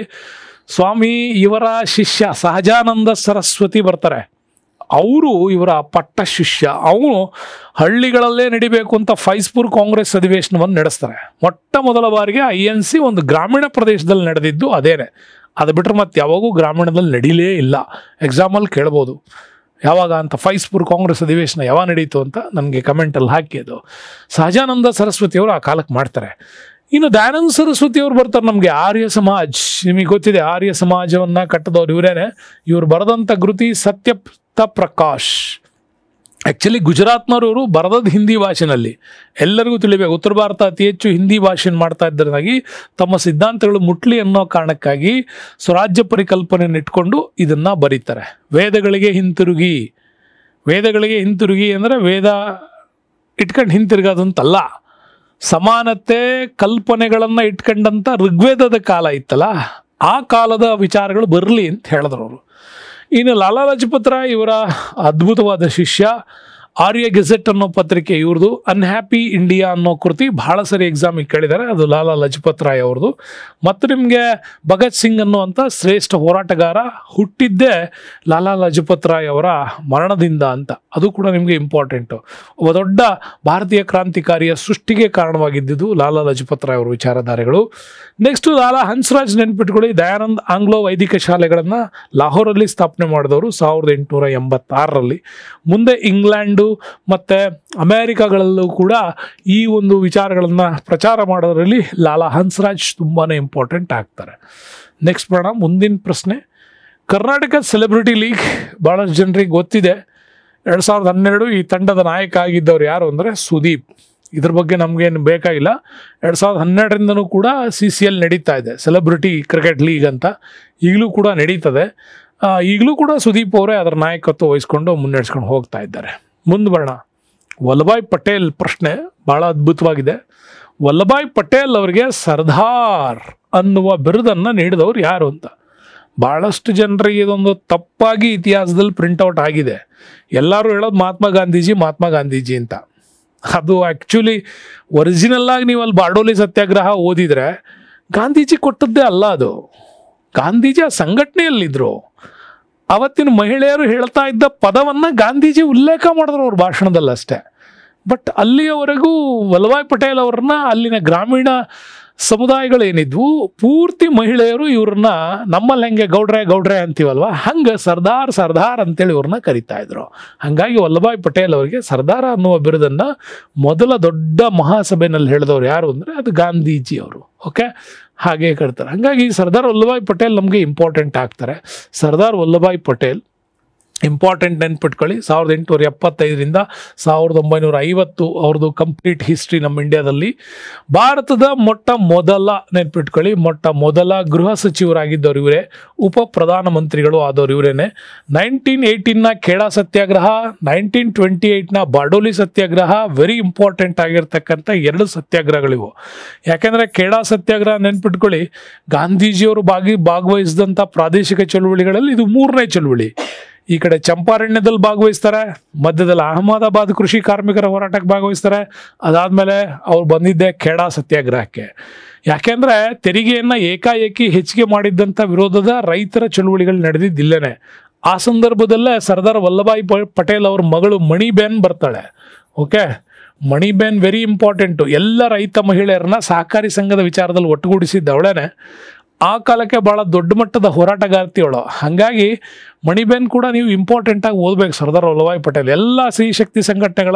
ಸ್ವಾಮಿ ಇವರ ಶಿಷ್ಯ ಸಹಜಾನಂದ ಸರಸ್ವತಿ ಬರ್ತಾರೆ. ಅವರು ಇವರ ಪಟ್ಟ ಶಿಷ್ಯ. ಅವನು ಹಳ್ಳಿಗಳಲ್ಲೇ ನಡಿಬೇಕು ಅಂತ ಫೈಜ್ಪುರ್ ಕಾಂಗ್ರೆಸ್ ಅಧಿವೇಶನವನ್ನು ನಡೆಸ್ತಾರೆ. ಮೊಟ್ಟ ಮೊದಲ ಬಾರಿಗೆ INC ಒಂದು ಗ್ರಾಮೀಣ ಪ್ರದೇಶದಲ್ಲಿ ನಡೆದಿದ್ದು ಅದೇನೆ. ಅದು ಬಿಟ್ಟರೆ ಮತ್ತೆ ಯಾವಾಗೂ ಗ್ರಾಮೀಣದಲ್ಲಿ ನಡೀಲೇ ಇಲ್ಲ. ಎಕ್ಸಾಮಲ್ಲಿ ಕೇಳ್ಬೋದು ಯಾವಾಗ ಅಂತ. ಫೈಜ್ಪುರ್ ಕಾಂಗ್ರೆಸ್ ಅಧಿವೇಶನ ಯಾವಾಗ ನಡೀತು ಅಂತ ನನಗೆ ಕಮೆಂಟಲ್ಲಿ ಹಾಕಿ. ಅದು ಸಹಜಾನಂದ ಸರಸ್ವತಿಯವರು ಆ ಕಾಲಕ್ಕೆ ಮಾಡ್ತಾರೆ. ಇನ್ನು ದಯಾನಂದ ಸರಸ್ವತಿಯವರು ಬರ್ತಾರೆ ನಮಗೆ ಆರ್ಯ ಸಮಾಜ್. ನಿಮಗೆ ಗೊತ್ತಿದೆ, ಆರ್ಯ ಸಮಾಜವನ್ನು ಕಟ್ಟಿದವ್ರು ಇವರೇನೆ. ಇವರು ಬರೆದಂಥ ಕೃತಿ ಸತ್ಯ ಪ್ರಕಾಶ್. ಆ್ಯಕ್ಚುಲಿ ಗುಜರಾತ್ನವರು ಬರೆದದ್ದು ಹಿಂದಿ ಭಾಷೆನಲ್ಲಿ. ಎಲ್ಲರಿಗೂ ತಿಳಿಬೇಕು, ಉತ್ತರ ಭಾರತ ಅತಿ ಹೆಚ್ಚು ಹಿಂದಿ ಭಾಷೆಯನ್ನು ಮಾಡ್ತಾ ಇದ್ದರಾಗಿ ತಮ್ಮ ಸಿದ್ಧಾಂತಗಳು ಮುಟ್ಲಿ ಅನ್ನೋ ಕಾರಣಕ್ಕಾಗಿ ಸ್ವರಾಜ್ಯ ಪರಿಕಲ್ಪನೆಯನ್ನು ಇಟ್ಕೊಂಡು ಇದನ್ನು ಬರೀತಾರೆ. ವೇದಗಳಿಗೆ ಹಿಂತಿರುಗಿ ಅಂದರೆ ವೇದ ಇಟ್ಕೊಂಡು ಹಿಂತಿರುಗೋದಂತಲ್ಲ, ಸಮಾನತೆ ಕಲ್ಪನೆಗಳನ್ನು ಇಟ್ಕೊಂಡಂಥ ಋಗ್ವೇದದ ಕಾಲ ಇತ್ತಲ್ಲ, ಆ ಕಾಲದ ವಿಚಾರಗಳು ಬರಲಿ ಅಂತ ಹೇಳಿದ್ರು ಅವರು. ಇನ್ನು ಲಾಲಾ ಲಜಪತ್ ರಾಯ್ ಇವರ ಅದ್ಭುತವಾದ ಶಿಷ್ಯ. ಆರ್ಯ ಗೆಜೆಟ್ ಅನ್ನೋ ಪತ್ರಿಕೆ ಇವ್ರದ್ದು. ಅನ್ಹ್ಯಾಪಿ ಇಂಡಿಯಾ ಅನ್ನೋ ಕೃತಿ ಭಾಳ ಸರಿ ಎಕ್ಸಾಮಿಗೆ ಕೇಳಿದ್ದಾರೆ, ಅದು ಲಾಲಾ ಲಜಪತ್ ರಾಯ್ ಅವ್ರದ್ದು. ಮತ್ತು ನಿಮಗೆ ಭಗತ್ ಸಿಂಗ್ ಅನ್ನುವಂಥ ಶ್ರೇಷ್ಠ ಹೋರಾಟಗಾರ ಹುಟ್ಟಿದ್ದೇ ಲಾಲಾ ಲಜಪತ್ ರಾಯ್ ಅವರ ಮರಣದಿಂದ ಅಂತ. ಅದು ಕೂಡ ನಿಮಗೆ ಇಂಪಾರ್ಟೆಂಟು. ಒಬ್ಬ ದೊಡ್ಡ ಭಾರತೀಯ ಕ್ರಾಂತಿಕಾರಿಯ ಸೃಷ್ಟಿಗೆ ಕಾರಣವಾಗಿದ್ದುದು ಲಾಲಾ ಲಜಪತ್ ರಾಯ್ ಅವರ ವಿಚಾರಧಾರೆಗಳು. ನೆಕ್ಸ್ಟು ಲಾಲಾ ಹನ್ಸ್ರಾಜ್ ನೆನ್ಪಿಟ್ಕೊಳ್ಳಿ. ದಯಾನಂದ್ ಆಂಗ್ಲೋ ವೈದಿಕ ಶಾಲೆಗಳನ್ನು ಲಾಹೋರಲ್ಲಿ ಸ್ಥಾಪನೆ ಮಾಡಿದವರು 1886ರಲ್ಲಿ. ಮುಂದೆ ಇಂಗ್ಲೆಂಡು, ಇಂಗ್ಲೆಂಡು ಮತ್ತು ಅಮೇರಿಕಾಗಳಲ್ಲೂ ಕೂಡ ಈ ಒಂದು ವಿಚಾರಗಳನ್ನು ಪ್ರಚಾರ ಮಾಡೋದ್ರಲ್ಲಿ ಲಾಲಾ ಹನ್ಸ್ರಾಜ್ ತುಂಬಾ ಇಂಪಾರ್ಟೆಂಟ್ ಆಗ್ತಾರೆ. ನೆಕ್ಸ್ಟ್ ಬರೋಣ ಮುಂದಿನ ಪ್ರಶ್ನೆ. ಕರ್ನಾಟಕ ಸೆಲೆಬ್ರಿಟಿ ಲೀಗ್ ಭಾಳಷ್ಟು ಜನರಿಗೆ ಗೊತ್ತಿದೆ. 2012 ಈ ತಂಡದ ನಾಯಕ ಆಗಿದ್ದವ್ರು ಯಾರು ಅಂದರೆ ಸುದೀಪ್. ಇದ್ರ ಬಗ್ಗೆ ನಮಗೇನು ಬೇಕಾಗಿಲ್ಲ. 2012ರಿಂದನೂ ಕೂಡ CCL ನಡೀತಾ ಇದೆ, ಸೆಲೆಬ್ರಿಟಿ ಕ್ರಿಕೆಟ್ ಲೀಗ್ ಅಂತ. ಈಗಲೂ ಕೂಡ ನಡೀತದೆ. ಈಗಲೂ ಕೂಡ ಸುದೀಪ್ ಅವರೇ ಅದರ ನಾಯಕತ್ವ ವಹಿಸ್ಕೊಂಡು ಮುನ್ನಡೆಸ್ಕೊಂಡು ಹೋಗ್ತಾ ಇದ್ದಾರೆ. ಮುಂದೆ ಬರೋಣ. ವಲ್ಲಭಾಯ್ ಪಟೇಲ್ ಪ್ರಶ್ನೆ ಭಾಳ ಅದ್ಭುತವಾಗಿದೆ. ವಲ್ಲಭಾಯ್ ಪಟೇಲ್ ಅವರಿಗೆ ಸರ್ದಾರ್ ಅನ್ನುವ ಬಿರುದನ್ನು ನೀಡಿದವರು ಯಾರು ಅಂತ. ಭಾಳಷ್ಟು ಜನರಿಗೆ ಇದೊಂದು ತಪ್ಪಾಗಿ ಇತಿಹಾಸದಲ್ಲಿ ಪ್ರಿಂಟೌಟ್ ಆಗಿದೆ. ಎಲ್ಲರೂ ಹೇಳೋದು ಮಹಾತ್ಮ ಗಾಂಧೀಜಿ ಅಂತ. ಅದು ಆ್ಯಕ್ಚುಲಿ ಒರಿಜಿನಲ್ಲಾಗಿ ನೀವು ಅಲ್ಲಿ ಬಾರ್ಡೋಲಿ ಸತ್ಯಾಗ್ರಹ ಓದಿದರೆ ಗಾಂಧೀಜಿ ಕೊಟ್ಟದ್ದೇ ಅಲ್ಲ ಅದು. ಗಾಂಧೀಜಿ ಆ ಸಂಘಟನೆಯಲ್ಲಿದ್ದರು. ಅವತ್ತಿನ ಮಹಿಳೆಯರು ಹೇಳ್ತಾ ಇದ್ದ ಪದವನ್ನು ಗಾಂಧೀಜಿ ಉಲ್ಲೇಖ ಮಾಡಿದ್ರು ಅವ್ರ ಭಾಷಣದಲ್ಲಿ ಅಷ್ಟೇ. ಬಟ್ ಅಲ್ಲಿಯವರೆಗೂ ವಲ್ಲಭಾಯ್ ಪಟೇಲ್ ಅವ್ರನ್ನ ಅಲ್ಲಿನ ಗ್ರಾಮೀಣ ಸಮುದಾಯಗಳೇನಿದ್ವು ಪೂರ್ತಿ ಮಹಿಳೆಯರು ಇವ್ರನ್ನ ನಮ್ಮಲ್ಲಿ ಹೆಂಗೆ ಗೌಡ್ರೆ ಅಂತೀವಲ್ವ, ಹಂಗೆ ಸರ್ದಾರ್ ಅಂತೇಳಿ ಇವ್ರನ್ನ ಕರಿತಾ ಇದ್ರು. ಹಾಗಾಗಿ ವಲ್ಲಭಾಯ್ ಪಟೇಲ್ ಅವರಿಗೆ ಸರ್ದಾರ ಅನ್ನುವ ಬಿರುದನ್ನು ಮೊದಲ ದೊಡ್ಡ ಮಹಾಸಭೆಯಲ್ಲಿ ಹೇಳಿದವರು ಯಾರು ಅಂದರೆ ಅದು ಗಾಂಧೀಜಿ ಅವರು. ಓಕೆ, ಹಾಗೆ ಕರಿತಾರೆ. ಹಾಗಾಗಿ ಸರ್ದಾರ್ ವಲ್ಲಭಾಯ್ ಪಟೇಲ್ ನಮಗೆ ಇಂಪಾರ್ಟೆಂಟ್ ಆಗ್ತಾರೆ. ಸರ್ದಾರ್ ವಲ್ಲಭಾಯ್ ಪಟೇಲ್ ಇಂಪಾರ್ಟೆಂಟ್ ನೆನ್ಪಿಟ್ಕೊಳ್ಳಿ. 1875ರಿಂದ 1950 ಅವ್ರದ್ದು ಕಂಪ್ಲೀಟ್ ಹಿಸ್ಟ್ರಿ ನಮ್ಮ ಇಂಡಿಯಾದಲ್ಲಿ. ಭಾರತದ ಮೊಟ್ಟ ಮೊದಲ ಗೃಹ ಸಚಿವರಾಗಿದ್ದವರು ಇವರೇ, ಉಪ ಪ್ರಧಾನಮಂತ್ರಿಗಳು ಆದವರು ಇವರೇನೆ. 1918ನ ಖೇಡಾ ಸತ್ಯಾಗ್ರಹ, 1928ನ ಬಾರ್ಡೋಲಿ ಸತ್ಯಾಗ್ರಹ ವೆರಿ ಇಂಪಾರ್ಟೆಂಟ್ ಆಗಿರ್ತಕ್ಕಂಥ 2 ಸತ್ಯಾಗ್ರಹಗಳಿವು. ಯಾಕೆಂದರೆ ಖೇಡಾ ಸತ್ಯಾಗ್ರಹ ನೆನ್ಪಿಟ್ಕೊಳ್ಳಿ, ಗಾಂಧೀಜಿಯವರು ಭಾಗವಹಿಸಿದಂಥ ಪ್ರಾದೇಶಿಕ ಚಳುವಳಿಗಳಲ್ಲಿ ಇದು 3ನೇ ಚಳುವಳಿ. ಈ ಕಡೆ ಚಂಪಾರಣ್ಯದಲ್ಲಿ ಭಾಗವಹಿಸ್ತಾರೆ, ಮಧ್ಯದಲ್ಲಿ ಅಹಮದಾಬಾದ್ ಕೃಷಿ ಕಾರ್ಮಿಕರ ಹೋರಾಟಕ್ಕೆ ಭಾಗವಹಿಸ್ತಾರೆ. ಅದಾದಮೇಲೆ ಅವ್ರು ಬಂದಿದ್ದೆ ಖೇಡಾ ಸತ್ಯಾಗ್ರಹಕ್ಕೆ. ಯಾಕೆಂದರೆ ತೆರಿಗೆಯನ್ನು ಏಕಾಏಕಿ ಹೆಚ್ಚಿಗೆ ಮಾಡಿದ್ದಂಥ ವಿರೋಧದ ರೈತರ ಚಳುವಳಿಗಳು ನಡೆದಿದ್ದಿಲ್ಲೇ. ಆ ಸಂದರ್ಭದಲ್ಲೇ ಸರ್ದಾರ್ ವಲ್ಲಭಾಯ್ ಪಟೇಲ್ ಅವ್ರ ಮಗಳು ಮಣಿಬೇನ್ ಬರ್ತಾಳೆ. Okay, Maniben very important. ಎಲ್ಲ ರೈತ ಮಹಿಳೆಯರನ್ನ ಸಹಕಾರಿ ಸಂಘದ ವಿಚಾರದಲ್ಲಿ ಒಟ್ಟುಗೂಡಿಸಿದ್ದ ಅವಳೇನೆ. ಆ ಕಾಲಕ್ಕೆ ಭಾಳ ದೊಡ್ಡ ಮಟ್ಟದ ಹೋರಾಟಗಾರ್ತಿಯವಳು. ಹಾಗಾಗಿ ಮಣಿಬೇನ್ ಕೂಡ ನೀವು ಇಂಪಾರ್ಟೆಂಟಾಗಿ ಓದಬೇಕು. ಸರ್ದಾರ್ ವಲ್ಲಭಾಯ್ ಪಟೇಲ್ ಎಲ್ಲ ಸ್ತ್ರೀಶಕ್ತಿ ಸಂಘಟನೆಗಳ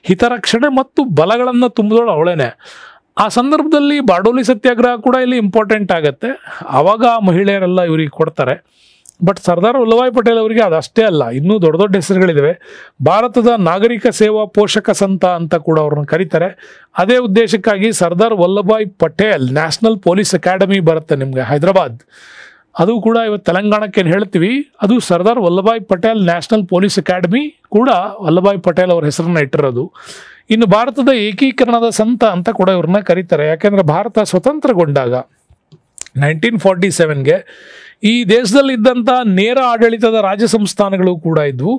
ಹಿತರಕ್ಷಣೆ ಮತ್ತು ಬಲಗಳನ್ನು ತುಂಬಿದವಳು ಅವಳೇನೆ. ಆ ಸಂದರ್ಭದಲ್ಲಿ ಬಾರ್ಡೋಲಿ ಸತ್ಯಾಗ್ರಹ ಕೂಡ ಇಲ್ಲಿ ಇಂಪಾರ್ಟೆಂಟ್ ಆಗುತ್ತೆ. ಆವಾಗ ಮಹಿಳೆಯರೆಲ್ಲ ಇವ್ರಿಗೆ ಕೊಡ್ತಾರೆ. ಬಟ್ ಸರ್ದಾರ್ ವಲ್ಲಭಾಯ್ ಪಟೇಲ್ ಅವರಿಗೆ ಅದಷ್ಟೇ ಅಲ್ಲ, ಇನ್ನೂ ದೊಡ್ಡ ದೊಡ್ಡ ಹೆಸರುಗಳಿವೆ. ಭಾರತದ ನಾಗರಿಕ ಸೇವಾ ಪೋಷಕ ಸಂತ ಅಂತ ಕೂಡ ಅವ್ರನ್ನ ಕರೀತಾರೆ. ಅದೇ ಉದ್ದೇಶಕ್ಕಾಗಿ Sardar Vallabhbhai Patel national police academy ಬರುತ್ತೆ ನಿಮಗೆ ಹೈದರಾಬಾದ್. ಅದು ಕೂಡ ಇವತ್ತು ತೆಲಂಗಾಣಕ್ಕೆ ಏನು ಹೇಳ್ತೀವಿ, ಅದು Sardar Vallabhbhai Patel national police academy ಕೂಡ ವಲ್ಲಭಾಯ್ ಪಟೇಲ್ ಅವ್ರ ಹೆಸರನ್ನ ಇಟ್ಟಿರೋದು. ಇನ್ನು ಭಾರತದ ಏಕೀಕರಣದ ಸಂತ ಅಂತ ಕೂಡ ಇವ್ರನ್ನ ಕರೀತಾರೆ. ಯಾಕೆಂದರೆ ಭಾರತ ಸ್ವತಂತ್ರಗೊಂಡಾಗ 1947ಗೆ ಈ ದೇಶದಲ್ಲಿದ್ದಂಥ ನೇರ ಆಡಳಿತದ ರಾಜ್ಯ ಸಂಸ್ಥಾನಗಳು ಕೂಡ ಇದ್ವು.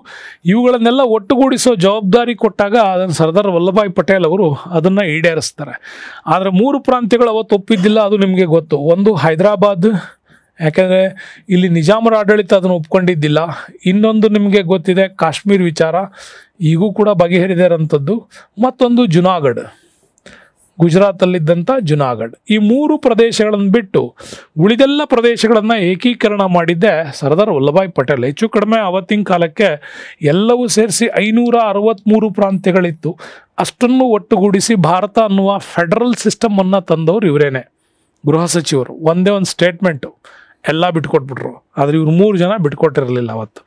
ಇವುಗಳನ್ನೆಲ್ಲ ಒಟ್ಟುಗೂಡಿಸೋ ಜವಾಬ್ದಾರಿ ಕೊಟ್ಟಾಗ ಅದನ್ನು ಸರ್ದಾರ್ ವಲ್ಲಭಾಯ್ ಪಟೇಲ್ ಅವರು ಅದನ್ನು ಈಡೇರಿಸ್ತಾರೆ. ಆದರೆ 3 ಪ್ರಾಂತ್ಯಗಳು ಅವತ್ತು ಒಪ್ಪಿದ್ದಿಲ್ಲ, ಅದು ನಿಮಗೆ ಗೊತ್ತು. ಒಂದು ಹೈದರಾಬಾದ್, ಯಾಕೆಂದರೆ ಇಲ್ಲಿ ನಿಜಾಮರ ಆಡಳಿತ ಅದನ್ನು ಒಪ್ಕೊಂಡಿದ್ದಿಲ್ಲ. ಇನ್ನೊಂದು ನಿಮಗೆ ಗೊತ್ತಿದೆ ಕಾಶ್ಮೀರ್ ವಿಚಾರ, ಈಗೂ ಕೂಡ ಬಗೆಹರಿದಿರೋಂಥದ್ದು. ಮತ್ತೊಂದು ಜುನಾಗಢ್, ಗುಜರಾತಲ್ಲಿದ್ದಂಥ ಜುನಾಗಢ್. ಈ 3 ಪ್ರದೇಶಗಳನ್ನು ಬಿಟ್ಟು ಉಳಿದೆಲ್ಲ ಪ್ರದೇಶಗಳನ್ನು ಏಕೀಕರಣ ಮಾಡಿದ್ದೆ ಸರ್ದಾರ್ ವಲ್ಲಭಾಯ್ ಪಟೇಲ್. ಹೆಚ್ಚು ಕಡಿಮೆ ಅವತ್ತಿನ ಕಾಲಕ್ಕೆ ಎಲ್ಲವೂ ಸೇರಿಸಿ 563 ಪ್ರಾಂತ್ಯಗಳಿತ್ತು. ಅಷ್ಟನ್ನು ಒಟ್ಟುಗೂಡಿಸಿ ಭಾರತ ಅನ್ನುವ ಫೆಡರಲ್ ಸಿಸ್ಟಮನ್ನು ತಂದವರು ಇವರೇನೆ, ಗೃಹ ಸಚಿವರು. ಒಂದೇ ಒಂದು ಸ್ಟೇಟ್ಮೆಂಟು ಎಲ್ಲ ಬಿಟ್ಕೊಟ್ಬಿಟ್ರು. ಆದರೆ ಇವ್ರು 3 ಜನ ಬಿಟ್ಕೊಟ್ಟಿರಲಿಲ್ಲ ಅವತ್ತು.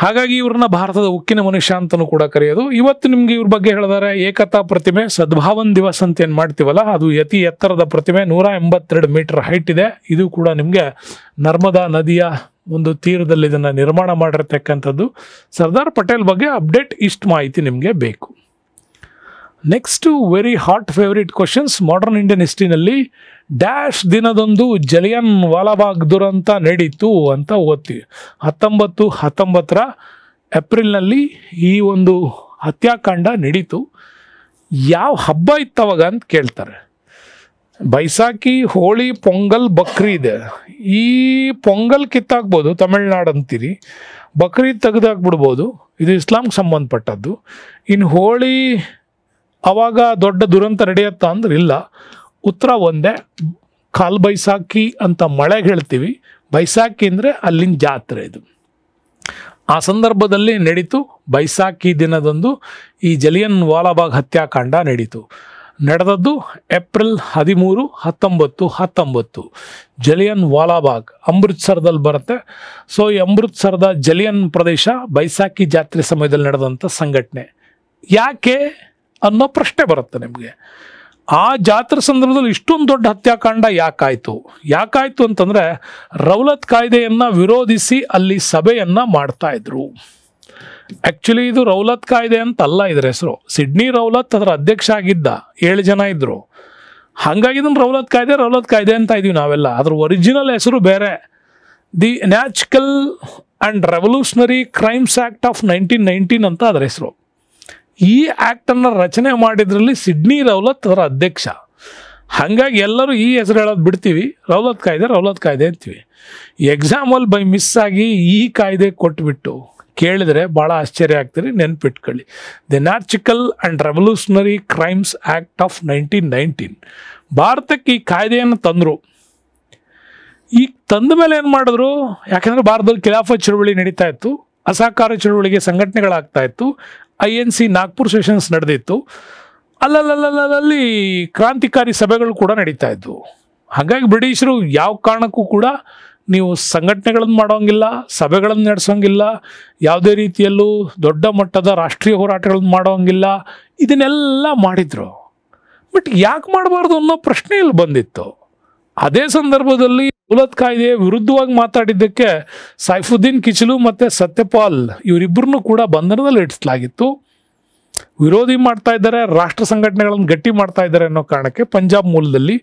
ಹಾಗಾಗಿ ಇವ್ರನ್ನ ಭಾರತದ ಉಕ್ಕಿನ ಮನುಷ್ಯ ಅಂತಲೂ ಕೂಡ ಕರೆಯೋದು. ಇವತ್ತು ನಿಮಗೆ ಇವ್ರ ಬಗ್ಗೆ ಹೇಳಿದರೆ ಏಕತಾ ಪ್ರತಿಮೆ, ಸದ್ಭಾವನ್ ದಿವಸ್ ಅಂತ ಏನು ಮಾಡ್ತೀವಲ್ಲ, ಅದು ಅತಿ ಎತ್ತರದ ಪ್ರತಿಮೆ, 182 ಮೀಟರ್ ಹೈಟ್ ಇದೆ. ಇದು ಕೂಡ ನಿಮಗೆ ನರ್ಮದಾ ನದಿಯ ಒಂದು ತೀರದಲ್ಲಿ ಇದನ್ನು ನಿರ್ಮಾಣ ಮಾಡಿರ್ತಕ್ಕಂಥದ್ದು. ಸರ್ದಾರ್ ಪಟೇಲ್ ಬಗ್ಗೆ ಅಪ್ಡೇಟ್ ಇಷ್ಟು ಮಾಹಿತಿ ನಿಮಗೆ ಬೇಕು. Next very hot favourite questions. Modern Indian ಹಿಸ್ಟ್ರಿನಲ್ಲಿ ಡ್ಯಾಶ್ ದಿನದೊಂದು ಜಲಿಯನ್ ವಾಲಾಬಾಗ್ ದುರಂತ ನಡೀತು ಅಂತ ಓದ್ತೀವಿ. 1919 ಏಪ್ರಿಲ್ನಲ್ಲಿ ಈ ಒಂದು ಹತ್ಯಾಕಾಂಡ ನಡೀತು. ಯಾವ ಹಬ್ಬ ಇತ್ತವಾಗ ಅಂತ ಕೇಳ್ತಾರೆ. ಬೈಸಾಖಿ, ಹೋಳಿ, ಪೊಂಗಲ್, ಬಕ್ರೀದ್. ಈ ಪೊಂಗಲ್ ಕಿತ್ತಾಕ್ಬೋದು, ತಮಿಳ್ನಾಡು ಅಂತೀರಿ. ಬಕ್ರೀದ್ ತೆಗೆದಾಕ್ಬಿಡ್ಬೋದು, ಇದು ಇಸ್ಲಾಂಗೆ ಸಂಬಂಧಪಟ್ಟದ್ದು. ಇನ್ನು ಹೋಳಿ ಆವಾಗ ದೊಡ್ಡ ದುರಂತ ನಡೆಯುತ್ತಾ ಅಂದ್ರೆ ಇಲ್ಲ. ಉತ್ತರ ಒಂದೇ, ಕಾಲ್ ಬೈಸಾಖಿ ಅಂತ ಮಳೆಗೆ ಹೇಳ್ತೀವಿ. ಬೈಸಾಖಿ ಅಂದರೆ ಅಲ್ಲಿನ ಜಾತ್ರೆ ಇದು. ಆ ಸಂದರ್ಭದಲ್ಲಿ ನಡೀತು ಬೈಸಾಖಿ ದಿನದಂದು ಈ ಜಲಿಯನ್ ವಾಲಾಬಾಗ್ ಹತ್ಯಾಕಾಂಡ ನಡೀತು. ನಡೆದದ್ದು ಏಪ್ರಿಲ್ 13, 1919 ಜಲಿಯನ್ ವಾಲಾಬಾಗ್ ಅಮೃತ್ಸರದಲ್ಲಿ ಬರುತ್ತೆ. ಸೊ ಈ ಅಮೃತ್ಸರದ ಜಲಿಯನ್ ಪ್ರದೇಶ ಬೈಸಾಖಿ ಜಾತ್ರೆ ಸಮಯದಲ್ಲಿ ನಡೆದಂಥ ಸಂಘಟನೆ. ಯಾಕೆ ಅನ್ನೋ ಪ್ರಶ್ನೆ ಬರುತ್ತೆ ನಿಮಗೆ. ಆ ಜಾತ್ರೆ ಸಂದರ್ಭದಲ್ಲಿ ಇಷ್ಟೊಂದು ದೊಡ್ಡ ಹತ್ಯಾಕಾಂಡ ಯಾಕಾಯ್ತು ಅಂತಂದರೆ ರೌಲತ್ ಕಾಯ್ದೆಯನ್ನು ವಿರೋಧಿಸಿ ಅಲ್ಲಿ ಸಭೆಯನ್ನು ಮಾಡ್ತಾ ಇದ್ರು. ಆ್ಯಕ್ಚುಲಿ ಇದು ರೌಲತ್ ಕಾಯ್ದೆ ಅಂತ ಅಲ್ಲ ಇದರ ಹೆಸರು. ಸಿಡ್ನಿ ರೌಲತ್ ಅದರ ಅಧ್ಯಕ್ಷ ಆಗಿದ್ದ, 7 ಜನ ಇದ್ದರು. ಹಾಗಾಗಿ ಇದನ್ನು ರೌಲತ್ ಕಾಯ್ದೆ ಅಂತ ಇದೀವಿ ನಾವೆಲ್ಲ. ಅದ್ರ ಒರಿಜಿನಲ್ ಹೆಸರು ಬೇರೆ, the natural and revolutionary crimes act of 1919 ಅಂತ ಅದರ ಹೆಸರು. ಈ ಆ್ಯಕ್ಟನ್ನು ರಚನೆ ಮಾಡಿದ್ರಲ್ಲಿ ಸಿಡ್ನಿ ರೌಲತ್ ಅದರ ಅಧ್ಯಕ್ಷ. ಹಾಗಾಗಿ ಎಲ್ಲರೂ ಈ ಹೆಸರು ಹೇಳೋದು ಬಿಡ್ತೀವಿ, ರೌಲತ್ ಕಾಯ್ದೆ ಅಂತೀವಿ. ಎಕ್ಸಾಮಲ್ಲಿ ಬೈ ಮಿಸ್ ಆಗಿ ಈ ಕಾಯ್ದೆ ಕೊಟ್ಬಿಟ್ಟು ಕೇಳಿದರೆ ಭಾಳ ಆಶ್ಚರ್ಯ ಆಗ್ತೀರಿ. ನೆನ್ಪಿಟ್ಕೊಳ್ಳಿ, the natural and revolutionary crimes act of 1919. ಭಾರತಕ್ಕೆ ಈ ಕಾಯ್ದೆಯನ್ನು ತಂದರು. ಈಗ ತಂದ ಮೇಲೆ ಏನು ಮಾಡಿದ್ರು, ಯಾಕಂದರೆ ಭಾರತದಲ್ಲಿ ಖಿಲಾಫತ್ ಚಳುವಳಿ ನಡೀತಾ ಇತ್ತು, ಅಸಹಕಾರ ಚಳುವಳಿಗೆ ಸಂಘಟನೆಗಳಾಗ್ತಾ ಇತ್ತು, INC ನಾಗ್ಪುರ್ ಸೆಷನ್ಸ್ ನಡೆದಿತ್ತು, ಅಲ್ಲಲ್ಲಿ ಕ್ರಾಂತಿಕಾರಿ ಸಭೆಗಳು ಕೂಡ ನಡೀತಾ ಇದ್ವು. ಹಾಗಾಗಿ ಬ್ರಿಟಿಷರು ಯಾವ ಕಾರಣಕ್ಕೂ ಕೂಡ ನೀವು ಸಂಘಟನೆಗಳನ್ನು ಮಾಡೋಂಗಿಲ್ಲ, ಸಭೆಗಳನ್ನು ನಡೆಸೋಂಗಿಲ್ಲ, ಯಾವುದೇ ರೀತಿಯಲ್ಲೂ ದೊಡ್ಡ ಮಟ್ಟದ ರಾಷ್ಟ್ರೀಯ ಹೋರಾಟಗಳನ್ನು ಮಾಡೋಂಗಿಲ್ಲ, ಇದನ್ನೆಲ್ಲ ಮಾಡಿದರು. ಬಟ್ ಯಾಕೆ ಮಾಡಬಾರ್ದು ಅನ್ನೋ ಪ್ರಶ್ನೆ ಇಲ್ಲಿ ಬಂದಿತ್ತು. ಅದೇ ಸಂದರ್ಭದಲ್ಲಿ ರೌಲತ್ ಕಾಯ್ದೆ ವಿರುದ್ಧವಾಗಿ ಮಾತಾಡಿದ್ದಕ್ಕೆ ಸೈಫುದ್ದೀನ್ ಕಿಚಲು ಮತ್ತು ಸತ್ಯಪಾಲ್ ಇವರಿಬ್ಬರನ್ನು ಕೂಡ ಬಂಧನದಲ್ಲಿ ಇಡಿಸಲಾಗಿತ್ತು. ವಿರೋಧಿ ಮಾಡ್ತಾ ಇದ್ದಾರೆ, ರಾಷ್ಟ್ರ ಸಂಘಟನೆಗಳನ್ನು ಗಟ್ಟಿ ಮಾಡ್ತಾ ಇದ್ದಾರೆ ಅನ್ನೋ ಕಾರಣಕ್ಕೆ ಪಂಜಾಬ್ ಮೂಲದಲ್ಲಿ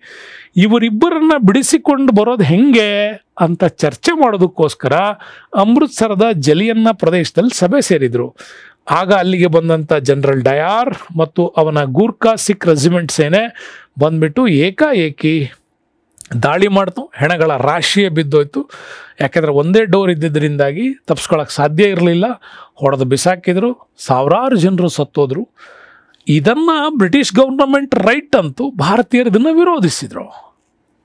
ಇವರಿಬ್ಬರನ್ನ ಬಿಡಿಸಿಕೊಂಡು ಬರೋದು ಹೆಂಗೆ ಅಂತ ಚರ್ಚೆ ಮಾಡೋದಕ್ಕೋಸ್ಕರ ಅಮೃತ್ಸರದ ಜಲಿಯನ್ನ ಪ್ರದೇಶದಲ್ಲಿ ಸಭೆ ಸೇರಿದರು. ಆಗ ಅಲ್ಲಿಗೆ ಬಂದಂಥ ಜನರಲ್ ಡಯಾರ್ ಮತ್ತು ಅವನ ಗೂರ್ಖಾ ಸಿಖ್ ರೆಜಿಮೆಂಟ್ ಸೇನೆ ಬಂದ್ಬಿಟ್ಟು ಏಕಾಏಕಿ ದಾಳಿ ಮಾಡ್ತು. ಹೆಣಗಳ ರಾಶಿಯೇ ಬಿದ್ದೋಯ್ತು. ಯಾಕೆಂದರೆ ಒಂದೇ ಡೋರ್ ಇದ್ದಿದ್ದರಿಂದಾಗಿ ತಪ್ಪಿಸ್ಕೊಳ್ಳೋಕೆ ಸಾಧ್ಯ ಇರಲಿಲ್ಲ. ಹೊಡೆದು ಬಿಸಾಕಿದ್ರು, ಸಾವಿರಾರು ಜನರು ಸತ್ತೋದ್ರು. ಇದನ್ನು ಬ್ರಿಟಿಷ್ ಗೌರ್ನಮೆಂಟ್ ರೈಟ್ ಅಂತೂ ಭಾರತೀಯರು ಇದನ್ನು ವಿರೋಧಿಸಿದರು.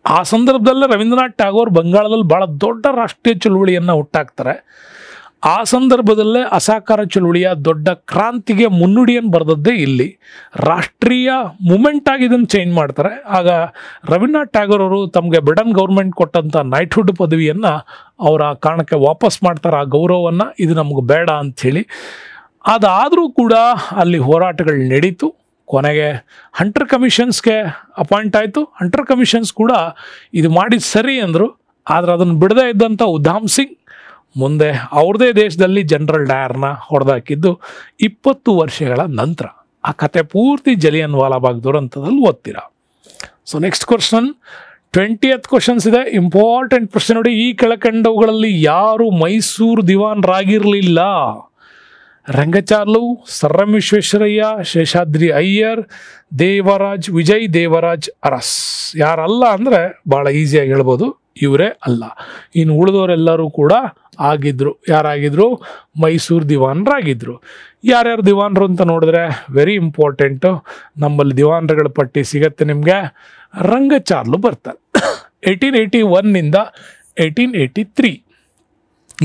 ಆ ಸಂದರ್ಭದಲ್ಲೇ ರವೀಂದ್ರನಾಥ್ ಟ್ಯಾಗೋರ್ ಬಂಗಾಳದಲ್ಲಿ ಭಾಳ ದೊಡ್ಡ ರಾಷ್ಟ್ರೀಯ ಚಳುವಳಿಯನ್ನು ಹುಟ್ಟಾಕ್ತಾರೆ. ಆ ಸಂದರ್ಭದಲ್ಲೇ ಅಸಹಕಾರ ಚಳುವಳಿಯ ದೊಡ್ಡ ಕ್ರಾಂತಿಗೆ ಮುನ್ನುಡಿಯನ್ನು ಬರೆದದ್ದೇ ಇಲ್ಲಿ. ರಾಷ್ಟ್ರೀಯ ಮೂಮೆಂಟ್ ಆಗಿ ಇದನ್ನು ಚೇಂಜ್ ಮಾಡ್ತಾರೆ. ಆಗ ರವೀಂದ್ರನಾಥ್ ಟ್ಯಾಗೋರ್ ಅವರು ತಮಗೆ ಬ್ರಿಟನ್ ಗೌರ್ಮೆಂಟ್ ಕೊಟ್ಟಂಥ ನೈಟ್ಹುಡ್ ಪದವಿಯನ್ನು ಅವರ ಕಾರಣಕ್ಕೆ ವಾಪಸ್ ಮಾಡ್ತಾರೆ, ಆ ಗೌರವವನ್ನು. ಇದು ನಮಗೆ ಬೇಡ ಅಂಥೇಳಿ. ಅದಾದರೂ ಕೂಡ ಅಲ್ಲಿ ಹೋರಾಟಗಳು ನಡೀತು. ಕೊನೆಗೆ ಹಂಟರ್ ಕಮಿಷನ್ಸ್ಗೆ ಅಪಾಯಿಂಟ್ ಆಯಿತು. ಹಂಟರ್ ಕಮಿಷನ್ಸ್ ಕೂಡ ಇದು ಮಾಡಿದ ಸರಿ ಅಂದರು. ಆದರೆ ಅದನ್ನು ಬಿಡದೇ ಇದ್ದಂಥ ಉಧಾಮ್ ಸಿಂಗ್ ಮುಂದೆ ಅವ್ರದೇ ದೇಶದಲ್ಲಿ ಜನರಲ್ ಡಯರ್ನ ಹೊಡೆದಾಕಿದ್ದು 20 ವರ್ಷಗಳ ನಂತರ. ಆ ಕತೆ ಪೂರ್ತಿ ಜಲಿಯನ್ ವಾಲಾಬಾಗ್ ದುರಂತದಲ್ಲಿ ಓದ್ತೀರಾ. So next question, 20th questions ಇದೆ, ಇಂಪಾರ್ಟೆಂಟ್ ಪ್ರಶ್ನೆ ನೋಡಿ. ಈ ಕೆಳಕಂಡವುಗಳಲ್ಲಿ ಯಾರು ಮೈಸೂರು ದಿವಾನ್ರಾಗಿರಲಿಲ್ಲ? Rangacharlu, sir M Visvesvaraya, Seshadri Iyer, Vijay Devaraj Urs. ಯಾರಲ್ಲ ಅಂದರೆ ಭಾಳ ಈಸಿಯಾಗಿ ಹೇಳ್ಬೋದು, ಇವರೇ ಅಲ್ಲ. ಇನ್ನು ಉಳಿದವರೆಲ್ಲರೂ ಕೂಡ ಆಗಿದ್ರು. ಯಾರಾಗಿದ್ರು? ಮೈಸೂರು ದಿವಾನರಾಗಿದ್ದರು. ಯಾರ್ಯಾರು ದಿವಾನರು ಅಂತ ನೋಡಿದ್ರೆ ವೆರಿ ಇಂಪಾರ್ಟೆಂಟು. ನಮ್ಮಲ್ಲಿ ದಿವಾನರುಗಳ ಪಟ್ಟಿ ಸಿಗತ್ತೆ ನಿಮಗೆ. ರಂಗಚಾರ್ಲು ಬರ್ತಾರೆ 1881ನಿಂದ 1883.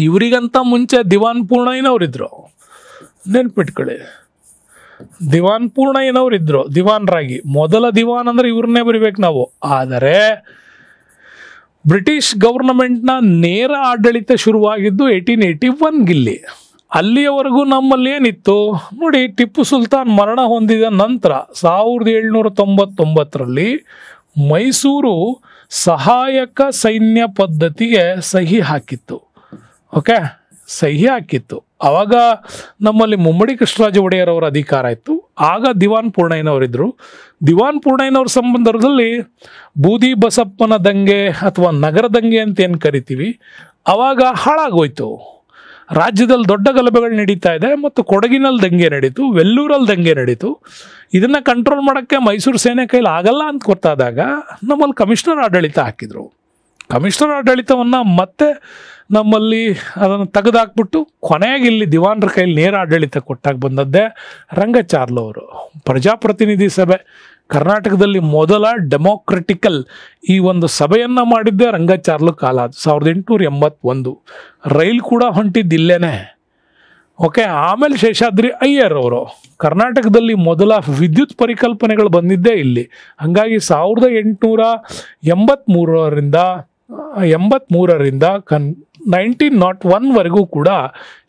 ಇವರಿಗಂತ ಮುಂಚೆ ದಿವಾನ್ ಪೂರ್ಣಯ್ಯನವರಿದ್ದರು, ನೆನ್ಪಿಟ್ಕೊಳ್ಳಿ. ದಿವಾನ್ ಪೂರ್ಣಯ್ಯನವರಿದ್ದರು ದಿವಾನರಾಗಿ. ಮೊದಲ ದಿವಾನ್ ಅಂದರೆ ಇವ್ರನ್ನೇ ಬರಿಬೇಕು ನಾವು. ಆದರೆ ಬ್ರಿಟಿಷ್ ಗೌರ್ನಮೆಂಟ್ನ ನೇರ ಆಡಳಿತ ಶುರುವಾಗಿದ್ದು 1881ಗಿಲ್ಲಿ. ಅಲ್ಲಿಯವರೆಗೂ ನಮ್ಮಲ್ಲಿ ಏನಿತ್ತು ನೋಡಿ, ಟಿಪ್ಪು ಸುಲ್ತಾನ್ ಮರಣ ಹೊಂದಿದ ನಂತರ 1799ರಲ್ಲಿ ಮೈಸೂರು ಸಹಾಯಕ ಸೈನ್ಯ ಪದ್ಧತಿಗೆ ಸಹಿ ಹಾಕಿತ್ತು. ಓಕೆ, ಸಹಿ ಹಾಕಿತ್ತು. ಆವಾಗ ನಮ್ಮಲ್ಲಿ ಮುಮ್ಮಡಿ ಕೃಷ್ಣರಾಜ ಒಡೆಯರ್ ಅವರ ಅಧಿಕಾರ ಇತ್ತು. ಆಗ ದಿವಾನ್ ಪೂರ್ಣಯ್ಯನವರಿದ್ದರು. ದಿವಾನ್ ಪೂರ್ಣಯ್ಯನವ್ರ ಸಂಬಂಧದಲ್ಲಿ ಬೂದಿ ಬಸಪ್ಪನ ದಂಗೆ ಅಥವಾ ನಗರ ದಂಗೆ ಅಂತ ಏನು ಕರಿತೀವಿ, ಆವಾಗ ಹಾಳಾಗೋಯ್ತು. ರಾಜ್ಯದಲ್ಲಿ ದೊಡ್ಡ ಗಲಭೆಗಳು ನಡೀತಾ ಇದೆ ಮತ್ತು ಕೊಡಗಿನಲ್ಲಿ ದಂಗೆ ನಡೀತು, ವೆಲ್ಲೂರಲ್ಲಿ ದಂಗೆ ನಡೀತು. ಇದನ್ನು ಕಂಟ್ರೋಲ್ ಮಾಡೋಕ್ಕೆ ಮೈಸೂರು ಸೇನೆ ಕೈಲಿ ಆಗಲ್ಲ ಅಂತ ಗೊತ್ತಾದಾಗ ನಮ್ಮಲ್ಲಿ ಕಮಿಷನರ್ ಆಡಳಿತ ಹಾಕಿದರು. ಕಮಿಷನರ್ ಆಡಳಿತವನ್ನು ಮತ್ತೆ ನಮ್ಮಲ್ಲಿ ಅದನ್ನು ತೆಗೆದುಹಾಕ್ಬಿಟ್ಟು ಕೊನೆಗೆ ಇಲ್ಲಿ ದಿವಾನರ ಕೈಲಿ ನೇರ ಆಡಳಿತ ಕೊಟ್ಟಾಗ ಬಂದದ್ದೇ ರಂಗಚಾರ್ಲು ಅವರು. ಪ್ರಜಾಪ್ರತಿನಿಧಿ ಸಭೆ ಕರ್ನಾಟಕದಲ್ಲಿ ಮೊದಲ ಡೆಮೋಕ್ರೆಟಿಕಲ್ ಈ ಒಂದು ಸಭೆಯನ್ನು ಮಾಡಿದ್ದೇ ರಂಗಚಾರ್ಲು ಕಾಲ. 1881. ರೈಲ್ ಕೂಡ ಹೊಂಟಿದ್ದು ಇಲ್ಲೇನೆ. ಓಕೆ. ಆಮೇಲೆ ಶೇಷಾದ್ರಿ ಅಯ್ಯರ್ ಅವರು ಕರ್ನಾಟಕದಲ್ಲಿ ಮೊದಲ ವಿದ್ಯುತ್ ಪರಿಕಲ್ಪನೆಗಳು ಬಂದಿದ್ದೇ ಇಲ್ಲಿ. ಹಾಗಾಗಿ 1883ರಿಂದ 1901ವರೆಗೂ ಕೂಡ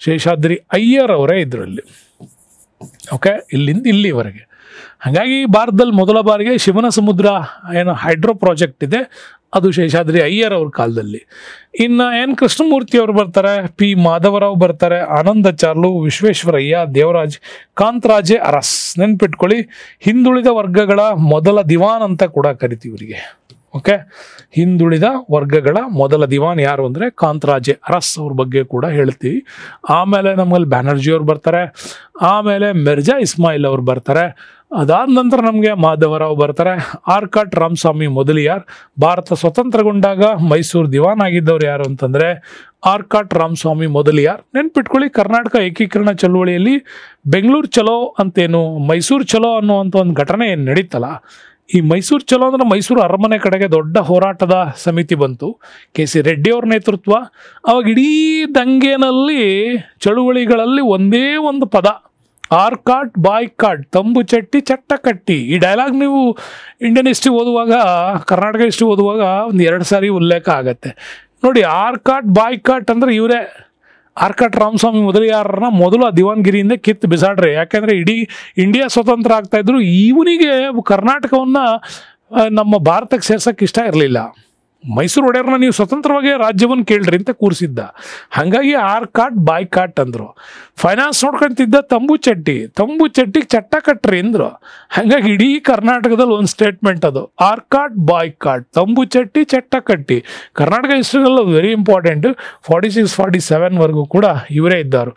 ಶೇಷಾದ್ರಿ ಅಯ್ಯರ್ ಅವರೇ ಇದರಲ್ಲಿ. ಓಕೆ, ಇಲ್ಲಿಂದ ಇಲ್ಲಿವರೆಗೆ. ಹಾಗಾಗಿ ಭಾರತದಲ್ಲಿ ಮೊದಲ ಬಾರಿಗೆ ಶಿವನ ಸಮುದ್ರ ಏನು ಹೈಡ್ರೋ ಪ್ರಾಜೆಕ್ಟ್ ಇದೆ, ಅದು ಶೇಷಾದ್ರಿ ಅಯ್ಯರ್ ಅವ್ರ ಕಾಲದಲ್ಲಿ. ಇನ್ನು ಎನ್ ಕೃಷ್ಣಮೂರ್ತಿ ಅವರು ಬರ್ತಾರೆ, ಪಿ ಮಾಧವರಾವ್ ಬರ್ತಾರೆ, ಆನಂದ ಚಾರ್ಲು, ವಿಶ್ವೇಶ್ವರಯ್ಯ, ದೇವರಾಜ್, ಕಾಂತರಾಜೆ ಅರಸ್. ನೆನ್ಪಿಟ್ಕೊಳ್ಳಿ, ಹಿಂದುಳಿದ ವರ್ಗಗಳ ಮೊದಲ ದಿವಾನ್ ಅಂತ ಕೂಡ ಕರಿತೀವಿ ಇವರಿಗೆ. ಓಕೆ, ಹಿಂದುಳಿದ ವರ್ಗಗಳ ಮೊದಲ ದಿವಾನ್ ಯಾರು ಅಂದರೆ ಕಾಂತರಾಜೆ ಅರಸ್ ಅವ್ರ ಬಗ್ಗೆ ಕೂಡ ಹೇಳ್ತೀವಿ. ಆಮೇಲೆ ನಮ್ಮಲ್ಲಿ ಬ್ಯಾನರ್ಜಿ ಅವ್ರು ಬರ್ತಾರೆ, ಆಮೇಲೆ ಮಿರ್ಜಾ ಇಸ್ಮಾಯಿಲ್ ಅವ್ರು ಬರ್ತಾರೆ. ಅದಾದ ನಂತರ ನಮಗೆ ಮಾಧವರಾವ್ ಬರ್ತಾರೆ. ಆರ್ಕಾಟ್ ರಾಮಸ್ವಾಮಿ ಮೊದಲಿಯಾರ್. ಭಾರತ ಸ್ವತಂತ್ರಗೊಂಡಾಗ ಮೈಸೂರು ದಿವಾನ್ ಆಗಿದ್ದವ್ರು ಯಾರು ಅಂತಂದರೆ ಆರ್ಕಾಟ್ ರಾಮಸ್ವಾಮಿ ಮೊದಲಿಯಾರ್. ನೆನ್ಪಿಟ್ಕೊಳ್ಳಿ, ಕರ್ನಾಟಕ ಏಕೀಕರಣ ಚಳುವಳಿಯಲ್ಲಿ ಬೆಂಗಳೂರು ಚಲೋ ಅಂತೇನು ಮೈಸೂರು ಚಲೋ ಅನ್ನುವಂಥ ಒಂದು ಘಟನೆ ಏನು ನಡೀತಲ್ಲ, ಈ ಮೈಸೂರು ಚಲೋ ಅಂದರೆ ಮೈಸೂರು ಅರಮನೆ ಕಡೆಗೆ ದೊಡ್ಡ ಹೋರಾಟದ ಸಮಿತಿ ಬಂತು, ಕೆ ಸಿ ರೆಡ್ಡಿ ಅವ್ರ ನೇತೃತ್ವ. ಅವಾಗ ಇಡೀ ದಂಗೆನಲ್ಲಿ ಚಳುವಳಿಗಳಲ್ಲಿ ಒಂದೇ ಒಂದು ಪದ, ಆರ್ಕಾಟ್ ಬಾಯ್ಕಾಟ್, ತಂಬು ಚಟ್ಟಿ ಚಟ್ಟ ಕಟ್ಟಿ. ಈ ಡೈಲಾಗ್ ನೀವು ಇಂಡಿಯನ್ ಹಿಸ್ಟ್ರಿ ಓದುವಾಗ, ಕರ್ನಾಟಕ ಹಿಸ್ಟ್ರಿ ಓದುವಾಗ ಒಂದು 2 ಸಾರಿ ಉಲ್ಲೇಖ ಆಗತ್ತೆ ನೋಡಿ. ಆರ್ಕಾಟ್ ಬಾಯ್ಕಾಟ್ ಅಂದರೆ ಇವರೇ ಆರ್ಕಾಟ್ ರಾಮಸ್ವಾಮಿ ಮೊದಲಿಯಾರನ್ನ ಮೊದಲು ಆ ದಿವಾನ್ಗಿರಿಯಿಂದ ಕಿತ್ತು ಬಿಸಾಡ್ರಿ. ಯಾಕೆಂದರೆ ಇಡೀ ಇಂಡಿಯಾ ಸ್ವತಂತ್ರ ಆಗ್ತಾಯಿದ್ರು, ಇವನಿಗೆ ಕರ್ನಾಟಕವನ್ನು ನಮ್ಮ ಭಾರತಕ್ಕೆ ಸೇರ್ಸೋಕ್ಕೆ ಇಷ್ಟ ಇರಲಿಲ್ಲ. ಮೈಸೂರು ಒಡೆಯರ್ನ ನೀವು ಸ್ವತಂತ್ರವಾಗಿ ರಾಜ್ಯವನ್ನು ಕೇಳ್ರಿ ಅಂತ ಕೂರಿಸಿದ್ದ. ಹಾಗಾಗಿ ಆರ್ಕಾಟ್ ಬಾಯ್ಕಾಟ್ ಅಂದರು. ಫೈನಾನ್ಸ್ ನೋಡ್ಕೊಂತಿದ್ದ ತಂಬು ಚಟ್ಟಿಗೆ ಚಟ್ಟ ಕಟ್ರಿ ಅಂದರು. ಹಾಗಾಗಿ ಇಡೀ ಕರ್ನಾಟಕದಲ್ಲಿ ಒಂದು ಸ್ಟೇಟ್ಮೆಂಟ್ ಅದು, ಆರ್ಕಾಟ್ ಬಾಯ್ಕಾಟ್, ತಂಬು ಚಟ್ಟಿ ಚಟ್ಟ ಕಟ್ಟಿ. ಕರ್ನಾಟಕ ಹಿಸ್ಟ್ರಿನಲ್ಲಿ ವೆರಿ ಇಂಪಾರ್ಟೆಂಟ್. 46-47ವರೆಗೂ ಕೂಡ ಇವರೇ ಇದ್ದರು.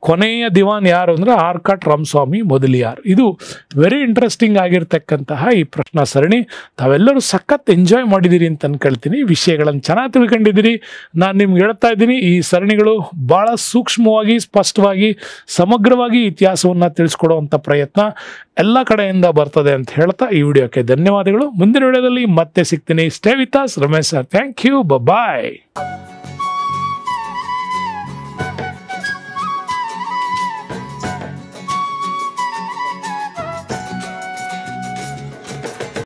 ಕೊನೆಯ ದಿವಾನ್ ಯಾರು ಅಂದರೆ ಆರ್ಕಾಟ್ ರಾಮಸ್ವಾಮಿ ಮೊದಲಿಯಾರ್. ಇದು ವೆರಿ ಇಂಟ್ರೆಸ್ಟಿಂಗ್ ಆಗಿರ್ತಕ್ಕಂತಹ ಈ ಪ್ರಶ್ನಾ ಸರಣಿ. ತಾವೆಲ್ಲರೂ ಸಖತ್ ಎಂಜಾಯ್ ಮಾಡಿದ್ದೀರಿ ಅಂತ ಅನ್ಕೊಳ್ತೀನಿ. ವಿಷಯಗಳನ್ನು ಚೆನ್ನಾಗಿ ತಿಳ್ಕೊಂಡಿದ್ದೀರಿ. ನಾನು ನಿಮ್ಗೆ ಹೇಳ್ತಾ ಇದ್ದೀನಿ, ಈ ಸರಣಿಗಳು ಭಾಳ ಸೂಕ್ಷ್ಮವಾಗಿ, ಸ್ಪಷ್ಟವಾಗಿ, ಸಮಗ್ರವಾಗಿ ಇತಿಹಾಸವನ್ನು ತಿಳಿಸ್ಕೊಡುವಂಥ ಪ್ರಯತ್ನ ಎಲ್ಲ ಕಡೆಯಿಂದ ಬರ್ತದೆ ಅಂತ ಹೇಳ್ತಾ ಈ ವಿಡಿಯೋಕ್ಕೆ ಧನ್ಯವಾದಗಳು. ಮುಂದಿನ ವಿಡಿಯೋದಲ್ಲಿ ಮತ್ತೆ ಸಿಗ್ತೀನಿ. Stay with us, Ramesh sir. Thank you, bye.